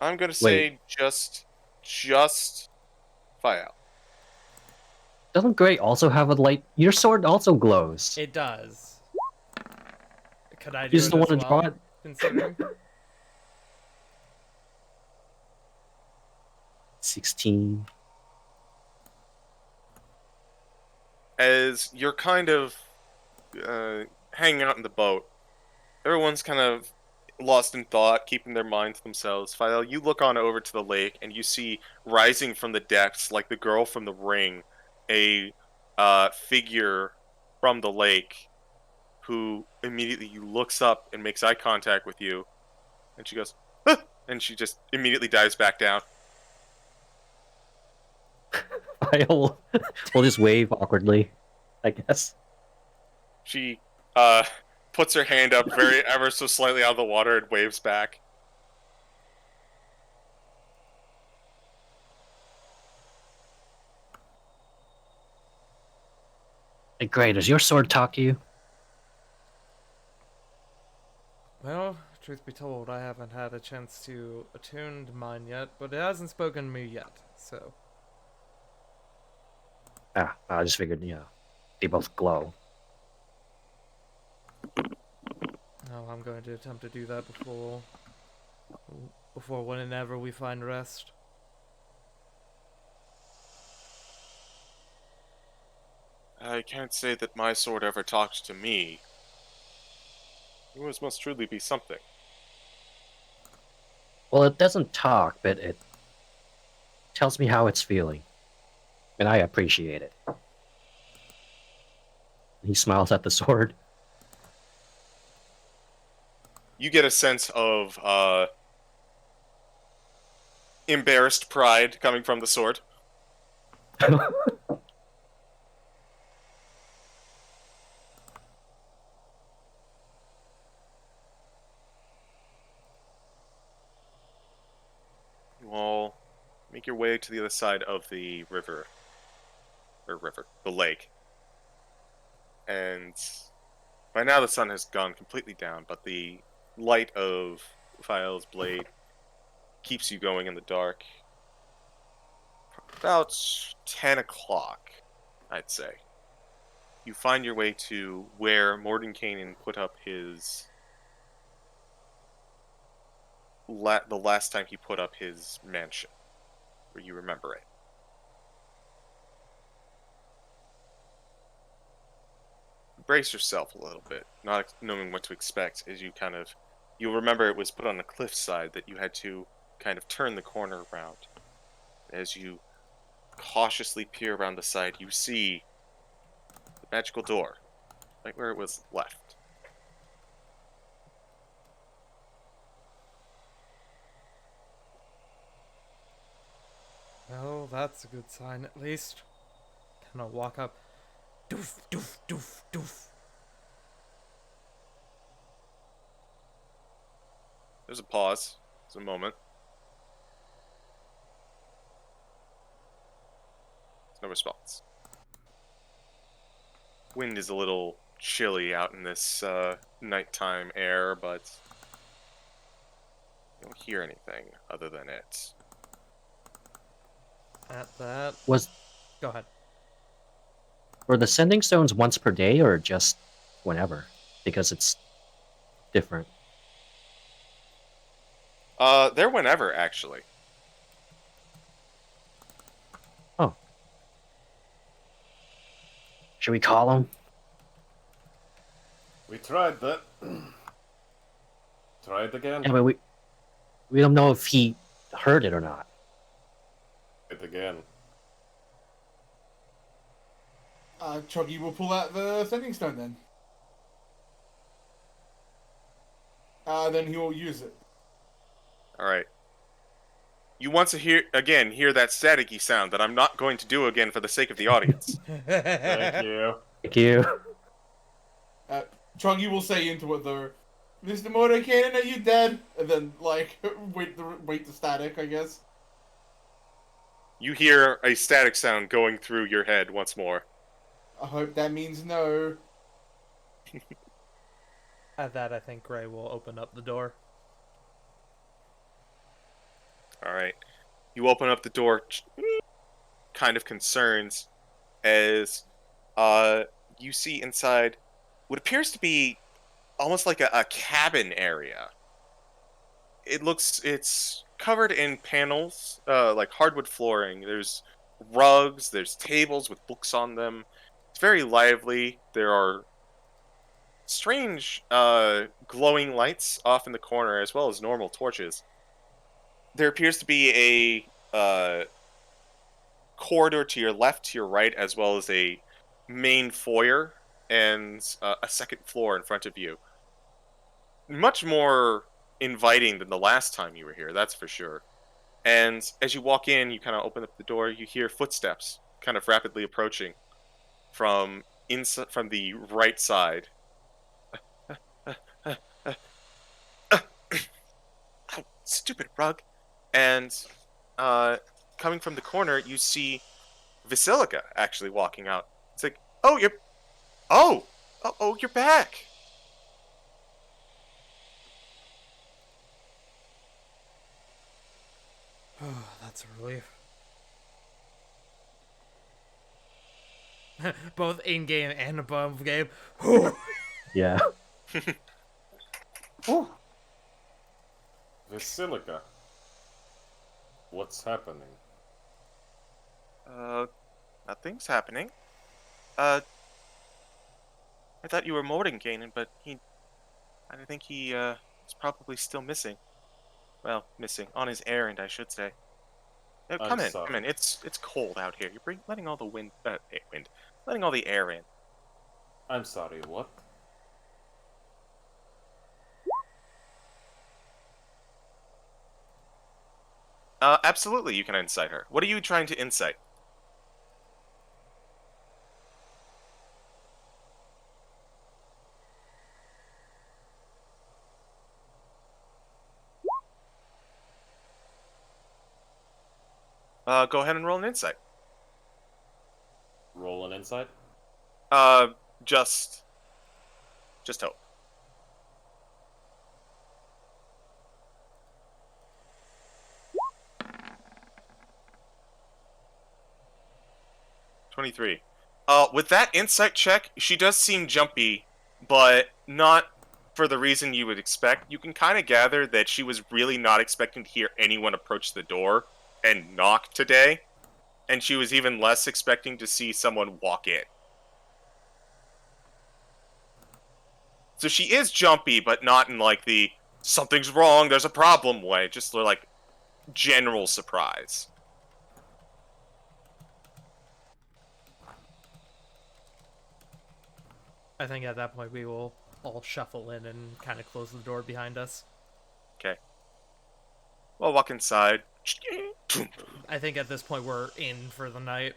I'm gonna Wait. say just file. Doesn't Gray also have a light? Your sword also glows. It does. Could I You do just it don't as want to draw well? it? Considering? 16. As you're kind of hanging out in the boat, everyone's kind of lost in thought, keeping their minds to themselves. Philo, you look on over to the lake, and you see rising from the depths, like the girl from The Ring, a figure from the lake, who immediately looks up and makes eye contact with you, and she goes, "Huh!" and she just immediately dives back down. I'll we'll just wave awkwardly, I guess. She puts her hand up very ever so slightly out of the water and waves back. Hey, Gray, does your sword talk to you? Well, truth be told, I haven't had a chance to attune to mine yet, but it hasn't spoken to me yet, so. Ah, I just figured, they both glow. No, I'm going to attempt to do that before whenever we find rest. I can't say that my sword ever talked to me. Yours must truly be something. Well, it doesn't talk, but it tells me how it's feeling. And I appreciate it. He smiles at the sword. You get a sense of embarrassed pride coming from the sword. You all make your way to the other side of the river. The lake. And by now the sun has gone completely down, but the light of File's blade keeps you going in the dark. About 10 o'clock, I'd say. You find your way to where Mordenkainen put up his... the last time he put up his mansion, where you remember it. Brace yourself a little bit, not knowing what to expect, as you'll remember it was put on a cliffside that you had to kind of turn the corner around. As you cautiously peer around the side, you see the magical door, right where it was left. Well, that's a good sign at least. Kind of walk up. Doof, doof, doof, doof. There's a pause. There's a moment. There's no response. Wind is a little chilly out in this nighttime air, but you don't hear anything other than it. At that. Was Go ahead. Were the sending stones once per day or just whenever? Because it's different. They're whenever, actually. Oh. Should we call him? We tried that. Try it again. Yeah, but we don't know if he heard it or not. It again. Chuggy will pull out the sending stone then. Then he will use it. Alright. You want to hear that staticky sound that I'm not going to do again for the sake of the audience. Thank you. Thank you. Chuggy will say into it though, Mr. Mordenkainen, are you dead? And then, like, wait the static, I guess. You hear a static sound going through your head once more. I hope that means no. At that, I think Gray will open up the door. Alright. You open up the door, kind of concerns, as you see inside what appears to be almost like a cabin area. It's covered in panels, like hardwood flooring. There's rugs, there's tables with books on them. It's very lively. There are strange glowing lights off in the corner as well as normal torches. There appears to be a corridor to your left, to your right, as well as a main foyer and a second floor in front of you. Much more inviting than the last time you were here, that's for sure. And as you walk in, you kind of open up the door, you hear footsteps kind of rapidly approaching from from the right side. Oh, stupid rug. And coming from the corner, you see Vasilica actually walking out. It's like, oh, you're back. That's a relief. Both in game and above game. Yeah. Vasilica. What's happening? Nothing's happening. I thought you were Mordenkainen, but I think he is probably still missing. Well, missing on his errand, I should say. Come in, sorry. come in. It's cold out here. You're letting all the letting all the air in. I'm sorry, what? Absolutely, you can insight her. What are you trying to insight? Go ahead and roll an insight. Roll an insight? Uh, just hope. $23. With that insight check, she does seem jumpy, but not for the reason you would expect. You can kind of gather that she was really not expecting to hear anyone approach the door and knock today, and she was even less expecting to see someone walk in. So she is jumpy, but not in like the something's wrong, there's a problem way, just like general surprise. I think at that point we will all shuffle in and kind of close the door behind us. Okay. Well, walk inside. I think at this point we're in for the night.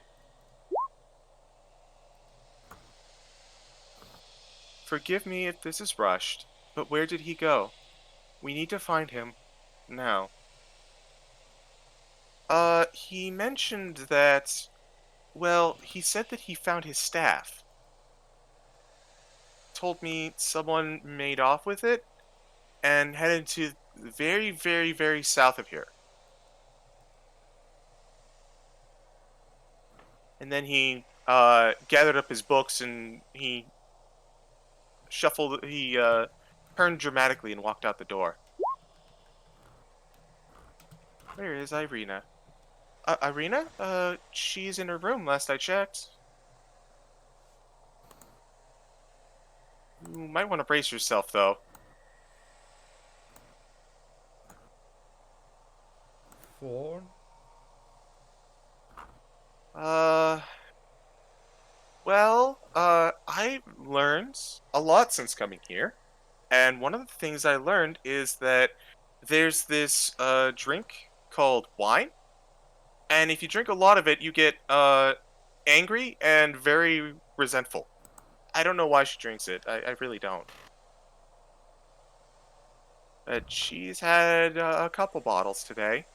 Forgive me if this is rushed, but where did he go? We need to find him. Now. He mentioned that... Well, he said that he found his staff. Told me someone made off with it and headed to very, very, very south of here. And then he gathered up his books and he turned dramatically and walked out the door. Where is Irina? Irina? She's in her room last I checked. You might want to brace yourself, though. 4? I've learned a lot since coming here. And one of the things I learned is that there's this, drink called wine. And if you drink a lot of it, you get, angry and very resentful. I don't know why she drinks it. I really don't. She's had a couple bottles today.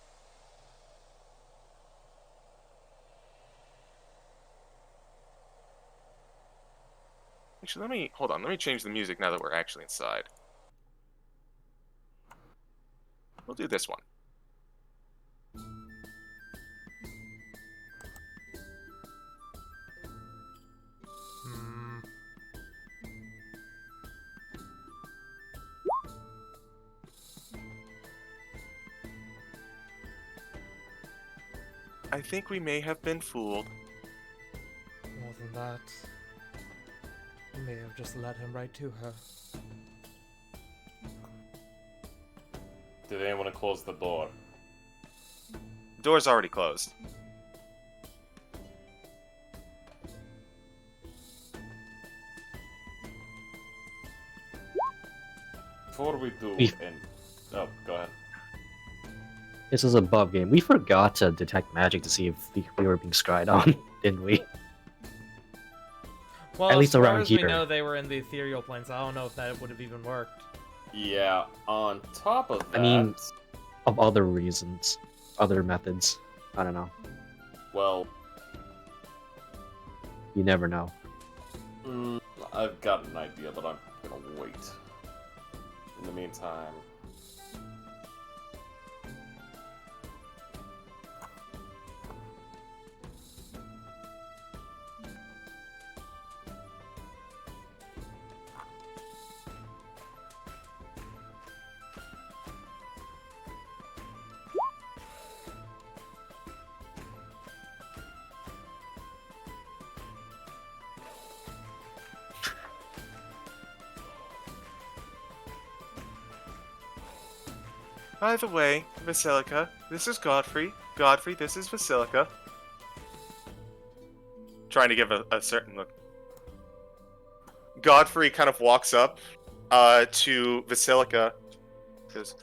Actually, hold on. Let me change the music now that we're actually inside. We'll do this one. Hmm. I think we may have been fooled. More than that, I may have just led him right to her. Did anyone close the door? The door's already closed. Before we do, We- oh, go ahead. This is a above game. We forgot to detect magic to see if we were being scryed on, didn't we? Well, At least as far around as we here. know, they were in the ethereal planes. I don't know if that would have even worked. Yeah. On top of that, I mean- Of other reasons, other methods. I don't know. well, You never know. I've got an idea, but I'm gonna wait. In the meantime. By the way, Basilica, this is Godfrey. Godfrey, this is Basilica. Trying to give a certain look. Godfrey kind of walks up to Basilica. Says,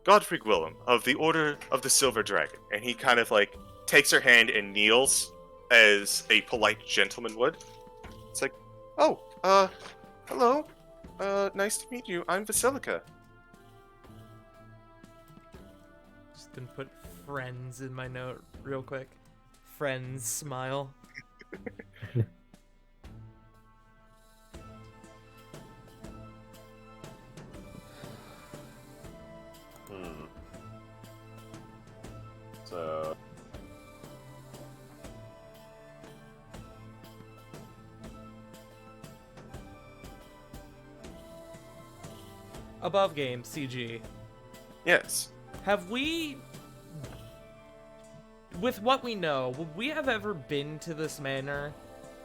Godfrey Gwillem of the Order of the Silver Dragon. And he kind of like takes her hand and kneels as a polite gentleman would. It's like, oh, hello. Nice to meet you. I'm Basilica. Just gonna put friends in my note real quick. Friends smile. So, Above game, CG. Yes. Have we, with what we know, would we have ever been to this manor?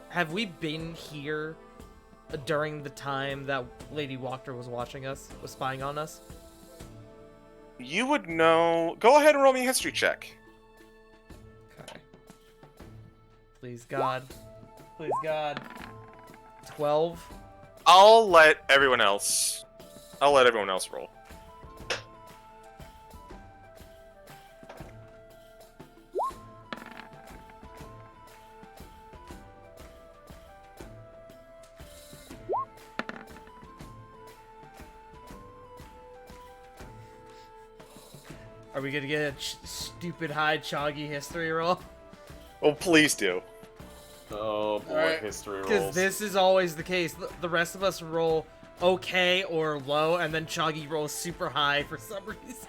Have we been here during the time that Lady Walker was watching us, was spying on us? You would know. Go ahead and roll me a history check. Okay. Please God. Please God. 12. I'll let everyone else roll. Are we gonna get a stupid high choggy history roll? Oh, please do. oh boy, Alright. history Because rolls. this is always the case. The rest of us roll okay or low, and then Choggy rolls super high for some reason.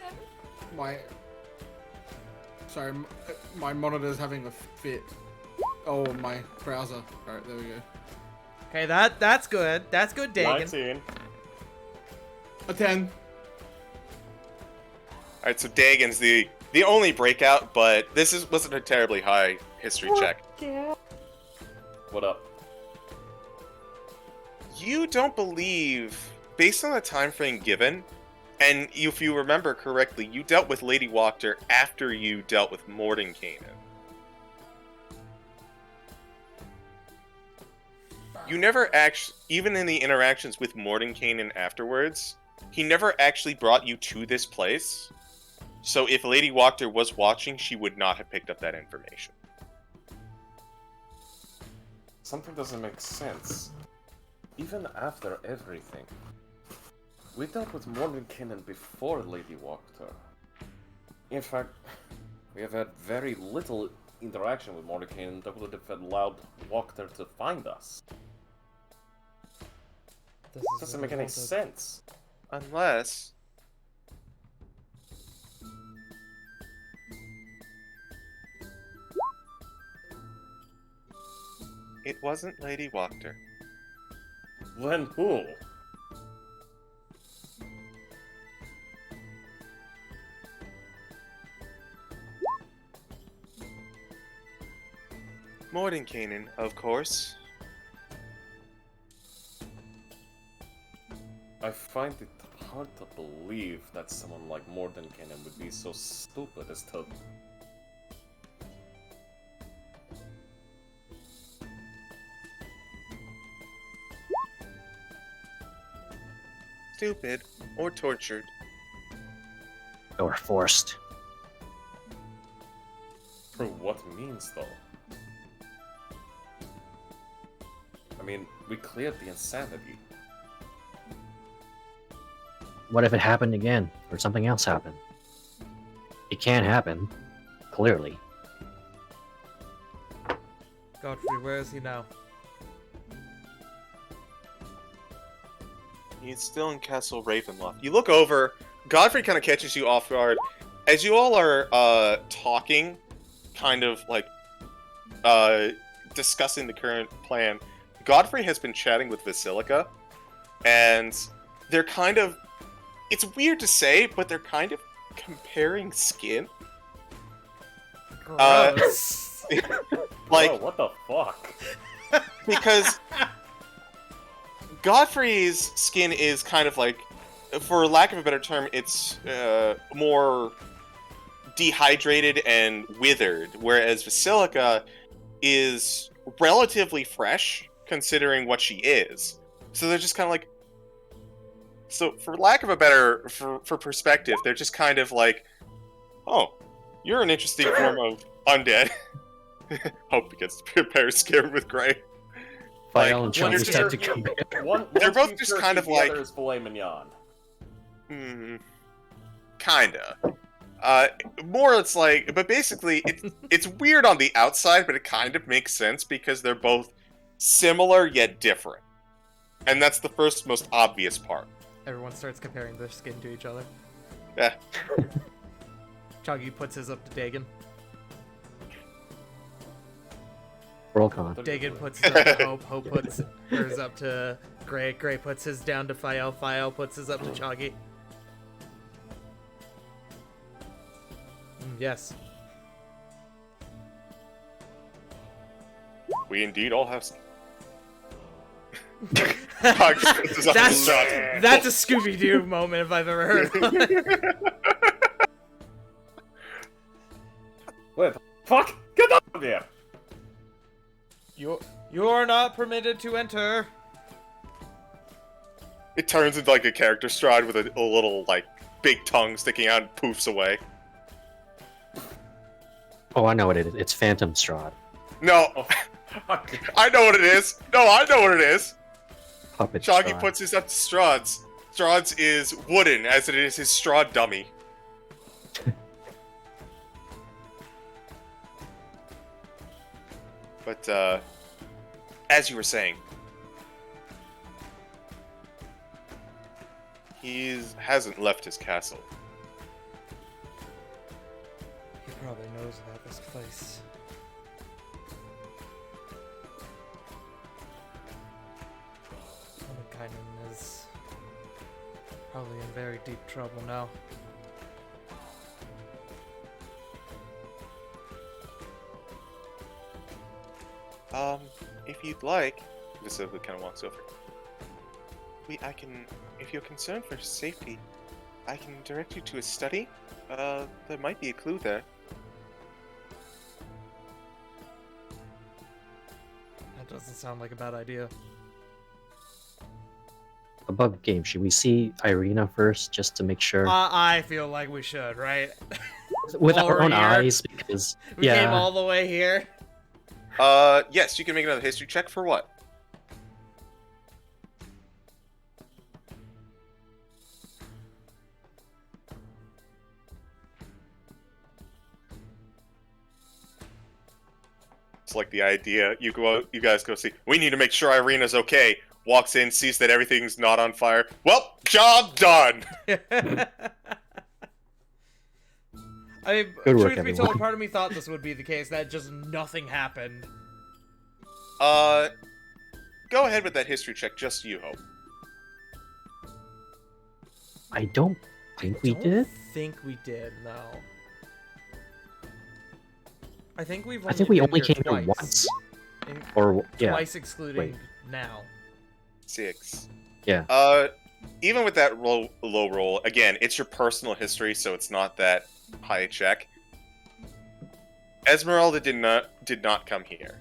Sorry, my monitor's having a fit. Oh, my browser. Alright, there we go. Okay, that's good. That's good, Dagan. 19. A 10. Alright, so Dagon's the only breakout, but this wasn't a terribly high history check. What up? You don't believe, based on the time frame given, and if you remember correctly, you dealt with Lady Walker after you dealt with Mordenkainen. You never actually, even in the interactions with Mordenkainen afterwards, he never actually brought you to this place. So if Lady Walker was watching, she would not have picked up that information. Something doesn't make sense. Even after everything. We dealt with Mordenkainen before Lady Wachter. In fact, we have had very little interaction with Mordenkainen that would have allowed Wachter to find us. This is Doesn't what make I any wanted. sense. Unless... it wasn't Lady Wachter. Then who? Mordenkainen, of course. I find it hard to believe that someone like Mordenkainen would be so stupid as to... Stupid or tortured. Or forced. For what means, though? I mean, we cleared the insanity. What if it happened again, or something else happened? It can't happen, clearly. Godfrey, where is he now? He's still in Castle Ravenloft. You look over, Godfrey kind of catches you off guard. As you all are talking, kind of like discussing the current plan, Godfrey has been chatting with Basilica, and they're kind of, it's weird to say, but they're kind of comparing skin. Gross. Like, Whoa, what the fuck? because Godfrey's skin is kind of like, for lack of a better term, it's more dehydrated and withered, whereas Basilica is relatively fresh, considering what she is. So they're just kind of like, so for lack of a better, for perspective, they're just kind of like, oh, you're an interesting form of undead. Hope he gets to pair scared with Gray. File and when Chunky you're had to sure- compare. They're both just kind of the like- other is filet mignon. Kinda. More it's like, but basically, it's weird on the outside, but it kind of makes sense because they're both similar yet different. And that's the first most obvious part. Everyone starts comparing their skin to each other. Yeah. Chuggy puts his up to Dagon. Worldcon. Dagon puts his up to Hope. Hope puts hers up to Gray. Gray puts his down to Fael. Fael puts his up to Choggy. Yes. We indeed all have. that's Shot. that's a Scooby Doo moment if I've ever heard one. Wait, fuck! Get out of here! You're not permitted to enter. It turns into like a character Strahd with a little like big tongue sticking out and poofs away. Oh, I know what it is. It's Phantom Strahd. No, I know what it is. No, I know what it is. Puppet Shoggy Strahd. puts his up to Strahd's. Strahd's is wooden, as it is his Strahd dummy. But, as you were saying, he hasn't left his castle. He probably knows about this place. Mordenkainen is probably in very deep trouble now. If you'd like, Vasily kind of walks over. I can, if you're concerned for his safety, I can direct you to his study. There might be a clue there. That doesn't sound like a bad idea. Above game, should we see Irina first, just to make sure? I feel like we should, right? With while our we're own here? eyes, because We yeah. came all the way here. Yes, you can make another history check for what? It's like the idea. You guys go see. We need to make sure Irina's okay. Walks in, sees that everything's not on fire. Well, job done. I mean, Good work, truth be told, everyone. part of me thought this would be the case, that just nothing happened. Go ahead with that history check, just you hope. I don't think we did. Think we did, no. I think we've I think we been only here came here twice. once. In- Or, yeah. Twice excluding Wait. now. 6. Yeah. Even with that low roll, again, it's your personal history, so it's not that high a check. Esmeralda did not come here.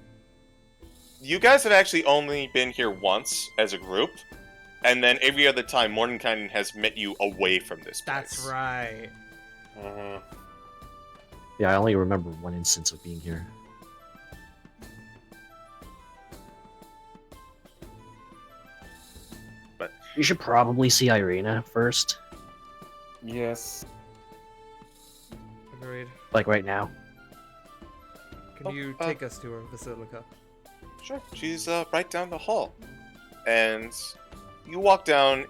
You guys have actually only been here once as a group, and then every other time Mordenkainen has met you away from this place. That's right. Mhm. Yeah, I only remember one instance of being here. But you should probably see Irina first, Yes. Agreed. like right now. Can Oh, you take us to her basilica? Sure. She's right down the hall. And you walk down,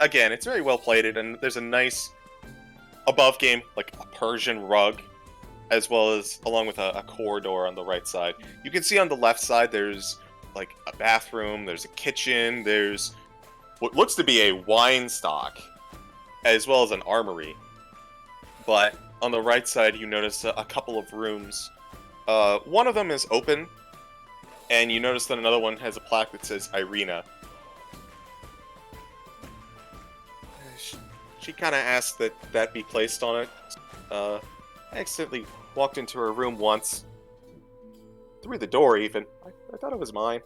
again, it's very well plated, and there's a nice above game, like a Persian rug, as well as along with a corridor on the right side. You can see on the left side there's like a bathroom, there's a kitchen, there's what looks to be a wine stock, as well as an armory. But on the right side you notice a couple of rooms. One of them is open, and you notice that another one has a plaque that says Irina. She kind of asked that that be placed on it. I accidentally walked into her room once. Through the door, even. I thought it was mine.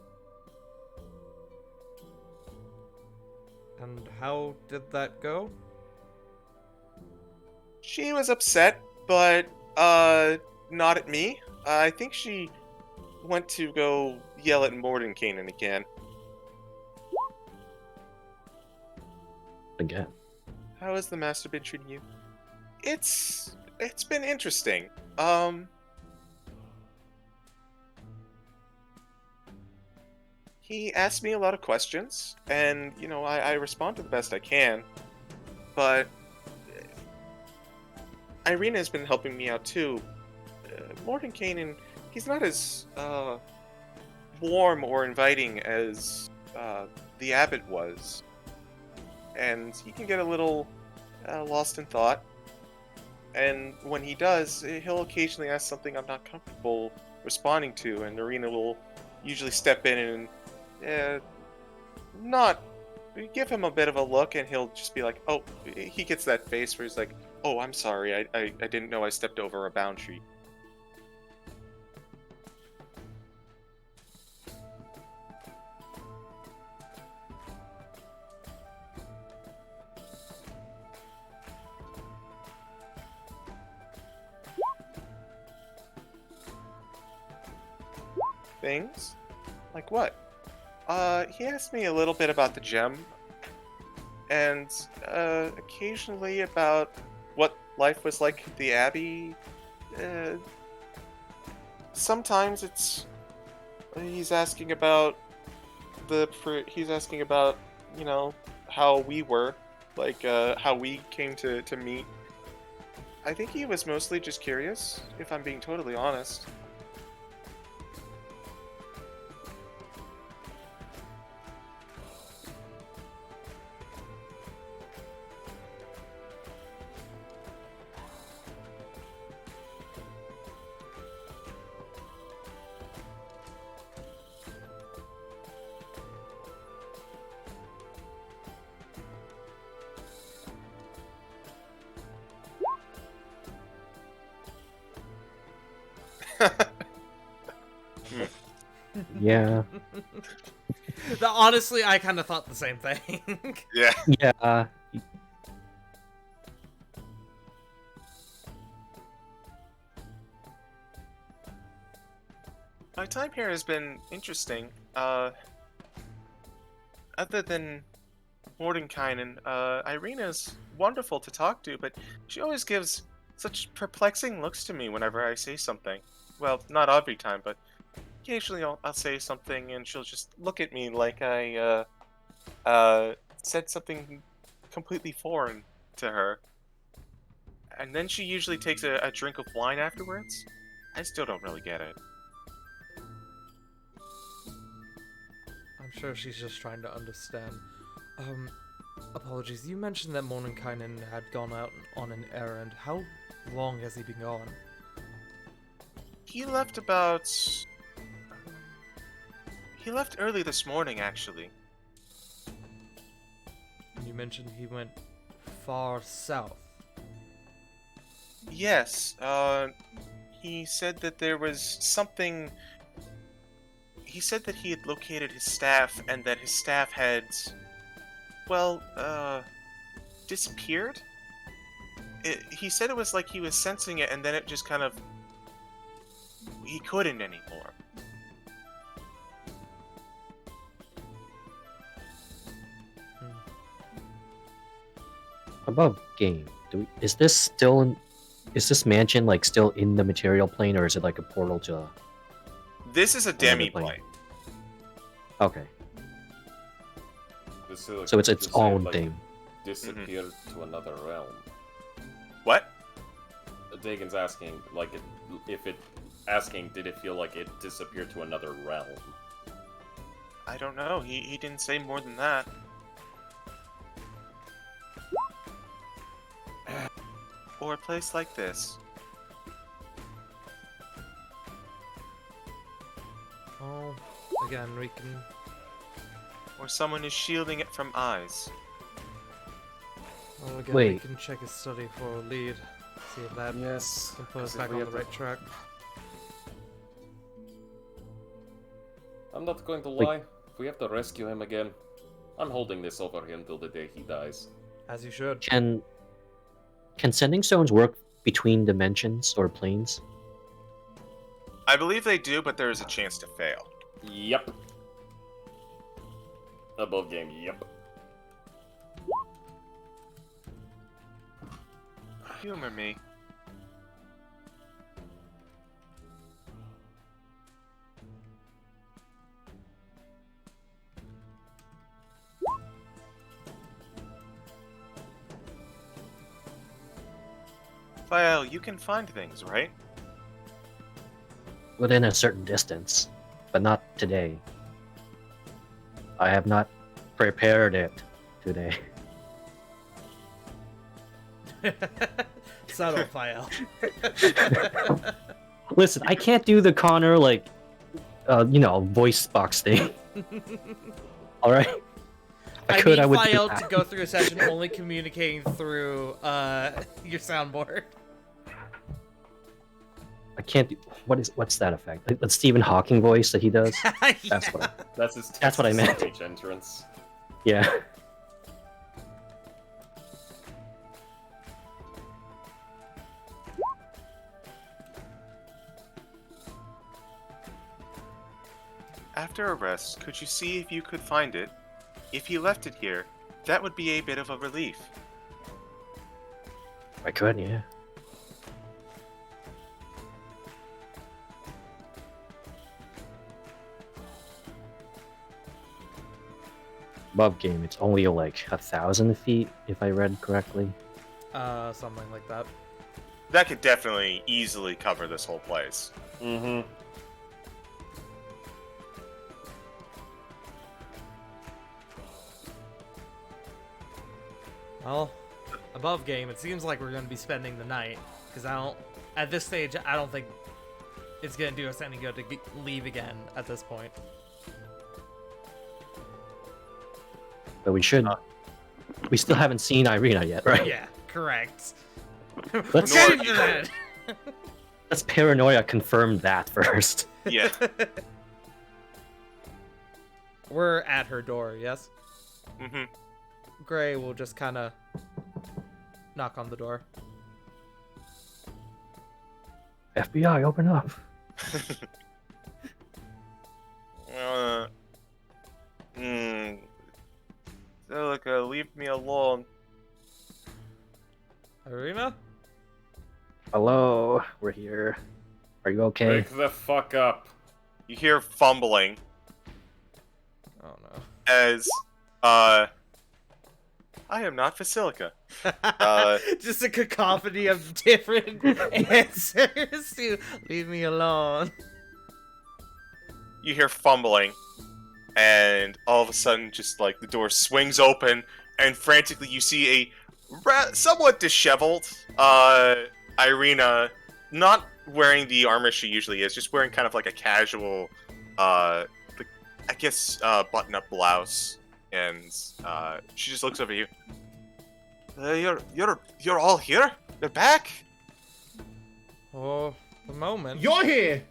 And how did that go? She was upset, but, not at me. I think she went to go yell at Mordenkainen again. Again. How has the master been treating you? It's been interesting. He asked me a lot of questions, and, you know, I respond to the best I can, but Irina has been helping me out too. Mordenkainen, he's not as, warm or inviting as, the abbot was. And he can get a little lost in thought. And when he does, he'll occasionally ask something I'm not comfortable responding to, and Irina will usually step in and not give him a bit of a look, and he'll just be like, oh, he gets that face where he's like, oh, I'm sorry, I didn't know I stepped over a boundary. Things? Like what? He asked me a little bit about the gem, and occasionally about what life was like at the Abbey. Sometimes he's asking about you know, how we were, like how we came to meet. I think he was mostly just curious, if I'm being totally honest. Yeah. Honestly, I kind of thought the same thing. Yeah. Yeah. My time here has been interesting. Other than Mordenkainen, Irina's wonderful to talk to, but she always gives such perplexing looks to me whenever I say something. Well, not every time, but occasionally I'll say something and she'll just look at me like I said something completely foreign to her. And then she usually takes a drink of wine afterwards. I still don't really get it. I'm sure she's just trying to understand. Apologies. You mentioned that Mordenkainen had gone out on an errand. How long has he been gone? He left about... He left early this morning, actually. You mentioned he went far south. Yes, he said that there was something... He said that he had located his staff and that his staff had... Well, disappeared? He said it was like he was sensing it and then it just kind of... He couldn't anymore. Above game. Is this still in? Is this mansion like still in the material plane, or is it like a portal to? This is a Another demi-plane. plane. Okay, This is like, so it's its just say, own like, thing. Disappeared to another realm. What? Dagon's asking, like, if it asking, did it feel like it disappeared to another realm? I don't know. He didn't say more than that. Or a place like this. Oh, again, we can... Or someone is shielding it from eyes. Well, again, we Wait. can check his study for a lead. See if that Yes. can put us back on the right track. I'm not going to Wait. lie. If we have to rescue him again, I'm holding this over him till the day he dies. As you should. Can sending stones work between dimensions or planes? I believe they do, but there is a chance to fail. Yep. Above game, yep. Humor me. Well, you can find things, right? Within a certain distance, but not today. I have not prepared it today. Subtle file. Listen, I can't do the Connor voice box thing. All right. I could, need I would do file that. to go through a session only communicating through your soundboard. I can't do. What's that effect? That Stephen Hawking voice that he does. That's Yeah. what. That's what I his meant. stage entrance. Yeah. After a rest, could you see if you could find it? If he left it here, that would be a bit of a relief. I could, yeah. Above game, it's only like 1,000 feet, if I read correctly. Something like that. That could definitely easily cover this whole place. Mm-hmm. Well, above game, it seems like we're going to be spending the night. Because at this stage, I don't think it's going to do us any good to leave again at this point. But we should. We still haven't seen Irina yet, right? Yeah, correct. Let's- We're getting to that. Let's paranoia confirm that first. Yeah. We're at her door, yes? Mm-hmm. Gray will just kind of knock on the door. FBI, open up. Celica, leave me alone. Irina? Hello, we're here. Are you okay? Wake the fuck up. You hear fumbling Oh no. as I am not Basilica. Just a cacophony of different answers to leave me alone. You hear fumbling, and all of a sudden, just like the door swings open, and frantically you see a somewhat disheveled Irina, not wearing the armor she usually is, just wearing kind of like a casual, I guess, button-up blouse, and she just looks over you. You're all here? You're back? For the moment. You're here!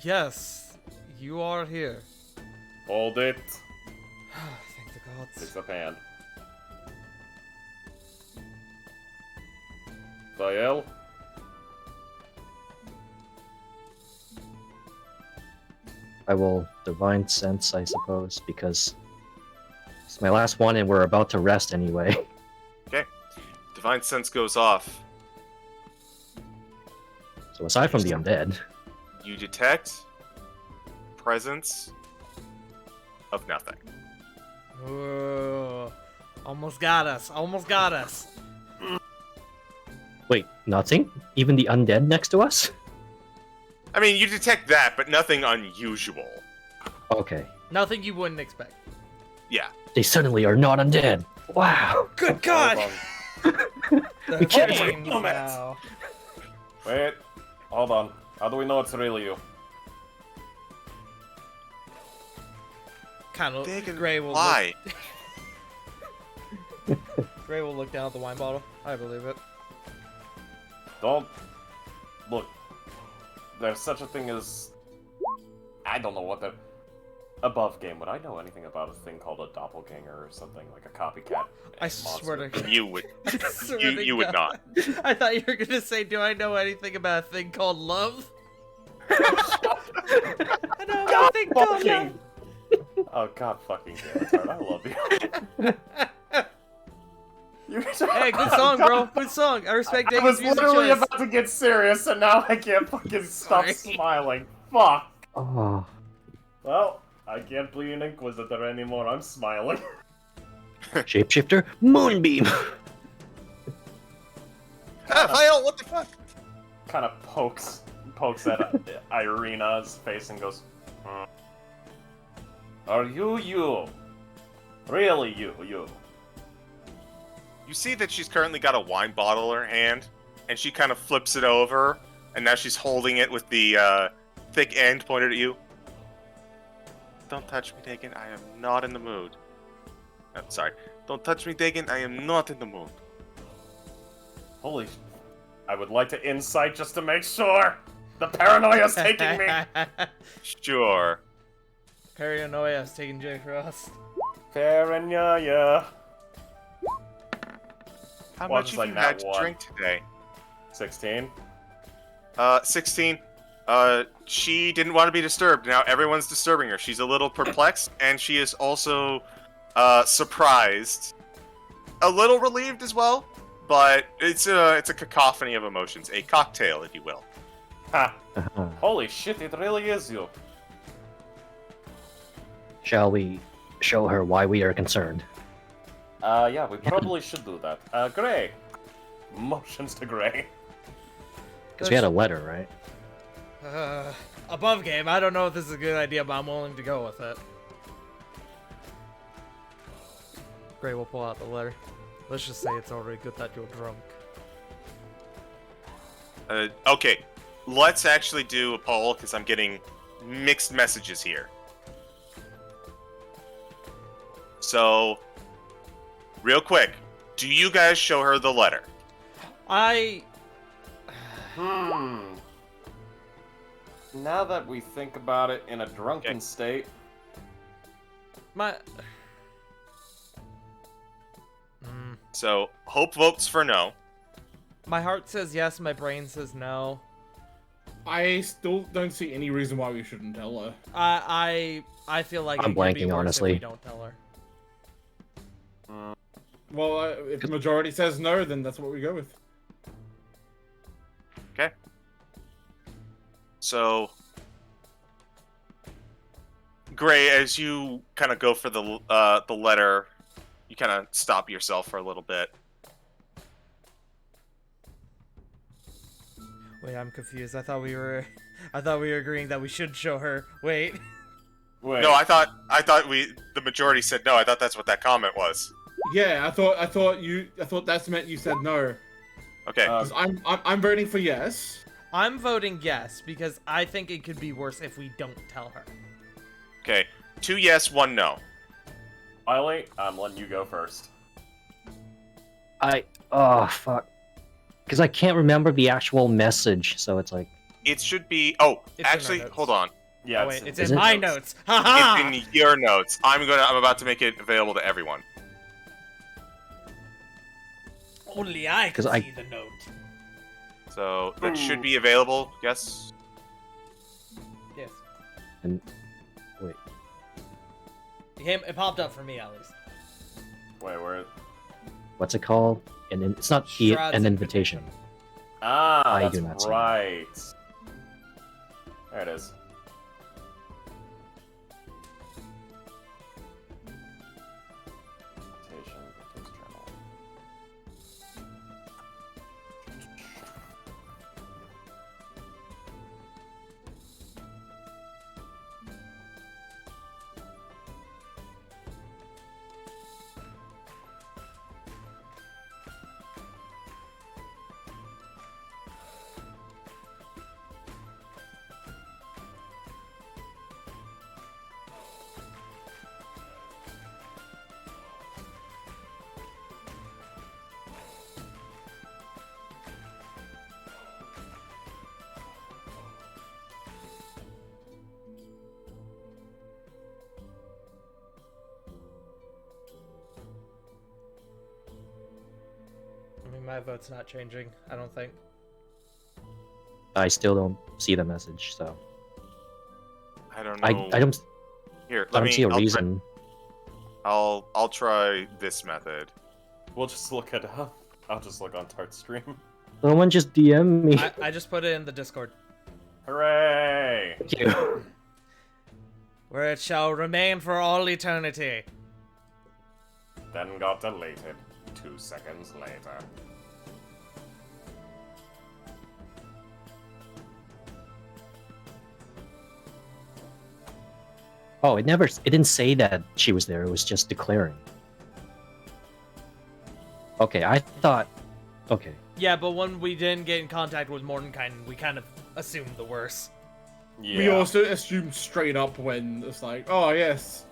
Yes, you are here. Hold it. Thank the gods. It's a pan. Fael? I will divine sense, I suppose, because it's my last one and we're about to rest anyway. Okay. Divine Sense goes off. So aside from the undead, You detect presence of nothing. Ooh, almost got us. Almost got us. wait, nothing? Even the undead next to us? I mean, you detect that, but nothing unusual. Okay. Nothing you wouldn't expect. Yeah. They suddenly are not undead. Wow. Good Hold on. We can't Games wait a minute. now. Wait. Hold on. How do we know it's really you? Kind of. They can Gray will fly. Gray will look down at the wine bottle. I believe it. Don't... Look. There's such a thing as... I don't know what the... Above game, would I know anything about a thing called a doppelganger or something? Like a copycat I monster? swear to God. You would. I swear to You would God. not. I thought you were gonna say, do I know anything about a thing called love? I know about a thing called love. Fucking... Oh god fucking damn it, Tart, I love you. Hey, good song, bro. Good song. I respect I Dagan's was music literally choice. about to get serious and now I can't fucking stop Sorry. smiling. Fuck. Oh. Well, I can't be an Inquisitor anymore, I'm smiling. Shapeshifter? Moonbeam! Raphael, what the fuck? Kind of pokes at Irina's face and goes, Are you? Really you? You see that she's currently got a wine bottle in her hand, and she kind of flips it over, and now she's holding it with the thick end pointed at you. Don't touch me, Dagan. I am not in the mood. I'm sorry. Don't touch me, Dagan. I am not in the mood. Holy I would like to insight just to make sure. The paranoia's taking me. Sure. Paranoia is taking J for us. Paranoia. How Well, much just have like you that had to one. drink today? 16. 16. She didn't want to be disturbed. Now everyone's disturbing her. She's a little perplexed, and she is also, surprised. A little relieved as well, but it's a cacophony of emotions. A cocktail, if you will. Ha. Holy shit, it really is you. Shall we show her why we are concerned? Yeah, we probably should do that. Gray. Motions to Gray. Because we had a letter, right? Above game, I don't know if this is a good idea, but I'm willing to go with it. Gray will pull out the letter. Let's just say it's already good that you're drunk. Okay. Let's actually do a poll, because I'm getting mixed messages here. So, real quick, do you guys show her the letter? Now that we think about it in a drunken state, So, Hope votes for no. My heart says yes, my brain says no. I still don't see any reason why we shouldn't tell her. I feel like I'm it could be blanking, worse honestly. if we don't tell her. Well, if the majority says no, then that's what we go with. Okay. So, Gray, as you kind of go for the letter, you kind of stop yourself for a little bit. Wait, I'm confused. I thought we were agreeing that we should show her. Wait. Wait. No, I thought the majority said no. I thought that's what that comment was. Yeah, I thought that's meant you said no. Okay. 'Cause I'm voting for yes. I'm voting yes because I think it could be worse if we don't tell her. Okay. 2 yes, 1 no. Wiley, I'm letting you go first. Oh, fuck. Because I can't remember the actual message, so it's like... It should be. Oh, It's in our actually, notes. hold on. Yeah, Oh, wait, it's Is in it? my notes. Haha! It's in your notes. I'm about to make it available to everyone. Only I can 'Cause I- see the note. So that should be available. Yes. Yes. And... Wait. It popped up for me at least. Wait, where? What's it called? And then it's not the, Strahd's an invitation. Ah, I that's do not see that. right. There it is. Invitation, victim's journal. I mean, my vote's not changing. I don't think. I still don't see the message, so... I don't I know. don't Here, I let don't me. see a I'll try- reason. I'll try this method. We'll just look it up. I'll just look on Tart's stream. Someone just DM me. I just put it in the Discord. Hooray! Thank you. Where it shall remain for all eternity. Then got deleted 2 seconds later. Oh, it didn't say that she was there, it was just declaring. Okay, I thought... Okay. Yeah, but when we didn't get in contact with Mordenkainen, we kind of assumed the worst. Yeah. We also assumed straight up when it's like, oh yes,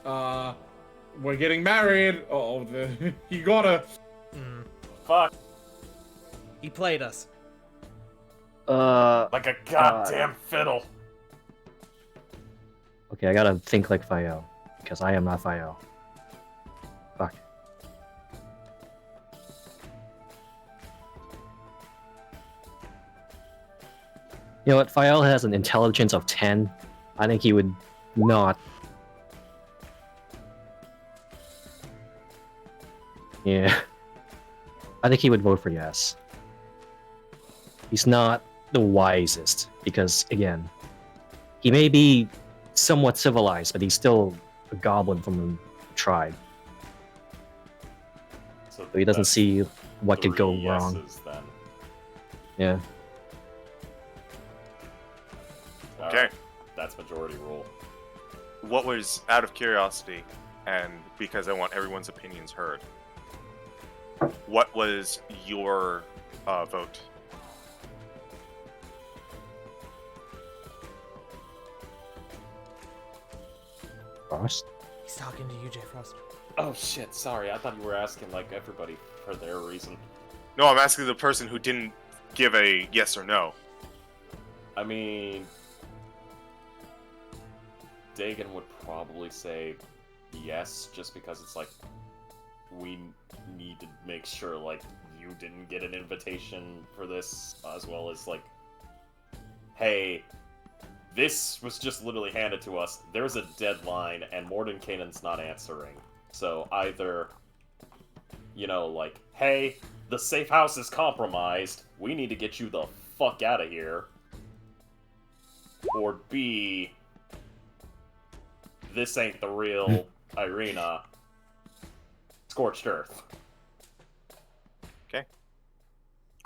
we're getting married. Oh, you gotta. Mm. Fuck. He played us. Like a goddamn fiddle. Okay, I gotta think like Fael, because I am not Fael. Fuck. You know what? Fael has an intelligence of 10. I think he would not. Yeah. I think he would vote for yes. He's not the wisest, because, again, he may be somewhat civilized, but he's still a goblin from a tribe. So he doesn't that's see what could 3 go wrong. yeses, then. Yeah. Okay. That's majority rule. What was, out of curiosity, and because I want everyone's opinions heard, what was your vote? Frost? He's talking to you, J. Frost. Oh shit, sorry. I thought you were asking like everybody for their reason. No, I'm asking the person who didn't give a yes or no. I mean, Dagon would probably say yes, just because it's like we need to make sure like you didn't get an invitation for this, as well as like, hey, this was just literally handed to us. There's a deadline, and Mordenkainen's not answering. So either, you know, like, hey, the safe house is compromised. We need to get you the fuck out of here. Or B, this ain't the real Irina. Scorched Earth.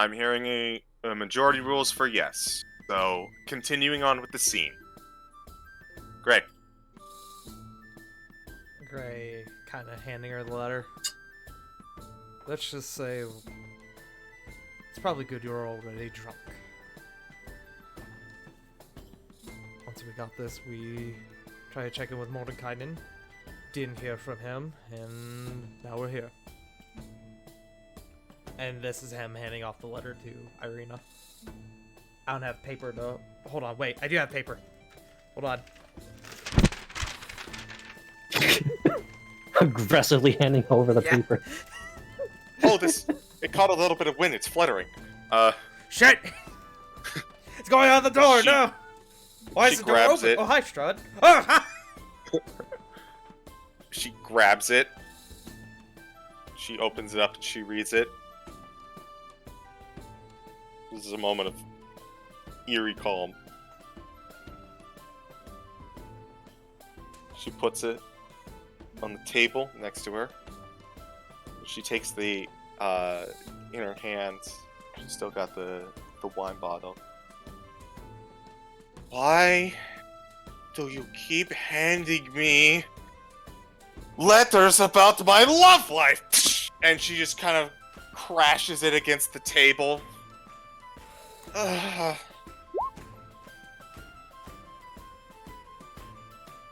I'm hearing a majority rules for yes. So, continuing on with the scene. Great. Gray kind of handing her the letter. Let's just say it's probably good you're already drunk. Once we got this, we tried to check in with Mordekainen. Didn't hear from him, and now we're here. And this is him handing off the letter to Irina. I don't have paper to... Hold on, wait. I do have paper. Hold on. Aggressively handing over the paper. Oh, it caught a little bit of wind. It's fluttering. Shit! It's going out the door, no! Why she is the door grabs open? it. Oh, hi, Strahd. Oh, ha! She grabs it. She opens it up and she reads it. This is a moment of eerie calm. She puts it on the table next to her. She takes the in her hands. She's still got the wine bottle. Why do you keep handing me letters about my love life? And she just kind of crashes it against the table.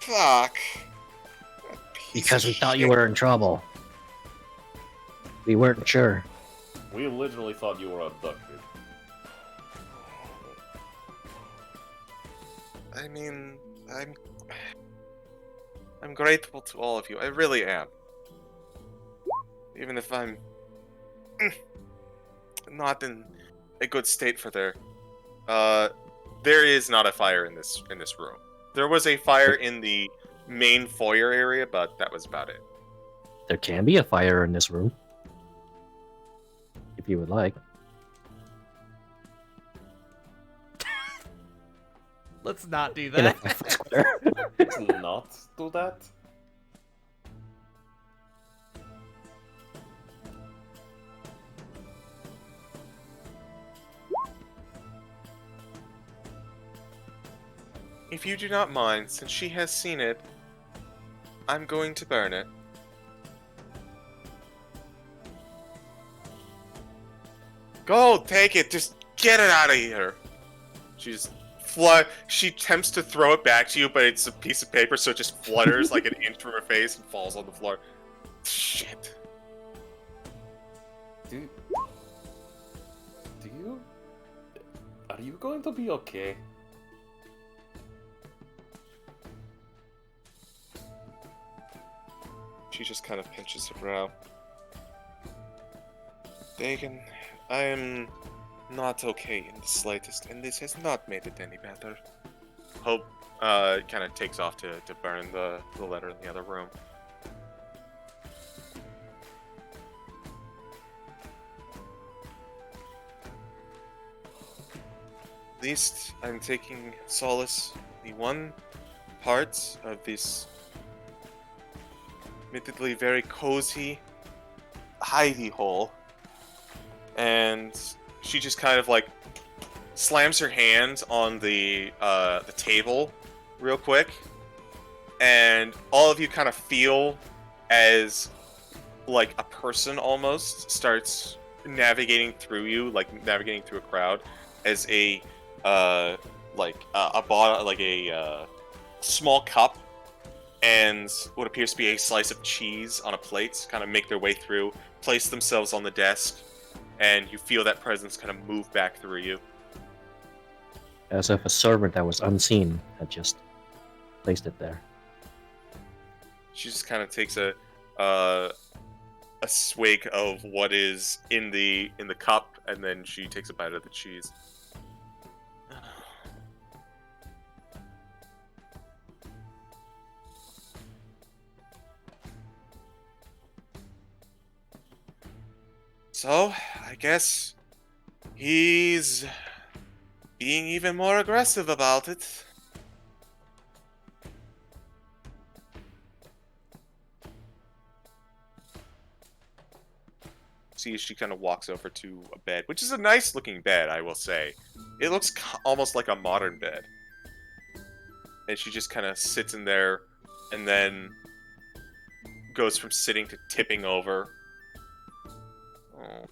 Fuck. Because we thought you were in trouble. We weren't sure. We literally thought you were abducted. I mean, I'm grateful to all of you. I really am. Even if I'm not in a good state for there is not a fire in this room. There was a fire in the main foyer area, but that was about it. There can be a fire in this room. If you would like. Let's not do In a that. 5 foot square. Let's not do that. If you do not mind, since she has seen it, I'm going to burn it. Go, take it. Just get it out of here. She attempts to throw it back to you, but it's a piece of paper, so it just flutters like an inch from her face and falls on the floor. Shit. Do you? Are you going to be okay? She just kind of pinches her brow. Dagon, I am not okay in the slightest, and this has not made it any better. Hope kind of takes off to burn the letter in the other room. At least I'm taking solace in the one part of this admittedly very cozy hidey hole. And she just kind of like slams her hand on the table real quick, and all of you kind of feel as like a person almost starts navigating through you, like navigating through a crowd, as a small cup and what appears to be a slice of cheese on a plate kind of make their way through, place themselves on the desk, and you feel that presence kind of move back through you. As if a servant that was unseen had just placed it there. She just kind of takes a swig of what is in the cup, and then she takes a bite of the cheese. So, I guess he's being even more aggressive about it. see as she kind of walks over to a bed, which is a nice looking bed, I will say. It looks almost like a modern bed. And she just kind of sits in there and then goes from sitting to tipping over. Oh.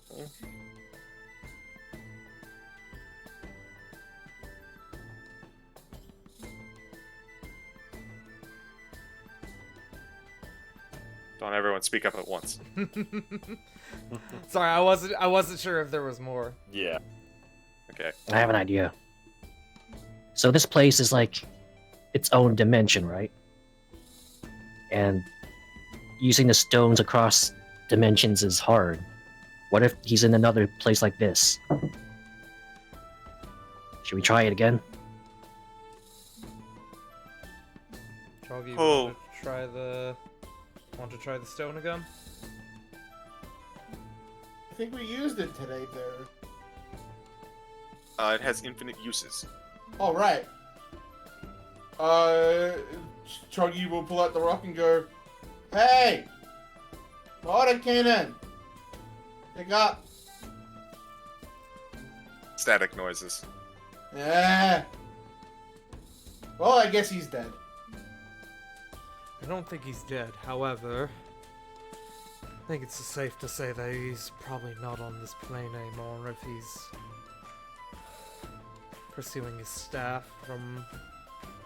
Don't everyone speak up at once. Sorry, I wasn't sure if there was more. Yeah. Okay. I have an idea. So this place is like its own dimension, right? And using the stones across dimensions is hard. What if he's in another place like this? Should we try it again? Choggy, Oh. want to try the stone again? I think we used it today there. It has infinite uses. All right. Chuggy will pull out the rock and go, "Hey, water cannon, pick up." Static noises. Yeah. Well, I guess he's dead. I don't think he's dead. However, I think it's safe to say that he's probably not on this plane anymore if he's pursuing his staff from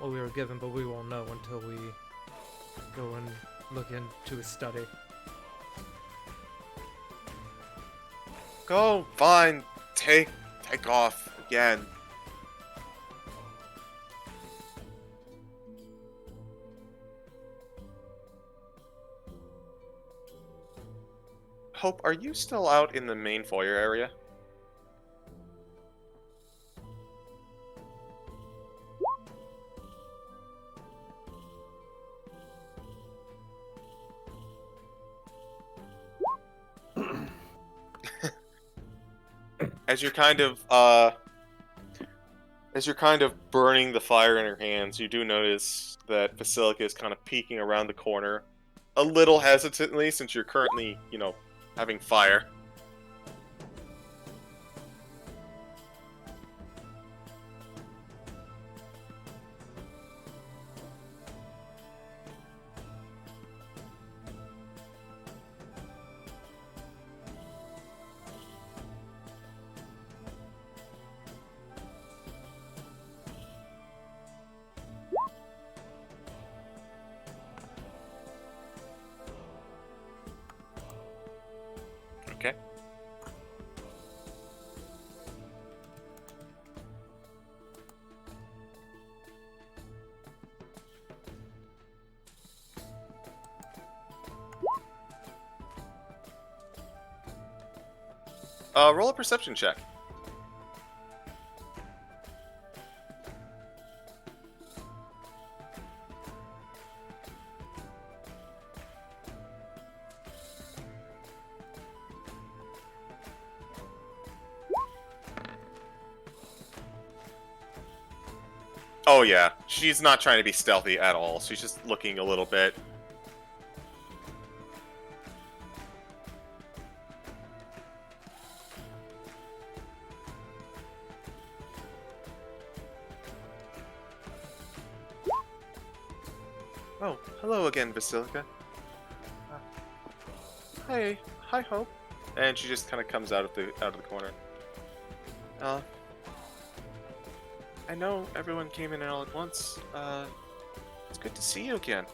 what we were given, but we won't know until we go and look into his study. Go, fine. Take off again. Hope, are you still out in the main foyer area? As you're kind of burning the fire in her hands, you do notice that Basilica is kind of peeking around the corner, a little hesitantly, since you're currently, having fire. Okay. Roll a perception check. Oh yeah, she's not trying to be stealthy at all. She's just looking a little bit. Oh, hello again, Basilica. Hi, Hope. And she just kind of comes out of the corner. I know everyone came in all at once. It's good to see you again.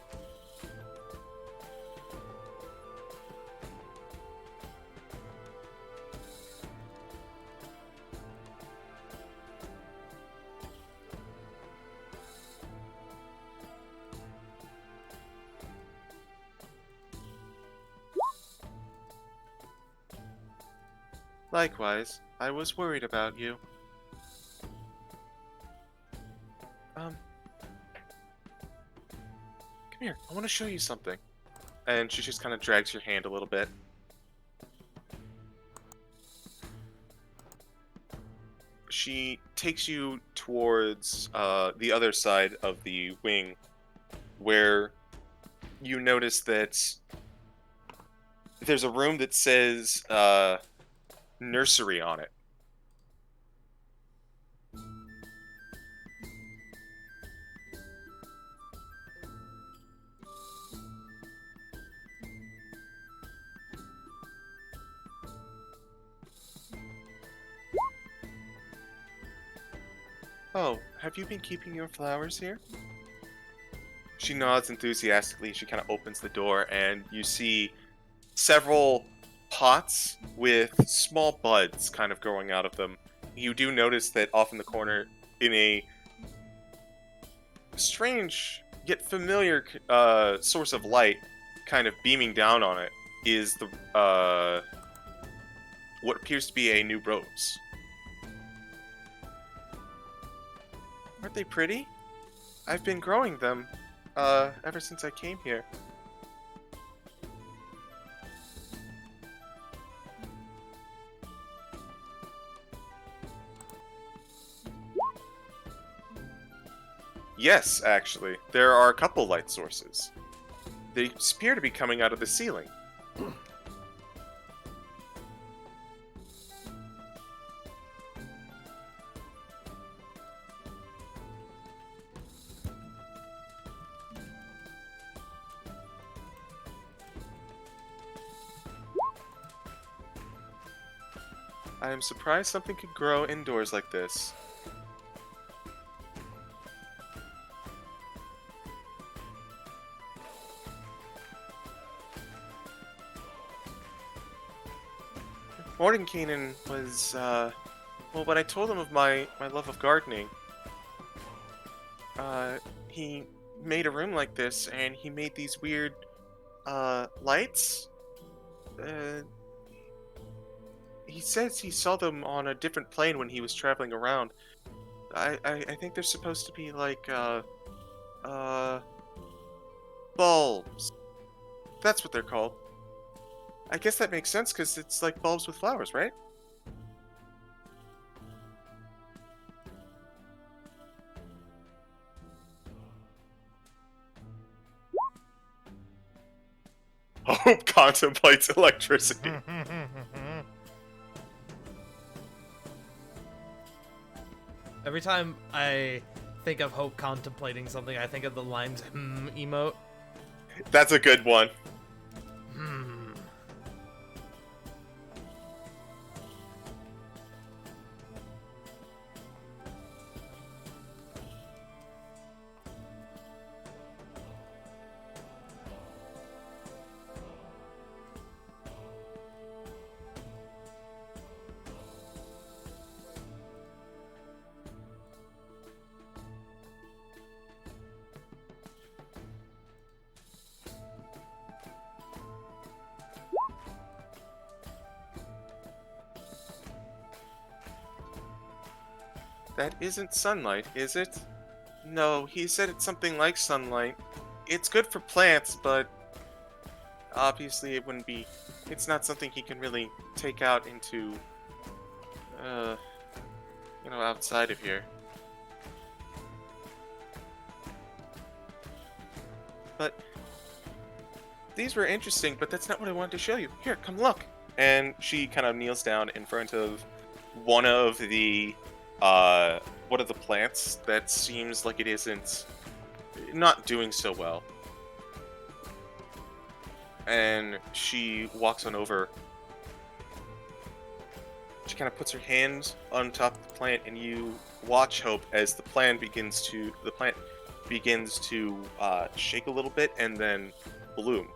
Likewise, I was worried about you. Come here, I want to show you something. And she just kind of drags your hand a little bit. She takes you towards the other side of the wing, where you notice that there's a room that says nursery on it. Oh, have you been keeping your flowers here? She nods enthusiastically. She kind of opens the door, and you see several pots with small buds kind of growing out of them. You do notice that off in the corner, in a strange yet familiar source of light, kind of beaming down on it, is the what appears to be a new rose. Aren't they pretty? I've been growing them ever since I came here. Yes, actually. There are a couple light sources. They appear to be coming out of the ceiling. I am surprised something could grow indoors like this. Mordenkainen was, well, when I told him of my love of gardening, he made a room like this, and he made these weird, lights. He says he saw them on a different plane when he was traveling around. I think they're supposed to be like, bulbs. That's what they're called. I guess that makes sense, because it's like bulbs with flowers, right? Hope contemplates electricity. Every time I think of Hope contemplating something, I think of the lines emote. That's a good one. Hmm. That isn't sunlight, is it? No, he said it's something like sunlight. It's good for plants, but obviously it wouldn't be... It's not something he can really take out into, outside of here. But these were interesting, but that's not what I wanted to show you. Here, come look. And she kind of kneels down in front of one of the plants that seems like it isn't not doing so well. And she walks on over. She kind of puts her hand on top of the plant, and you watch Hope as the plant begins to shake a little bit and then bloom.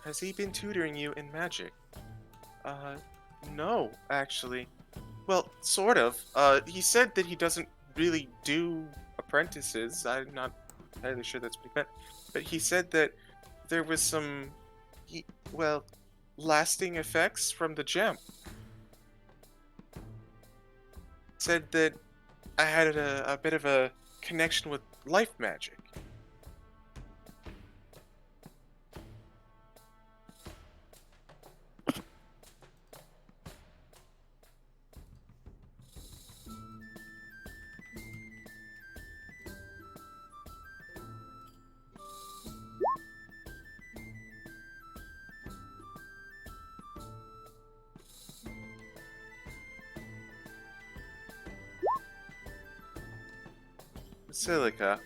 Has he been tutoring you in magic? No, actually. Well, sort of. He said that he doesn't really do apprentices. I'm not entirely sure that's what he meant. But he said that there was some, lasting effects from the gem. Said that I had a bit of a connection with life magic. silica.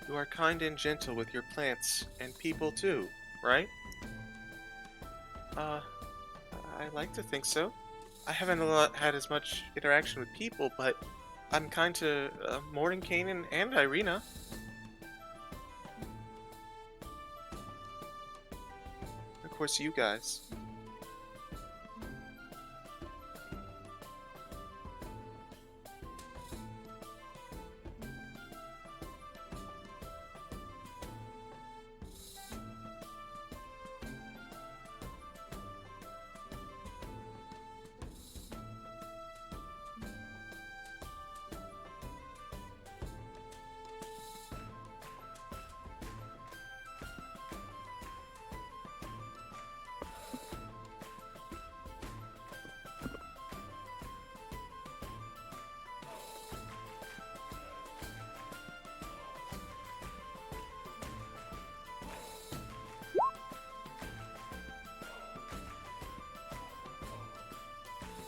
You are kind and gentle with your plants and people too, right? Uh, I like to think so. I haven't had as much interaction with people, but I'm kind to Mordenkainen and Irina. Of course, you guys.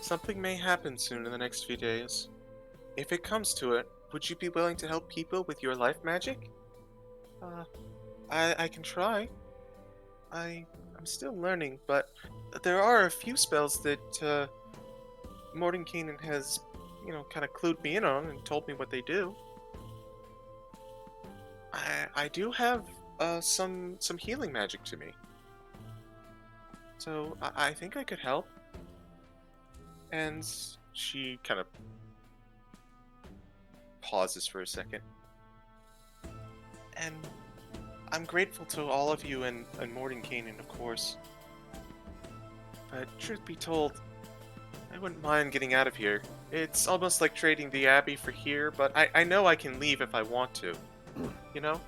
Something may happen soon in the next few days. If it comes to it, would you be willing to help people with your life magic? Uh, I can try. I'm still learning, but there are a few spells that Mordenkainen has, kind of clued me in on and told me what they do. I do have some healing magic to me, so I think I could help. And she kind of pauses for a second. And I'm grateful to all of you and Mordenkainen, of course. But truth be told, I wouldn't mind getting out of here. It's almost like trading the Abbey for here, but I know I can leave if I want to. You know?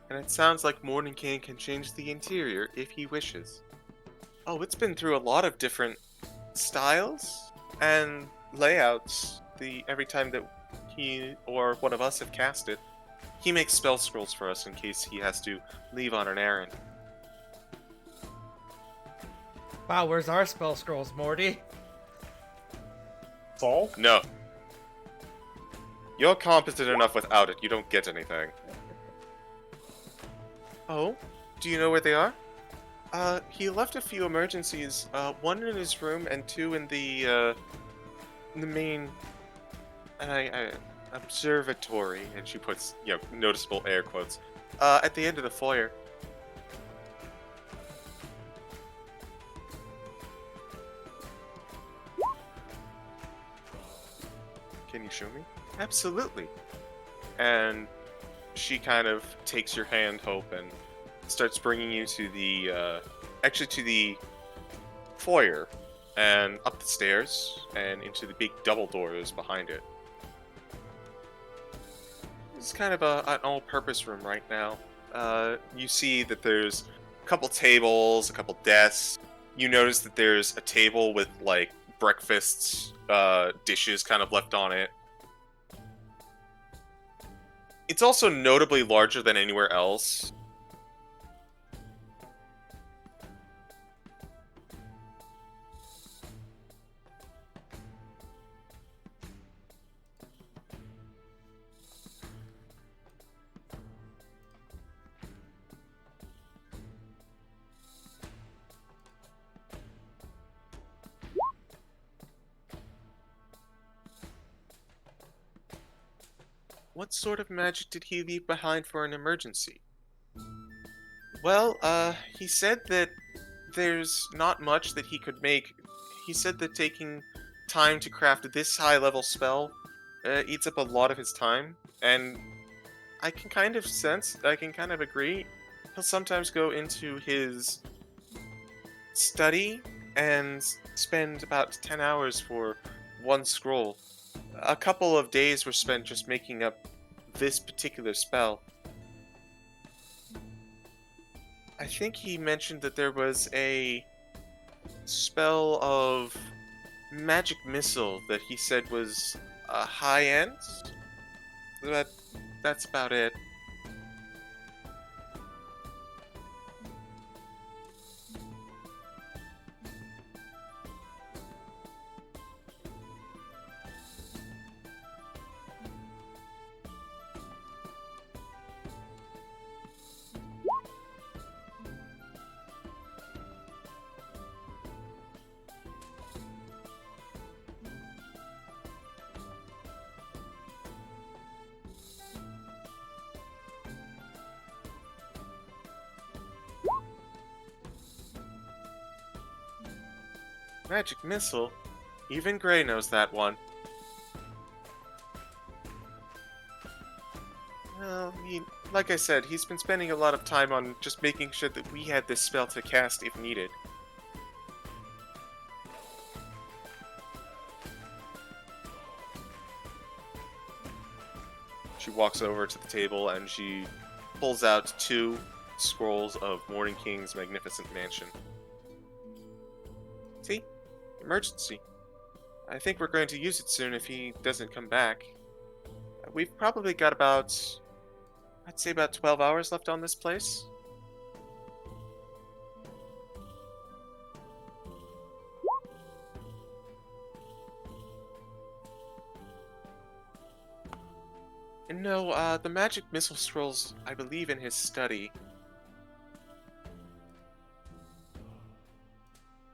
And it sounds like Mordenkainen can change the interior if he wishes. Oh, it's been through a lot of different styles and layouts every time that he or one of us have cast it. He makes spell scrolls for us in case he has to leave on an errand. Wow, where's our spell scrolls, Morty? All? No. You're competent enough without it. You don't get anything. Oh? Do you know where they are? He left a few emergencies. One in his room and two in the main... observatory. And she puts, noticeable air quotes. At the end of the foyer. Can you show me? Absolutely. And she kind of takes your hand, Hope, and starts bringing you to the foyer and up the stairs and into the big double doors behind it. It's kind of an all-purpose room right now. You see that there's a couple tables, a couple desks. You notice that there's a table with like breakfast dishes kind of left on it. It's also notably larger than anywhere else. What sort of magic did he leave behind for an emergency? Well, he said that there's not much that he could make. He said that taking time to craft this high-level spell eats up a lot of his time, and I can kind of agree. He'll sometimes go into his study and spend about 10 hours for one scroll. A couple of days were spent just making up this particular spell. I think he mentioned that there was a spell of magic missile that he said was a high end. That's about it. Magic missile? Even Gray knows that one. Well, like I said, he's been spending a lot of time on just making sure that we had this spell to cast if needed. She walks over to the table and she pulls out 2 scrolls of Morning King's magnificent mansion. See? Emergency. I think we're going to use it soon if he doesn't come back. We've probably got about, I'd say about 12 hours left on this place. And no, the magic missile scrolls, I believe, in his study.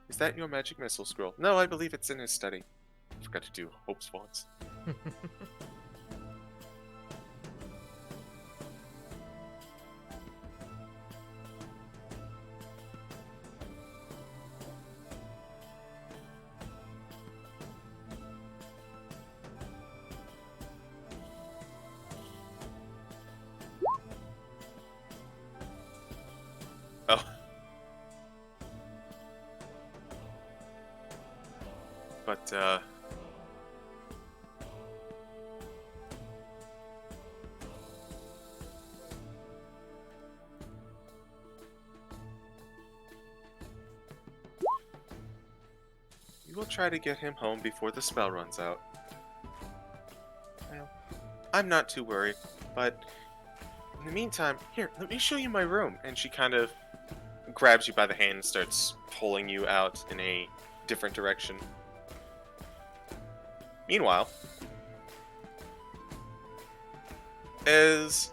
Is that your magic missile scroll? No, I believe it's in his study. I forgot to do Hope's once. Oh. But, we will try to get him home before the spell runs out. Well, I'm not too worried, but in the meantime, here, let me show you my room. And she kind of grabs you by the hand and starts pulling you out in a different direction. Meanwhile, as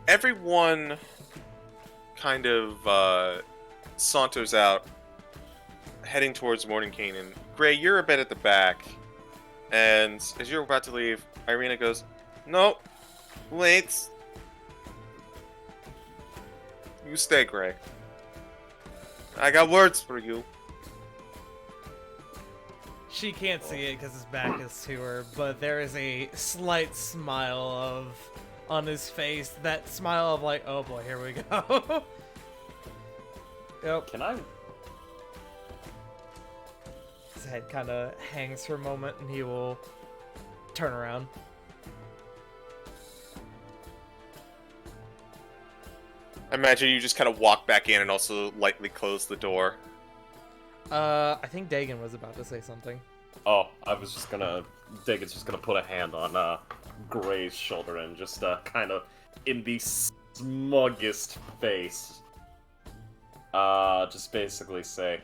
everyone kind of saunters out, heading towards Morning King, and Gray, you're a bit at the back, and as you're about to leave, Irina goes, "No, wait. You stay, Gray. I got words for you." She can't see it because his back is to her, but there is a slight smile on his face. That smile of like, oh boy, here we go. Yep. Can I? His head kind of hangs for a moment, and he will turn around. I imagine you just kind of walk back in and also lightly close the door. I think Dagon was about to say something. Oh, I was just gonna. Dagon's just gonna put a hand on Gray's shoulder and just kind of in the smuggest face, just basically say,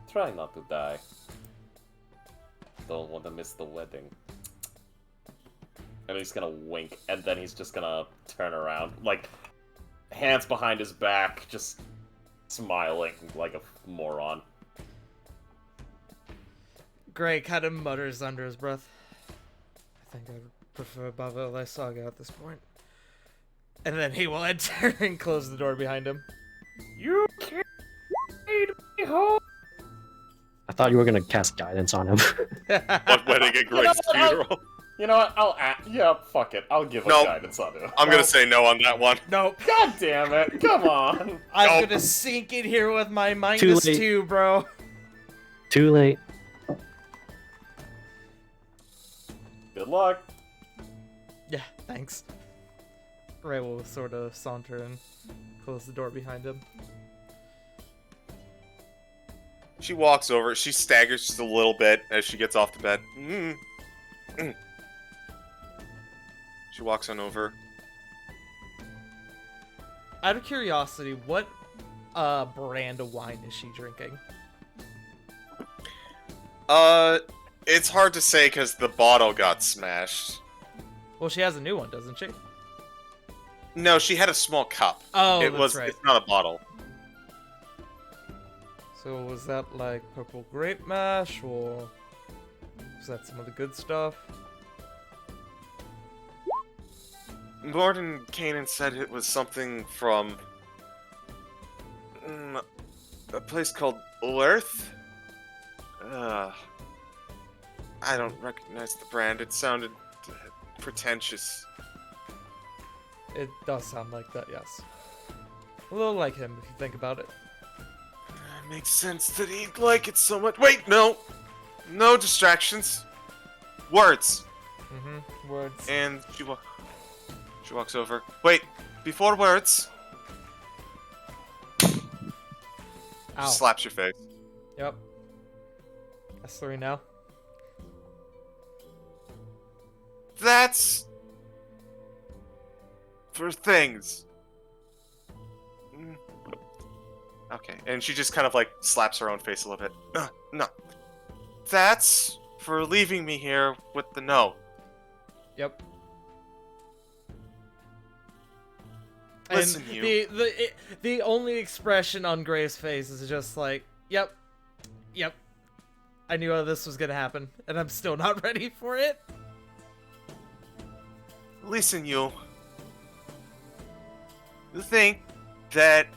"Try not to die. Don't want to miss the wedding." And he's gonna wink, and then he's just gonna turn around, like hands behind his back, just smiling like a moron. Gray kind of mutters under his breath. I think I prefer Bava Saga at this point. And then he will enter and close the door behind him. You can't lead me home. I thought you were gonna cast guidance on him. What wedding at Gray's funeral? You know what? Yeah, fuck it. I'll give Nope. a guidance on it. I'm gonna say no on that one. Nope. God damn it! Come on. I'm Nope. gonna sink in here with my Too minus late. 2, bro. Too late. Good luck. Yeah, thanks. Ray will sort of saunter and close the door behind him. She walks over. She staggers just a little bit as she gets off the bed. She walks on over. Out of curiosity, what brand of wine is she drinking? It's hard to say because the bottle got smashed. Well, she has a new one, doesn't she? No, she had a small cup. Oh, it that's was. right. It's not a bottle. So was that like purple grape mash, or was that some of the good stuff? Lord and Kanan said it was something from a place called Ulurth. I don't recognize the brand. It sounded pretentious. It does sound like that, yes. A little like him, if you think about it. Makes sense that he'd like it so much. Wait, no! No distractions. Words. Mm-hmm. Words. And she walks over. Wait, before words. Ow. Slaps your face. Yep. That's 3 now. That's for things. Okay, and she just kind of like slaps her own face a little bit. No. That's for leaving me here with the no. Yep. Listen, and you. the only expression on Gray's face is just like, yep. I knew how this was gonna happen, and I'm still not ready for it. Listen, you. You think that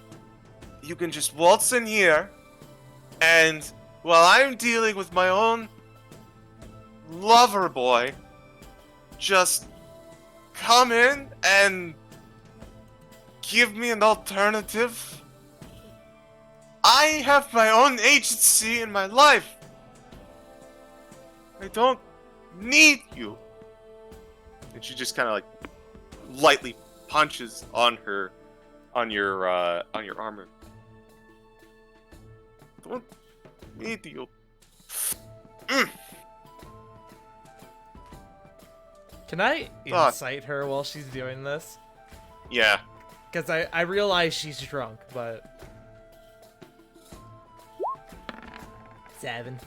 you can just waltz in here, and while I'm dealing with my own lover boy, just come in and give me an alternative? I have my own agency in my life. I don't need you. And she just kind of like lightly punches on your armor. Don't need you. Can I Fuck. incite her while she's doing this? Yeah. Because I realize she's drunk, but... 7.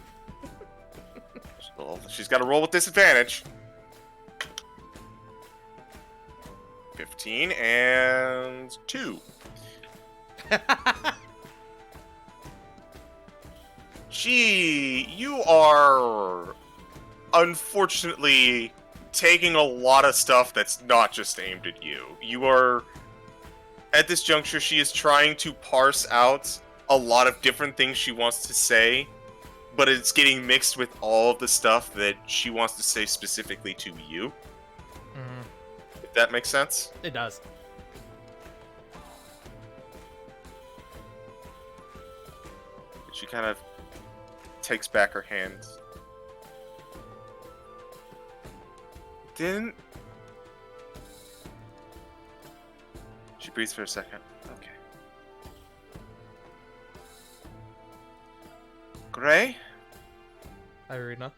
Well, she's got to roll with disadvantage. 15 and 2. You are unfortunately taking a lot of stuff that's not just aimed at you. You are, at this juncture, she is trying to parse out a lot of different things she wants to say, but it's getting mixed with all of the stuff that she wants to say specifically to you. Mhm. If that makes sense. It does. She kind of takes back her hands. Didn't... She breathes for a second. Okay. Gray? Irina.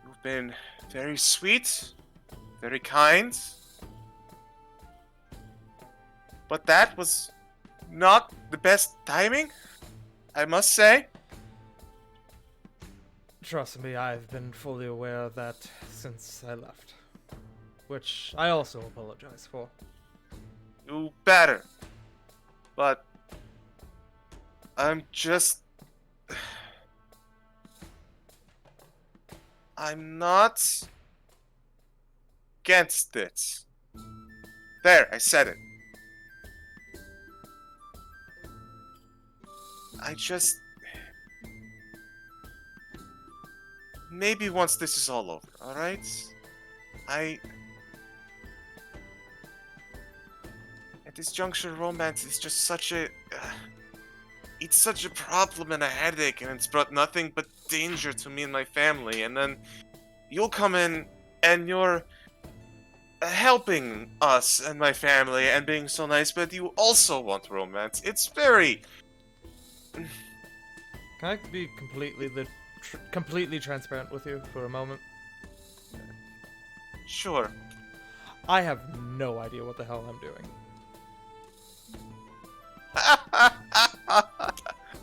You've been very sweet, very kind. But that was not the best timing, I must say. Trust me, I've been fully aware of that since I left. Which I also apologize for. You better. But I'm just... I'm not against it. There, I said it. maybe once this is all over, alright? I... At this juncture, romance is just such a... it's such a problem and a headache, and it's brought nothing but danger to me and my family, and then you'll come in, and you're helping us and my family and being so nice, but you also want romance. It's very... Can I be completely transparent with you for a moment? Sure. I have no idea what the hell I'm doing.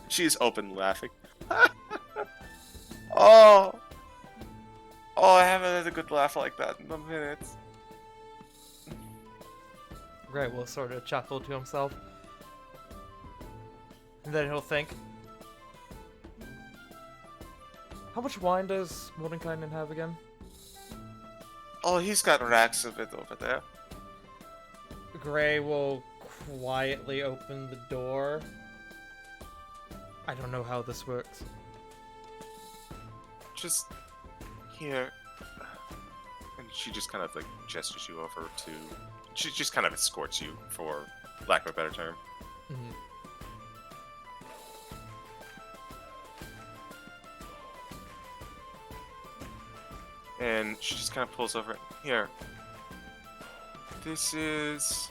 She's open laughing. Oh. Oh, I haven't had a good laugh like that in a minute. Gray will sort of chuckle to himself. And then he'll think, how much wine does Mordenkainen have again? Oh, he's got racks of it over there. Gray will quietly open the door. I don't know how this works. Just here. And she just kind of like gestures you over to... She just kind of escorts you, for lack of a better term. Mhm. And she just kind of pulls over. Here. This is...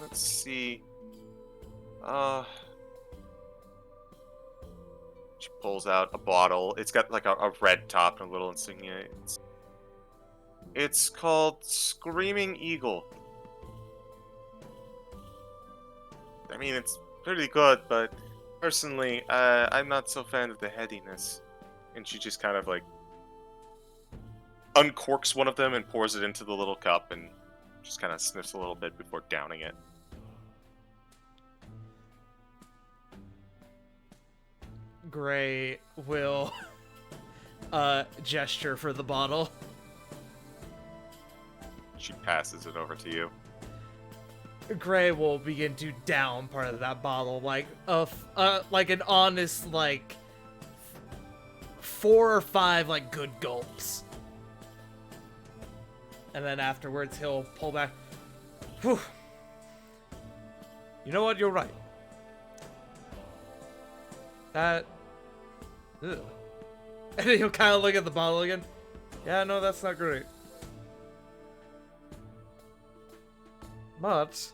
Let's see. She pulls out a bottle. It's got like a red top and a little insignia. It's called Screaming Eagle. I mean, it's pretty good, but personally, I'm not so fan of the headiness. And she just kind of like uncorks one of them and pours it into the little cup and just kind of sniffs a little bit before downing it. Gray will gesture for the bottle. She passes it over to you. Gray will begin to down part of that bottle, like like an honest, like 4 or 5 like good gulps, and then afterwards he'll pull back. Whew. You know what? You're right. That. Ugh. And then he'll kind of look at the bottle again. Yeah, no, that's not great. But,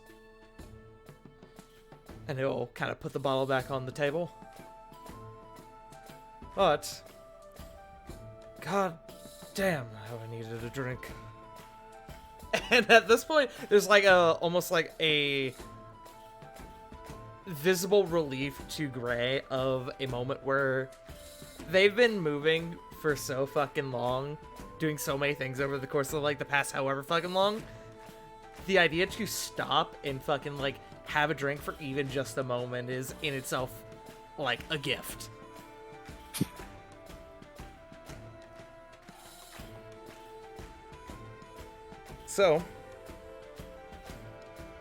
and he'll kind of put the bottle back on the table. But, god damn how I needed a drink. And at this point, there's like almost like a visible relief to Gray of a moment where they've been moving for so fucking long, doing so many things over the course of like the past however fucking long. The idea to stop and fucking like have a drink for even just a moment is in itself like a gift. So,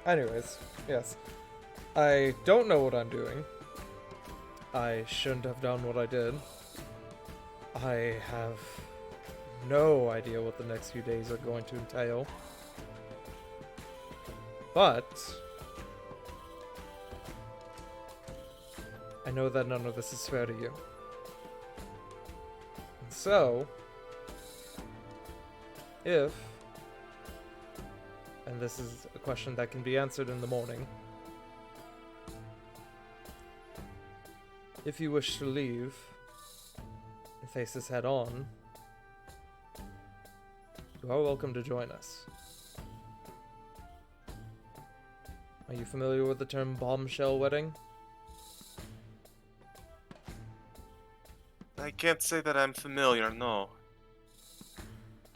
anyways, yes. I don't know what I'm doing. I shouldn't have done what I did. I have no idea what the next few days are going to entail. But I know that none of this is fair to you. And so, if, and this is a question that can be answered in the morning, if you wish to leave and face this head on, you are welcome to join us. Are you familiar with the term bombshell wedding? I can't say that I'm familiar, no.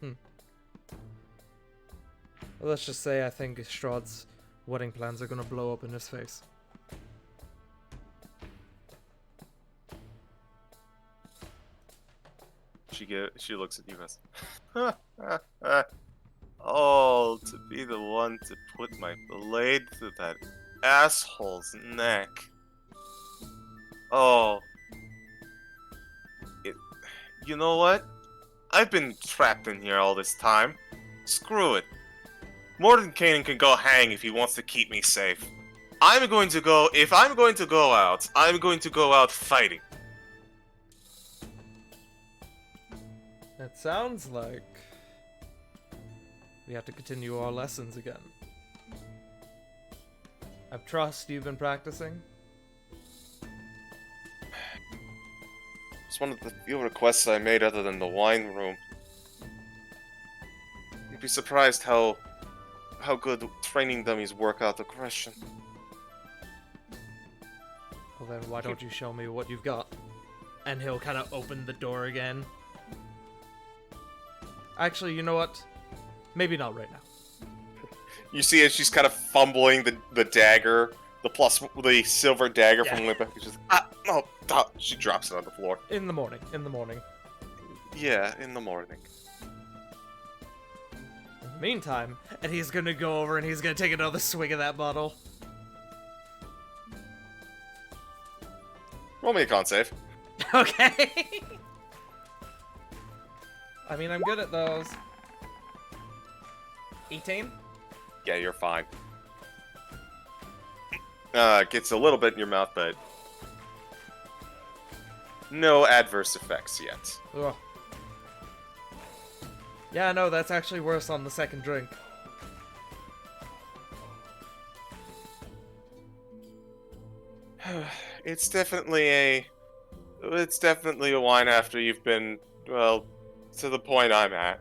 Well, let's just say I think Strahd's wedding plans are gonna blow up in his face. She looks at you as, oh, to be the one to put my blade through that asshole's neck. Oh. You know what? I've been trapped in here all this time. Screw it. Mordenkainen can go hang if he wants to keep me safe. If I'm going to go out, I'm going to go out fighting. It sounds like we have to continue our lessons again. I trust you've been practicing. It's one of the few requests I made other than the wine room. You'd be surprised how good training dummies work out aggression. Well then, why don't you show me what you've got? And he'll kind of open the door again. Actually, you know what? Maybe not right now. You see as she's kind of fumbling the dagger, the silver dagger from Limpa. She's just, she drops it on the floor. In the morning. Yeah, in the morning. In the meantime, and he's gonna go over and he's gonna take another swig of that bottle. Roll me a con save. Okay. I mean, I'm good at those. 18? Yeah, you're fine. Gets a little bit in your mouth, but no adverse effects yet. Ugh. Yeah, no, that's actually worse on the second drink. It's definitely a wine after you've been, well, to the point I'm at.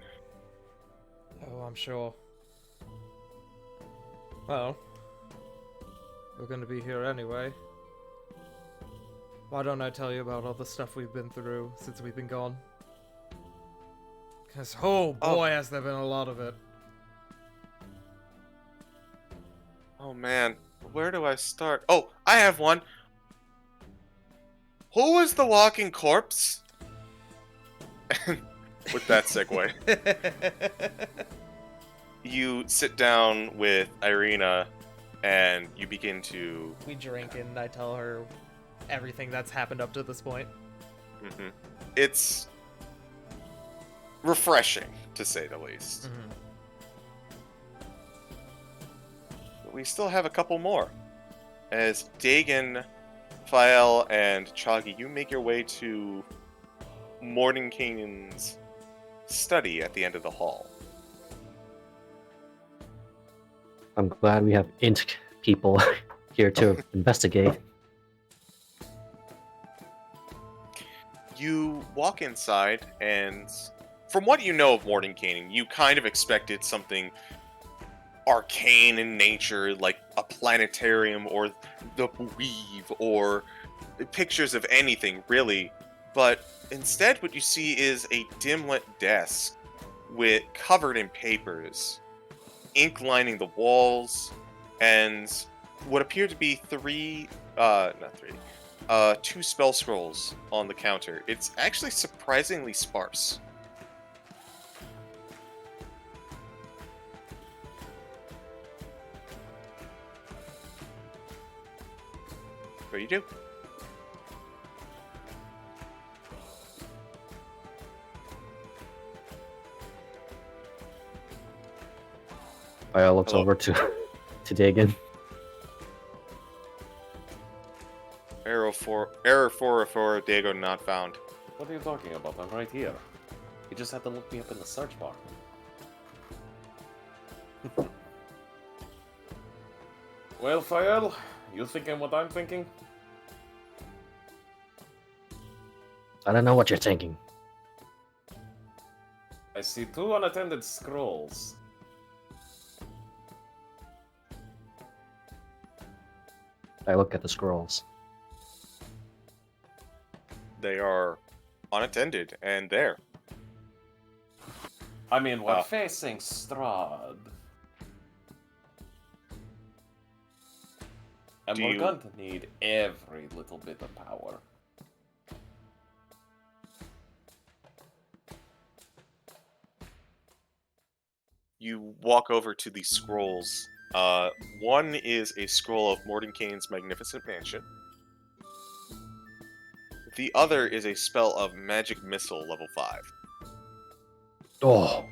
Oh, I'm sure. Well, we're gonna be here anyway. Why don't I tell you about all the stuff we've been through since we've been gone? Because, oh boy, has there been a lot of it. Oh man, where do I start? Oh, I have one. Who was the walking corpse? With that segue, you sit down with Irina, and you begin to. We drink and I tell her everything that's happened up to this point. Mm-hmm. It's refreshing, to say the least. Mm-hmm. But we still have a couple more. As Dagon, Fael, and Chagi, you make your way to Mordenkainen's study at the end of the hall. I'm glad we have int people here to investigate. You walk inside, and from what you know of Mordenkainen, you kind of expected something arcane in nature, like a planetarium or the weave or pictures of anything, really. But instead, what you see is a dim-lit desk covered in papers, ink lining the walls, and what appear to be two spell scrolls on the counter. It's actually surprisingly sparse. What do you do? I looks Hello. over to Dagon. Error 404, Dago not found. What are you talking about? I'm right here. You just had to look me up in the search bar. Well, Fael, you thinking what I'm thinking? I don't know what you're thinking. I see 2 unattended scrolls. I look at the scrolls. They are unattended and there. I mean, we're facing Strahd. And we're going to need every little bit of power. You walk over to these scrolls. One is a scroll of Mordenkainen's magnificent mansion. The other is a spell of Magic Missile level 5. Oh,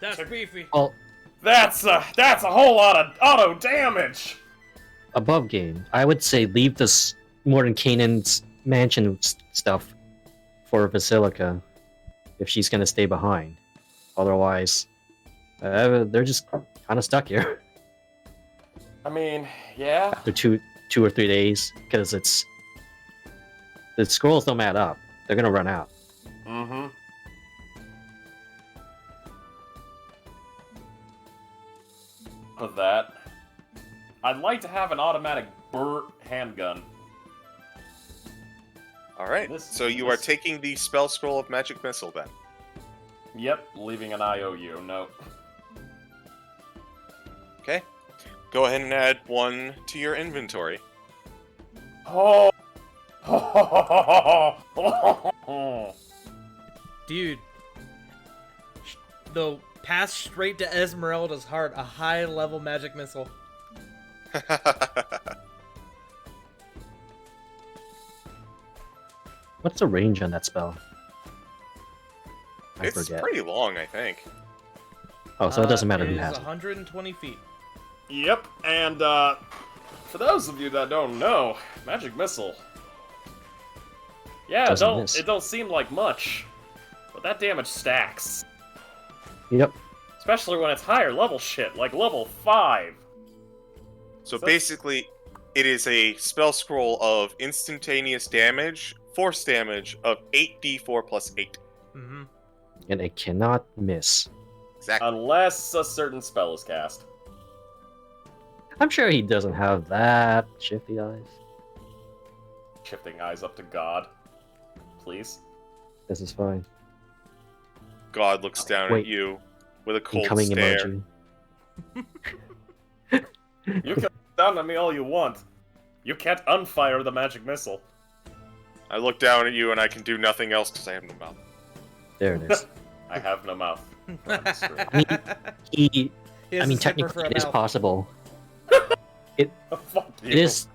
That's beefy. well, That's a whole lot of auto damage. above game, I would say leave this Morton Canaan's mansion stuff for Basilica if she's gonna stay behind. Otherwise, they're just kind of stuck here I mean, yeah. after two or 3 days because the scrolls don't add up. They're gonna run out. Mm-hmm. Of that, I'd like to have an automatic handgun. Alright, This- so you are this- taking the spell scroll of Magic Missile then. Yep, leaving an IOU. No. Okay. Go ahead and add 1 to your inventory. Oh. Dude. The pass straight to Esmeralda's heart, a high level magic missile. What's the range on that spell? I It's forget. pretty long, I think. Oh, so it doesn't matter who It has is it. 120 feet. Yep, and for those of you that don't know, Magic Missile. Yeah, Doesn't miss. it don't seem like much, but that damage stacks. Yep. Especially when it's higher level shit, like level 5. So So- basically, it is a spell scroll of instantaneous damage, force damage of 8d4 plus 8. Mm-hmm. And it cannot miss. Exactly. Unless a certain spell is cast. I'm sure he doesn't have that shifty eyes. Shifting eyes up to God. Please. This is fine. God looks down Wait. at you with a cold Incoming stare. emoji. You can look down at me all you want. You can't unfire the magic missile. I look down at you and I can do nothing else because I have no mouth. There it is. I have no mouth. He, He has I mean, a zipper for technically, a it is mouth. possible. Fuck you. It is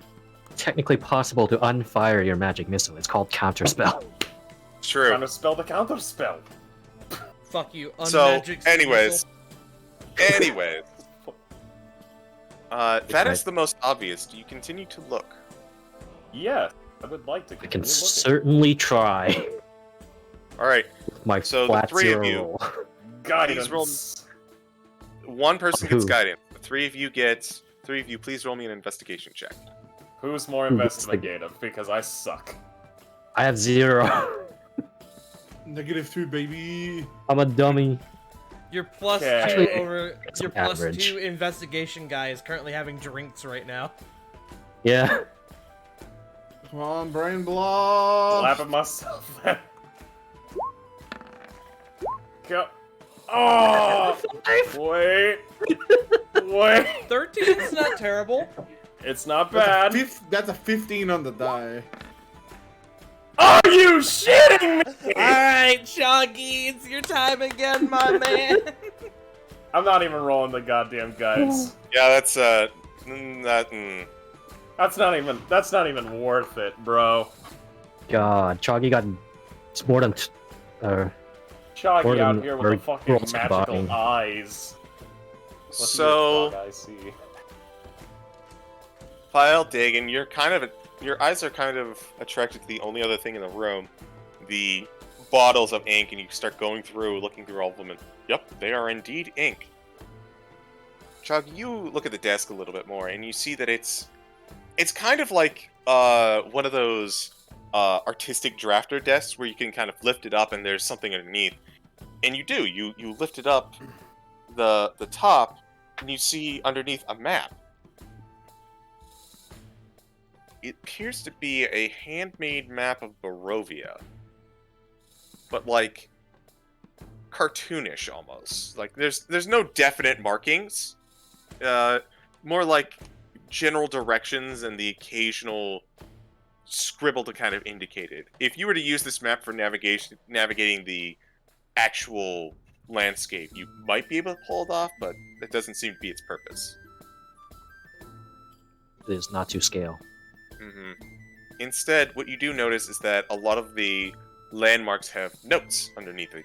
technically possible to unfire your magic missile. It's called counterspell. It's true. Trying to spell the counter spell. Fuck you, So, unmagic anyways. missile. Anyways. That right. is the most obvious. Do you continue to look? Yeah, I would like to I can continue looking. certainly try Alright, my So the flat 3 of zero you- roll. Guidance. Please roll- one person gets Who? guidance. The 3 of you get... 3 of you, please roll me an investigation check. Who's more Who gets the- investigative? Because I suck. I have 0. -2, baby. I'm a dummy. Your plus Okay. two Actually, over it's your plus average. 2 investigation guy is currently having drinks right now. Yeah. Come on, brain block. Slapping myself. Go. Oh! Wait. Wait. 13 is not terrible. It's not bad. That's a 15 on the die. Are you shitting me? Alright, Shoggy, it's your time again, my man. I'm not even rolling the goddamn dice. Yeah, that's, that, That's not even worth it, bro. God, Choggy got it's more than Choggy More out than here with the our fucking girls magical combined. eyes. What's So, your dog I see? File Dagon, your eyes are kind of attracted to the only other thing in the room, the bottles of ink, and you start going through, looking through all of them, and yep, they are indeed ink. Chug, you look at the desk a little bit more, and you see that it's kind of like one of those artistic drafter desks where you can kind of lift it up and there's something underneath. And you lift it up the top, and you see underneath a map. It appears to be a handmade map of Barovia. But like cartoonish almost. Like there's no definite markings. More like general directions and the occasional scribble to kind of indicate it. If you were to use this map for navigating the actual landscape, you might be able to pull it off, but that doesn't seem to be its purpose. it is not to scale. Hmm. Instead, what you do notice is that a lot of the landmarks have notes underneath them.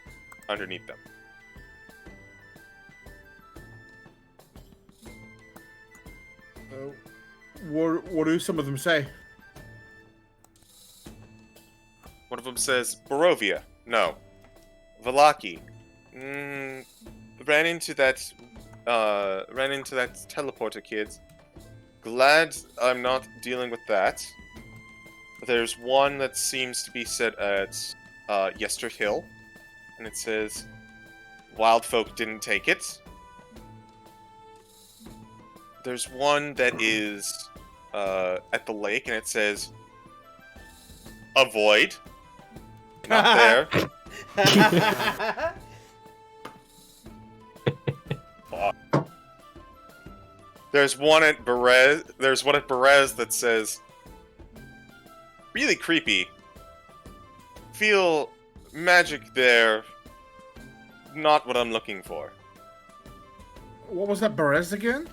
What do some of them say? One of them says Barovia. No. Valaki. Ran into that teleporter kid. Glad I'm not dealing with that. There's one that seems to be set at Yester Hill, and it says wild folk didn't take it. There's one that is at the lake, and it says avoid. Not there. There's one at Berez. There's one at Berez that says really creepy. Feel magic there. Not what I'm looking for. What was that, Berez again?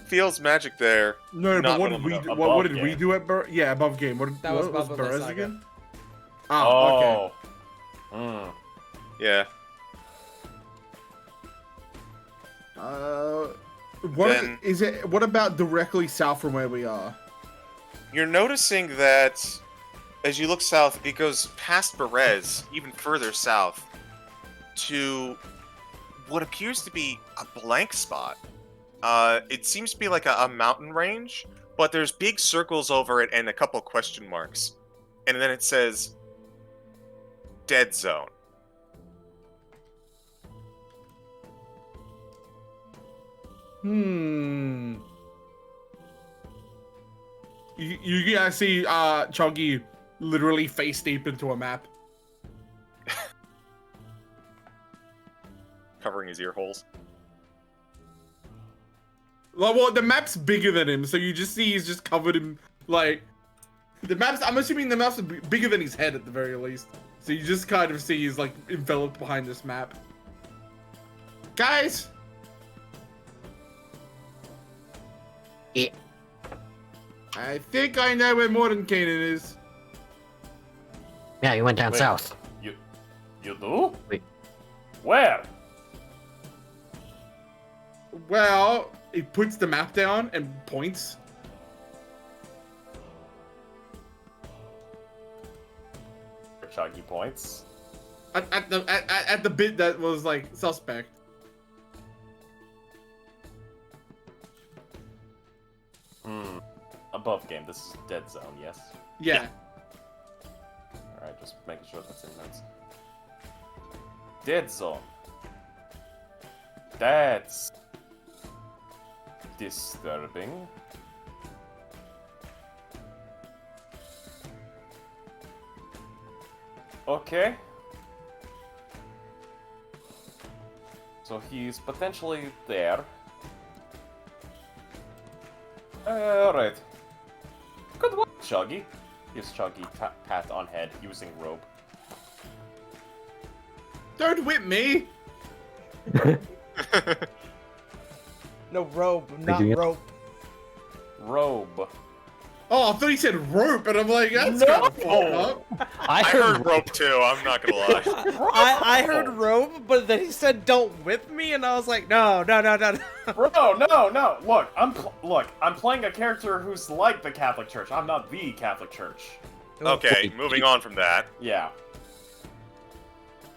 Feels magic there. No, Not but what what did we I'm do? above What did we game. do at Berez? Yeah, above game. That was what above the Berez saga. again? Oh, okay. Hmm. Yeah. Then- Is it? What about directly south from where we are? You're noticing that as you look south, it goes past Berez, even further south, to what appears to be a blank spot. It seems to be like a mountain range, but there's big circles over it and a couple question marks. And then it says dead zone. You guys see Choggy literally face deep into a map. Covering his ear holes. Like, well, the map's bigger than him, so you just see he's just covered in, like... The map's... I'm assuming the map's bigger than his head, at the very least. So you just kind of see he's, like, enveloped behind this map. Guys! Yeah. I think I know where Mordenkainen is. Yeah, you went down Wait. south. You do? Wait. Where? Well, he puts the map down and points. Chuggy points. At the bit that was, like, suspect. Above game. This is dead zone. Yes. Yeah. All right. Just making sure that's in notes. Dead zone. That's disturbing. Okay. So he's potentially there. Alright. Good work, Chuggy. Gives Chuggy pat on head using rope. Don't whip me! No, robe, not doing it? rope. Robe. Oh, I thought he said rope, and I'm like, that's No! kind of fucked up. I I heard heard rope too, I'm not gonna lie. I heard robe, but then he said don't whip me, and I was like, no. Bro, no. Look, I'm playing a character who's like the Catholic Church. I'm not the Catholic Church. Okay, moving on from that. Yeah.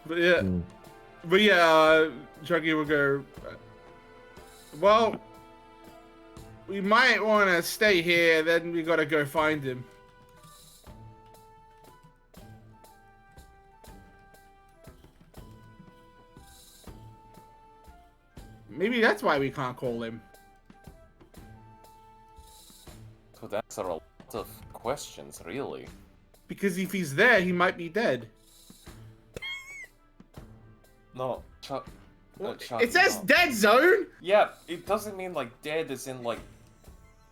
But yeah, Mm. Chuggy will go, well, we might want to stay here, then we gotta go find him. Maybe that's why we can't call him. So that's a lot of questions, really. Because if he's there, he might be dead. No, It says dead zone! Yeah, it doesn't mean like dead as in like.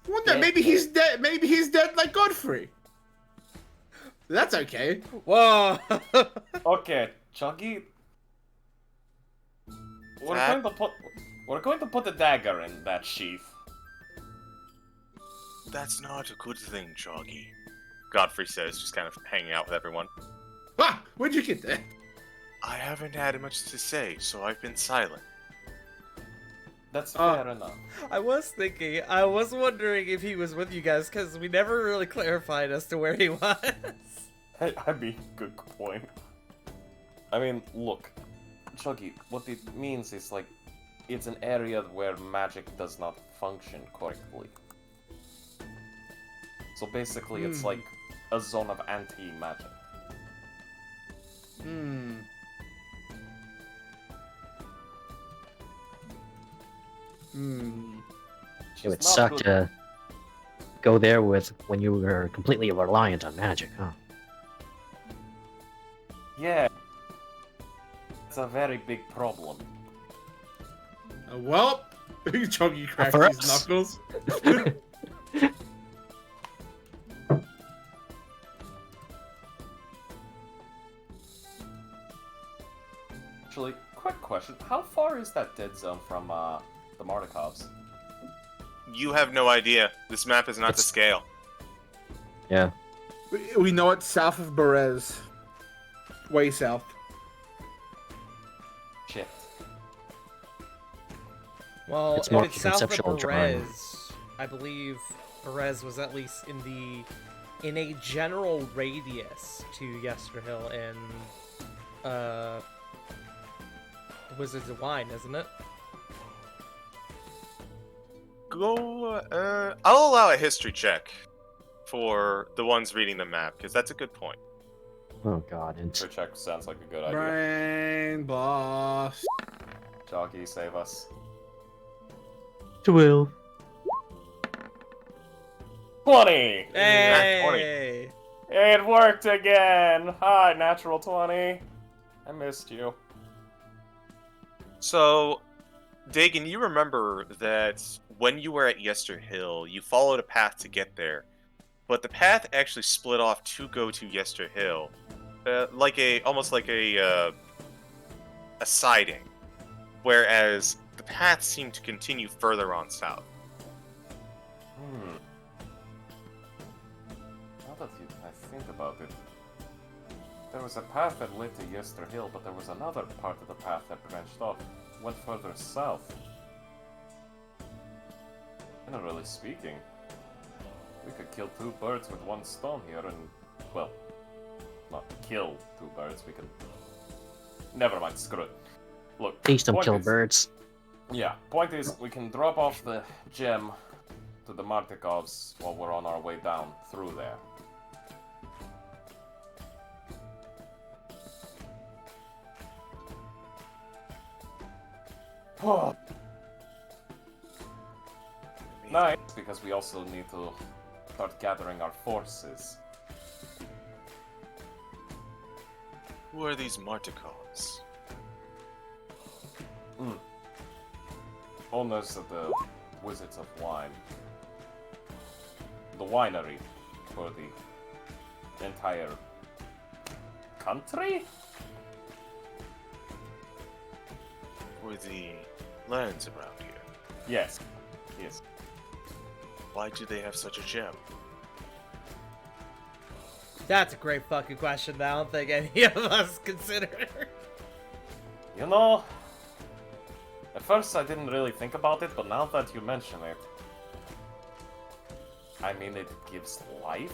What the? Dead. Maybe he's dead. Maybe he's dead like Godfrey. That's okay. Whoa. Okay, Chuggy. We're going to put the dagger in that sheath. That's not a good thing, Choggy. Godfrey says, just kind of hanging out with everyone. Ah, where'd you get that? I haven't had much to say, so I've been silent. That's fair enough. I was wondering if he was with you guys, because we never really clarified as to where he was. I mean, good point. I mean, look, Chuggy, what it means is like, it's an area where magic does not function correctly. So basically, it's like a zone of anti-magic. Hmm. Hmm. It would It's not suck good. to go there with when you were completely reliant on magic, huh? Yeah. It's a very big problem. Well, Chuggy cracks for his us. knuckles. Actually, quick question. How far is that dead zone from the Mardikovs? You have no idea. This map is not to It's- scale. Yeah. We know it's south of Berez. Way south. Shit. Well, It's if more it's south of conceptual drawing. Perez, I believe Perez was at least in a general radius to Yesterhill and Wizards of Wine, isn't it? I'll allow a history check for the ones reading the map, because that's a good point. Oh god, and Your check sounds like a good idea. Brain boss. Joggy, save us. 12. 20! Hey! It worked again! Hi, natural 20. I missed you. So, Dagon, you remember that when you were at Yesterhill, you followed a path to get there, but the path actually split off to go to Yesterhill, almost like a siding, whereas the path seemed to continue further on south. Hmm. Now that I think about it, there was a path that led to Yester Hill, but there was another part of the path that branched off, went further south. Generally speaking, we could kill two birds with one stone here and, well, not kill two birds, we could... Never mind, screw it. Look, Please don't point kill is- birds. Yeah, point is, we can drop off the gem to the Martikovs while we're on our way down through there. Oh. Nice, because we also need to start gathering our forces. Who are these Martikovs? Owners of the Wizards of Wine. The winery for the entire country? For the lands around here? Yes. Yes. Why do they have such a gem? That's a great fucking question that I don't think any of us considered. You know, at first I didn't really think about it, but now that you mention it, I mean, it gives life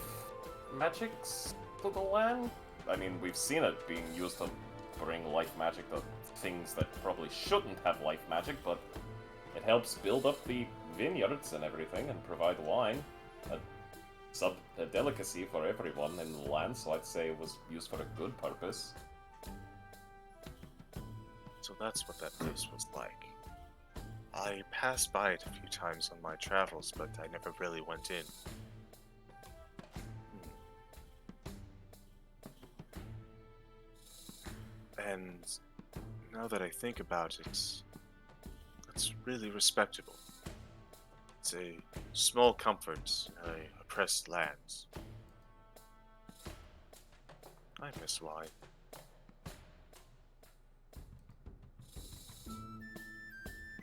magics to the land. I mean, we've seen it being used to bring life magic to things that probably shouldn't have life magic, but it helps build up the vineyards and everything and provide wine. A delicacy for everyone in the land, so I'd say it was used for a good purpose. So that's what that place was like. I passed by it a few times on my travels, but I never really went in. And now that I think about it, it's really respectable. It's a small comfort in a oppressed lands. I miss wine.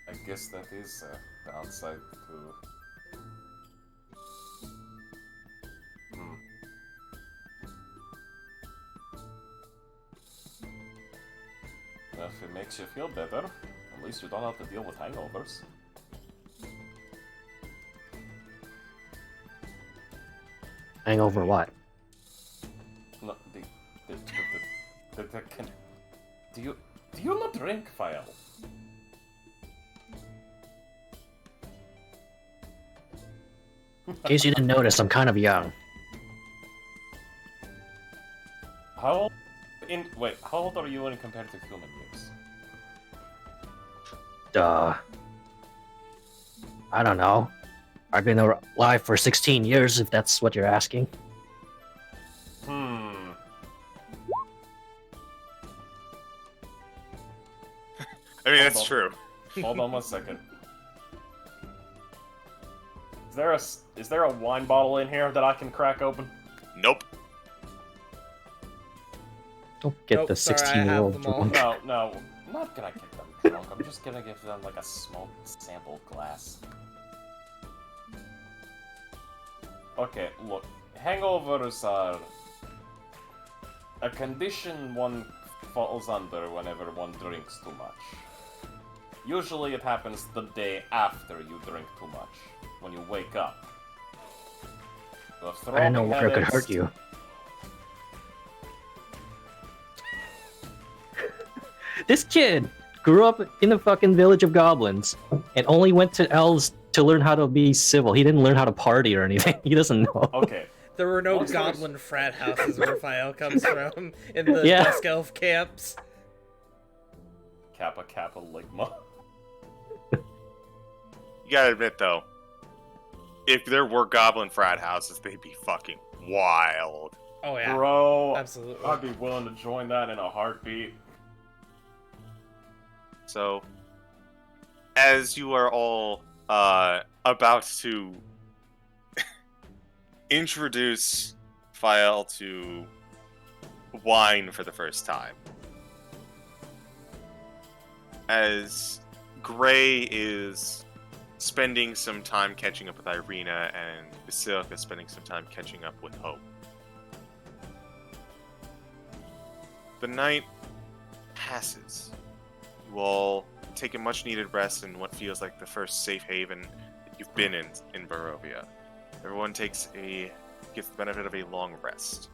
I guess that is a downside to if it makes you feel better, at least you don't have to deal with hangovers. Hangover what? No, do you not drink, File? In case you didn't notice, I'm kind of young. How old how old are you in compared to human years? I don't know. I've been alive for 16 years, if that's what you're asking. Hmm. I mean, Hold that's on. true. Hold on 1 second. Is there a wine bottle in here that I can crack open? Nope. Don't get Nope, the sorry, I have 16-year-old them all. drunk. No, I'm not gonna get them drunk. I'm just gonna give them like a small sample glass. Okay, look, hangovers are a condition one falls under whenever one drinks too much. Usually it happens the day after you drink too much, when you wake up. I didn't know water could hurt you. This kid grew up in the fucking village of goblins and only went to elves to learn how to be civil. He didn't learn how to party or anything. He doesn't know. Okay, There were no Long story goblin frat houses where Fael comes from in the Yeah. Dusk Elf camps. Kappa Kappa Ligma. You gotta admit, though, if there were goblin frat houses, they'd be fucking wild. Oh yeah, Bro, absolutely. I'd be willing to join that in a heartbeat. So, as you are all about to introduce Fael to wine for the first time, as Gray is spending some time catching up with Irina and Basilica spending some time catching up with Hope, the night passes. You all take a much-needed rest in what feels like the first safe haven that you've been in Barovia. Everyone gets the benefit of a long rest.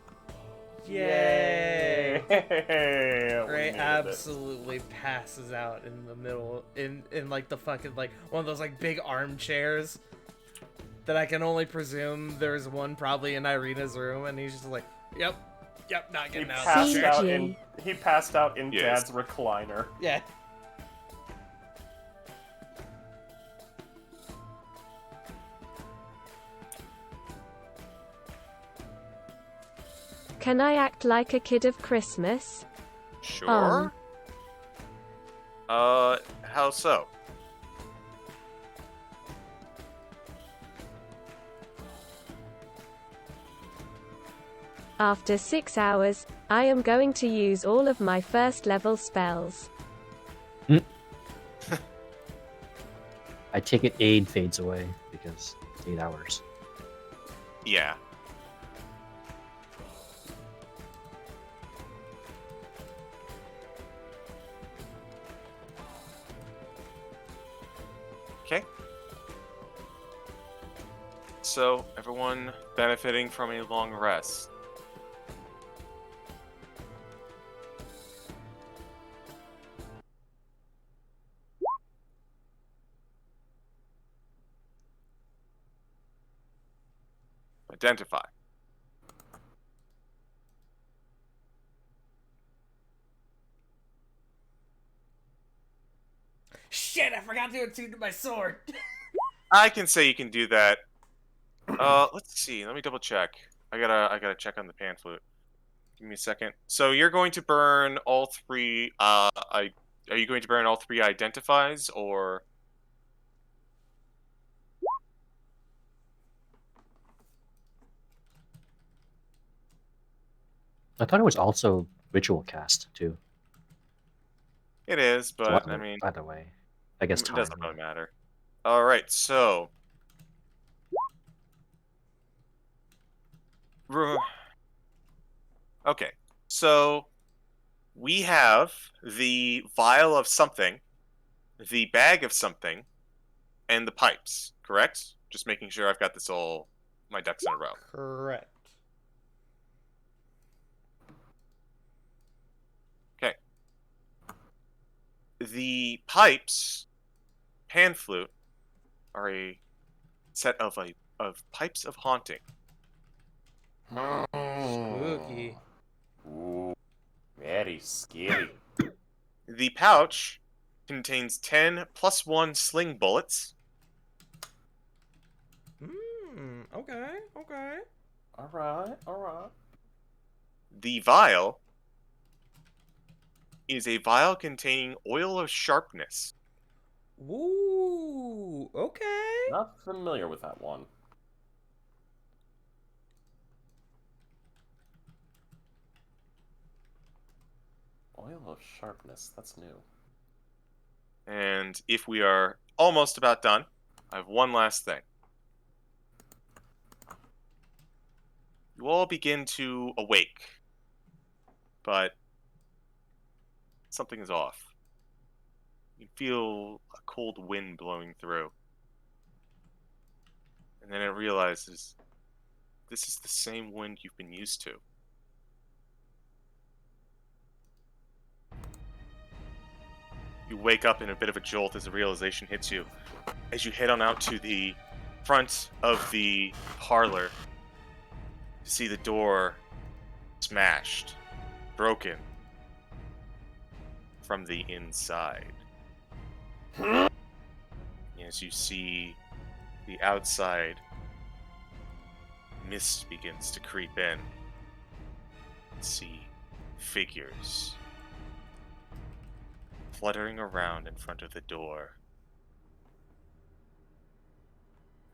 Yay! We Ray needed it. absolutely passes out in the middle, in like the fucking like one of those like big armchairs that I can only presume there's one probably in Irina's room, and he's just like, yep, not He getting out. passed of this out chair." in he passed out in Yes. Dad's recliner. Yeah. Can I act like a kid of Christmas? Sure. How so? After 6 hours, I am going to use all of my first level spells. I take it aid fades away because it's 8 hours. Yeah. Okay. So, everyone benefiting from a long rest. Identify. Shit, I forgot to attune to my sword. I can say you can do that. Let's see. Let me double check. I gotta check on the pan flute. Give me a second. So you're going to burn all three. Are you going to burn all three identifies, or? I thought it was also ritual cast too. It is, So but I mean, either way, I guess it time. doesn't really matter. All right, so. Okay, so We have the vial of something, the bag of something, and the pipes, correct? Just making sure I've got this all, my ducks in a row. Correct. Okay. The pipes, pan flute, are a set of pipes of haunting. Spooky. Ooh, very scary. The pouch contains 10 plus 1 sling bullets. Okay, okay. Alright. The vial is a vial containing oil of sharpness. Ooh, okay. Not familiar with that one. Oil of sharpness, that's new. And if we are almost about done, I have one last thing. You all begin to awake, but something is off. You feel a cold wind blowing through. And then it realizes this is the same wind you've been used to. You wake up in a bit of a jolt as the realization hits you. As you head on out to the front of the parlor, to see the door smashed, broken from the inside. As you see the outside, mist begins to creep in. See figures fluttering around in front of the door.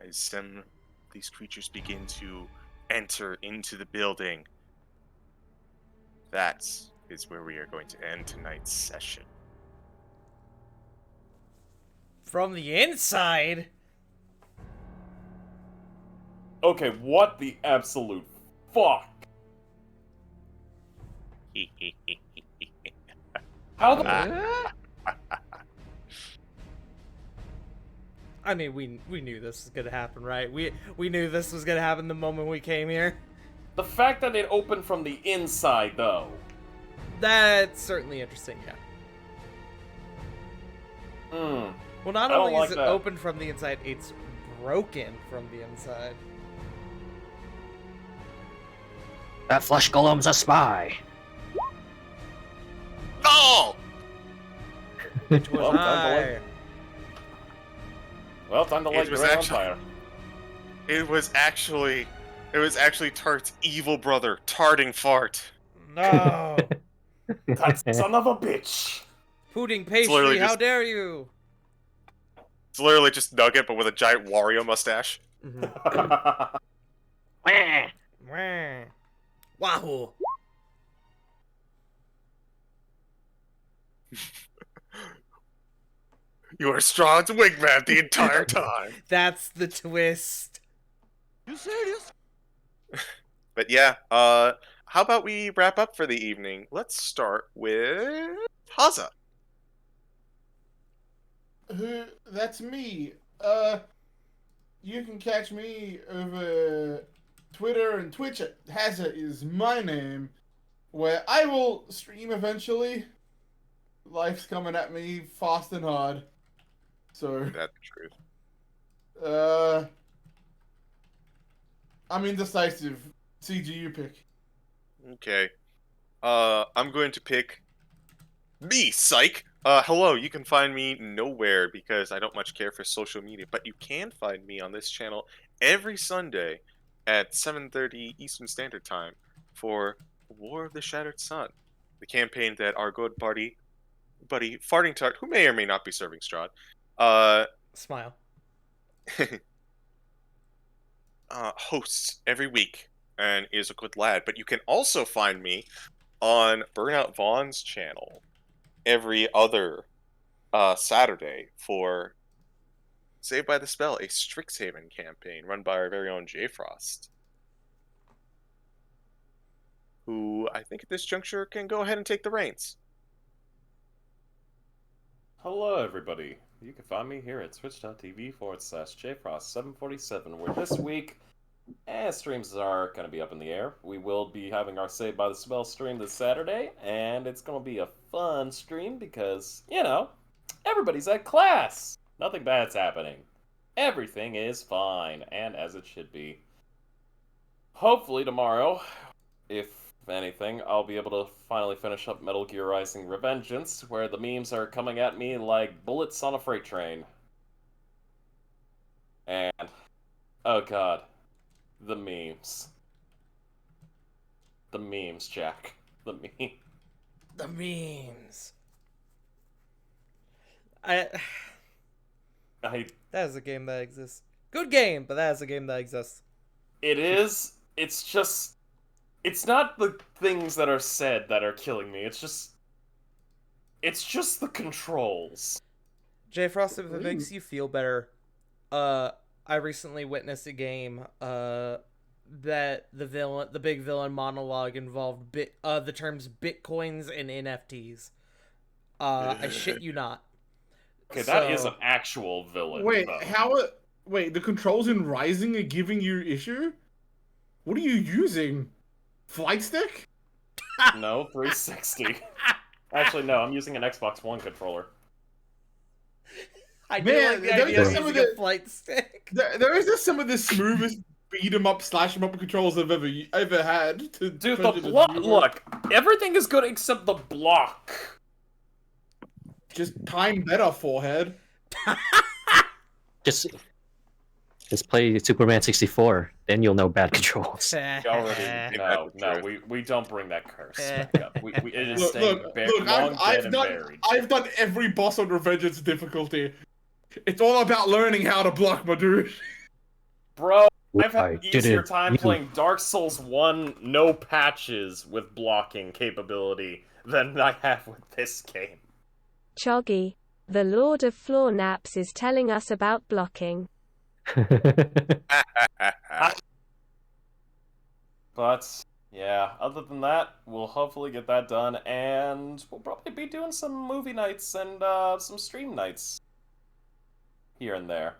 As these creatures begin to enter into the building, that is where we are going to end tonight's session. From the inside? Okay, what the absolute fuck? How the I mean, we knew this was gonna happen, right? We knew this was gonna happen the moment we came here. the fact that it opened from the inside though. That's certainly interesting, yeah. Hmm. Well, not I don't only like is it that. open from the inside, it's broken from the inside. That flesh golem's a spy. No! Which was Well, time to I. Well, time to It light was your own on actually- fire. It was actually Tart's evil brother, Tarting Fart. No! That son of a bitch. Pudding literally pastry, how just- dare you! It's literally just Nugget, but with a giant Wario mustache. Mm-hmm. Wah. Wahoo! You are Strahd's wingman the entire time. That's the twist. But yeah, how about we wrap up for the evening? Let's start with Haza. That's me. You can catch me over Twitter and Twitch at Hazza is my name, where I will stream eventually. Life's coming at me fast and hard. So, That's the truth. I'm indecisive. CGU pick. Okay. I'm going to pick me, psych. Hello, you can find me nowhere because I don't much care for social media, but you can find me on this channel every Sunday at 7:30 Eastern Standard Time for War of the Shattered Sun, the campaign that our good buddy Farting Tart, who may or may not be serving Strahd, Smile. hosts every week and is a good lad. But you can also find me on Burnout Vaughn's channel every other Saturday for Saved by the Spell, a Strixhaven campaign run by our very own J Frost. who I think at this juncture can go ahead and take the reins. Hello, everybody. You can find me here at twitch.tv/jfrost747, where this week, streams are going to be up in the air. We will be having our Saved by the Spell stream this Saturday, and it's going to be a fun stream because, everybody's at class. Nothing bad's happening. Everything is fine, and as it should be. Hopefully tomorrow, if anything, I'll be able to finally finish up Metal Gear Rising: Revengeance, where the memes are coming at me like bullets on a freight train. And, oh god, the memes. The memes, Jack. The meme. The memes. I That is a game that exists. Good game, but that is a game that exists. It is. It's just. It's not the things that are said that are killing me. It's just the controls. J Frost, if it makes you feel better, I recently witnessed a game that the big villain monologue involved the terms bitcoins and NFTs. I shit you not. Okay, that is an actual villain. Wait, though. Wait, the controls in Rising are giving you issue? What are you using? Flight stick? No, 360. Actually, no, I'm using an Xbox One controller. I do Man, like the idea of using a flight stick. There is just some of the smoothest beat 'em up, slash 'em up controls I've ever had. Dude, look, everything is good except the block. Just time better, forehead. Just play Superman 64, then you'll know bad controls. We don't bring that curse back up. It is Look, staying long dead and buried. I've done every boss on Revengeance difficulty. It's all about learning how to block, my dude. Bro, I've had I an easier didn't- time you- playing Dark Souls 1 no patches with blocking capability than I have with this game. Choggy, the Lord of Floor Naps, is telling us about blocking. But, yeah, other than that, we'll hopefully get that done, and we'll probably be doing some movie nights and some stream nights here and there.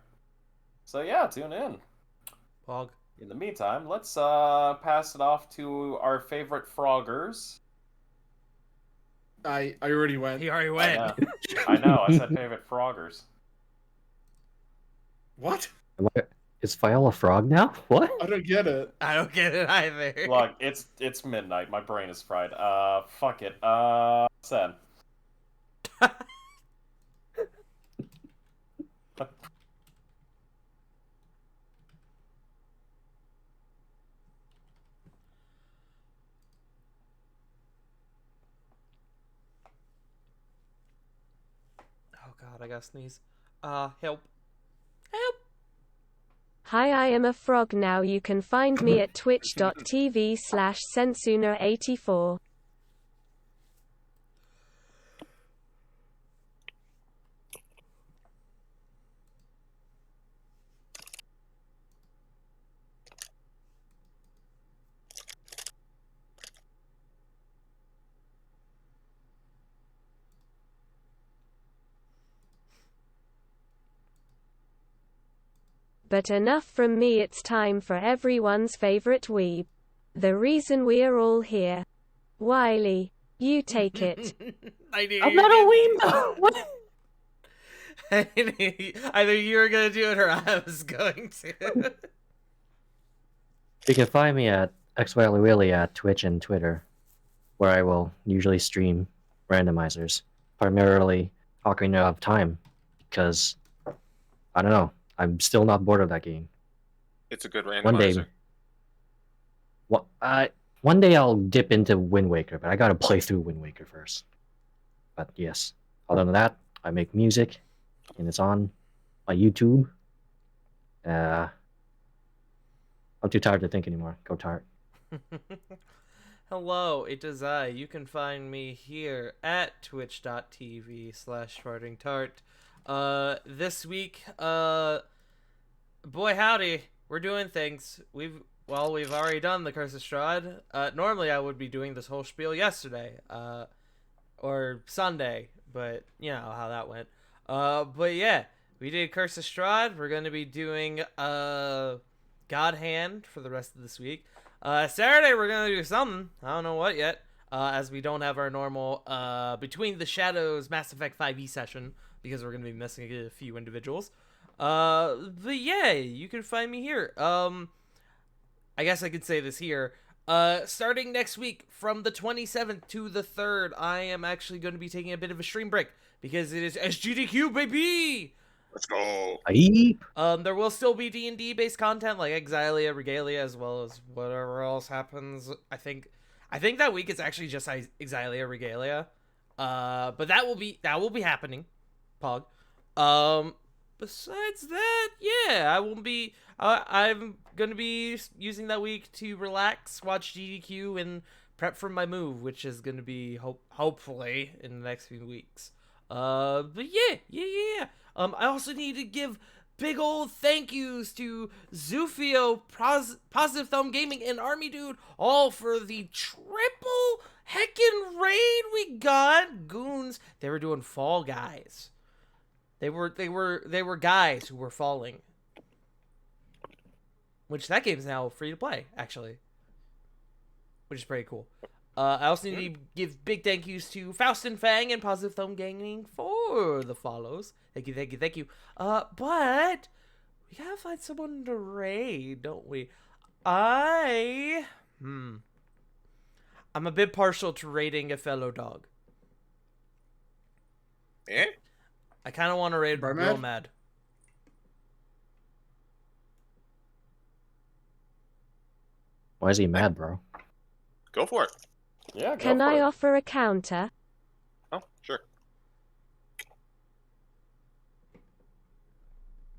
So yeah, tune in. Pog. In the meantime, let's pass it off to our favorite froggers. I already went. He already went. I know, I said favorite froggers. What? Is Viola Frog now? What? I don't get it. I don't get it either. Look, it's midnight, my brain is fried. Fuck it. Sen. Oh god, I gotta sneeze. Help. Help! Hi, I am a frog now. You can find me at twitch.tv/Sensuna84. But enough from me, it's time for everyone's favorite weeb. The reason we are all here. Wiley, you take it. I'm not a weeb. What? Either you were gonna do it or I was going to. You can find me at XWilly at Twitch and Twitter, where I will usually stream randomizers, primarily Ocarina of Time, because, I don't know, I'm still not bored of that game. It's a good One day, randomizer. one day I'll dip into Wind Waker, but I gotta play through Wind Waker first. But yes, other than that, I make music, and it's on my YouTube. I'm too tired to think anymore. Go Tart. Hello, it is I. You can find me here at twitch.tv/fartingtart. This week, boy howdy, we're doing things. well, we've already done the Curse of Strahd. Normally I would be doing this whole spiel yesterday, or Sunday, but you know how that went. But yeah, we did Curse of Strahd. We're gonna be doing God Hand for the rest of this week. Saturday we're gonna do something. I don't know what yet. As we don't have our normal Between the Shadows Mass Effect 5e session because we're gonna be missing a few individuals. But yeah, you can find me here. I guess I could say this here. Starting next week from the 27th to the 3rd, I am actually going to be taking a bit of a stream break because it is SGDQ, baby! Let's go. Aye. There will still be D&D based content like Exilia, Regalia, as well as whatever else happens. I think that week it's actually just Exilia, Regalia. But that will be happening. Pog. Besides that, yeah, I won't be. I'm gonna be using that week to relax, watch GDQ, and prep for my move, which is gonna be hopefully in the next few weeks. But yeah. I also need to give big old thank yous to Zufio, Positive Thumb Gaming, and Army Dude, all for the triple heckin' raid we got. Goons, they were doing Fall Guys. They were guys who were falling. Which that game's now free to play, actually. Which is pretty cool. I also need to give big thank yous to Faust and Fang and Positive Thumb Gaming for the follows. Thank you. But we gotta find someone to raid, don't we? I'm a bit partial to raiding a fellow dog. Eh? I kind of want to raid Barmad? Real Mad. Why is he mad, bro? Go for it. Yeah, go Can for I it. offer a counter? Oh, sure.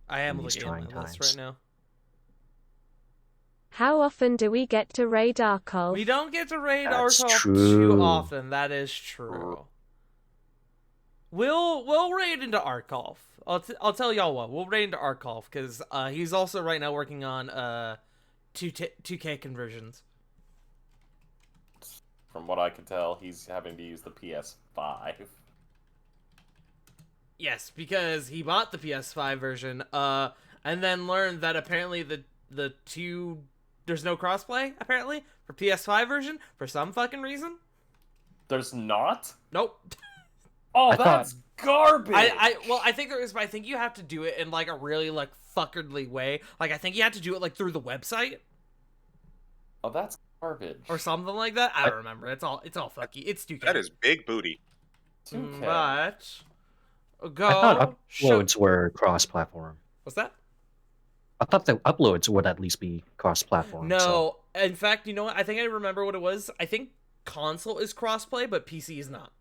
I am In these looking at my trying list times. right now. How often do we get to raid Arkolf? We don't get to raid That's Arkolf too true. often. That is true. We'll raid into Arkolf. I'll tell y'all what. We'll raid into Arkolf because he's also right now working on 2K conversions. From what I can tell, he's having to use the PS5. Yes, because he bought the PS5 version, and then learned that apparently the two there's no crossplay apparently for PS5 version for some fucking reason. There's not? Nope. Oh, I that's garbage! I think there is, but I think you have to do it in like a really like fuckerdly way. Like I think you have to do it like through the website Oh, that's garbage. or something like that. I don't remember. It's all fucky. It's 2K. That is big booty. 2K. But I thought show. uploads were cross-platform. What's that? I thought the uploads would at least be cross-platform. No, so- in fact, you know what? I think I remember what it was. I think console is crossplay, but PC is not.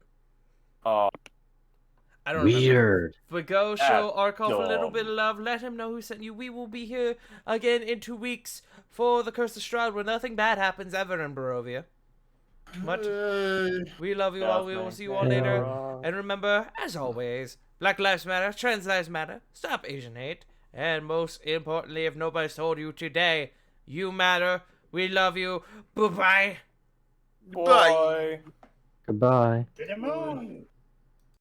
Oh, I don't remember. Weird. But go show That's Arkolf a little dumb. bit of love. Let him know who sent you. We will be here again in 2 weeks for the Curse of Strahd, where nothing bad happens ever in Barovia. But we love you all. We will see you all later. And remember, as always, Black Lives Matter, Trans Lives Matter, stop Asian hate, and most importantly, if nobody's told you today, you matter. We love you. Bye-bye. Bye. Goodbye. To the moon!